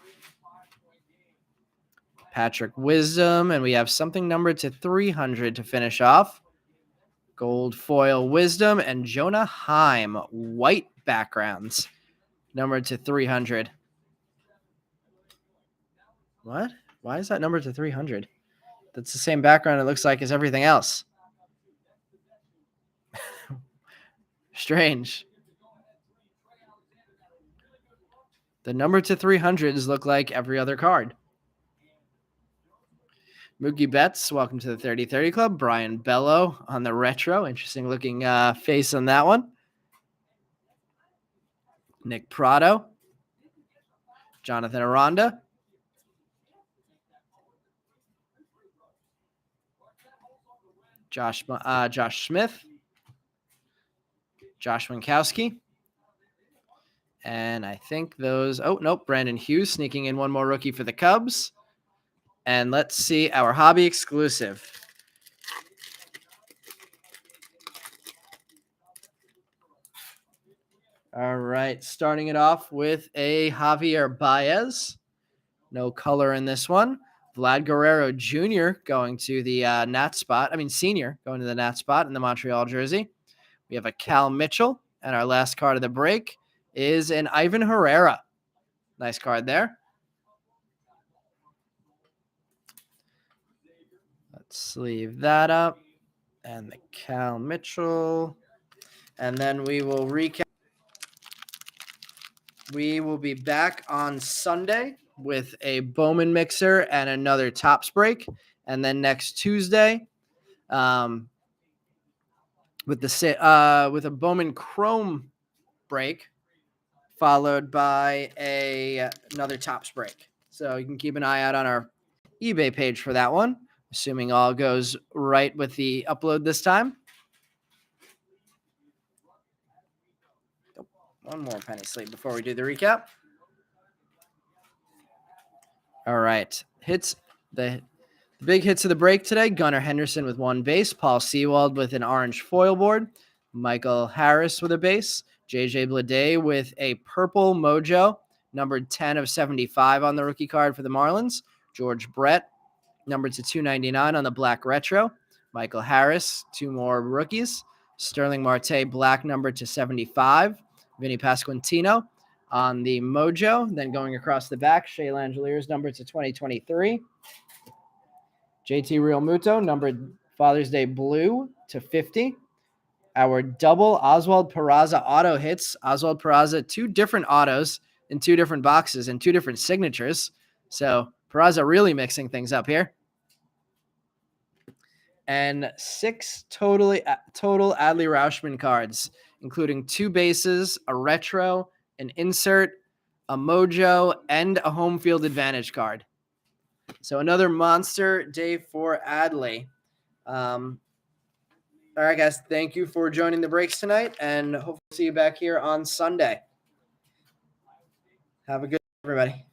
Speaker 2: Patrick Wisdom, and we have something numbered to 300 to finish off. Gold foil Wisdom and Jonah Heim, white backgrounds, numbered to 300. What? Why is that numbered to 300? That's the same background it looks like as everything else. Strange. The number to 300s look like every other card. Mookie Betts, welcome to the 30-30 Club. Brian Bello on the retro. Interesting looking face on that one. Nick Prado. Jonathan Aranda. Josh Smith. Josh Winkowski. And I think those... Oh, nope. Brandon Hughes sneaking in one more rookie for the Cubs. And let's see our hobby exclusive. All right. Starting it off with a Javier Baez. No color in this one. Vlad Guerrero Jr. going to the Nat spot. Senior going to the Nat spot in the Montreal jersey. We have a Cal Mitchell. And our last card of the break is an Ivan Herrera. Nice card there. Let's sleeve that up. And the Cal Mitchell. And then we will recap. We will be back on Sunday with a Bowman mixer and another Topps break. And then next Tuesday, with a Bowman Chrome break, followed by another Topps break. So you can keep an eye out on our eBay page for that one, assuming all goes right with the upload this time. One more penny sleeve before we do the recap. All right. The big hits of the break today. Gunnar Henderson with 1 base. Paul Sewald with an orange foil board. Michael Harris with a base. JJ Bleday with a purple mojo, numbered 10 of 75 on the rookie card for the Marlins. George Brett numbered to 299 on the black retro. Michael Harris, 2 more rookies. Sterling Marte, black numbered to 75. Vinny Pasquantino on the Mojo. Then going across the back, Shea Langeliers numbered to 2023. JT Real Muto, numbered Father's Day blue to 50. Our double Oswald Peraza auto hits. Oswald Peraza, 2 different autos in 2 different boxes and 2 different signatures. So Peraza really mixing things up here. And 6 total Adley Rauschman cards, including 2 bases, a retro, an insert, a mojo, and a home field advantage card. So another monster day for Adley. All right, guys, thank you for joining the breaks tonight, and hope to see you back here on Sunday. Have a good day, everybody.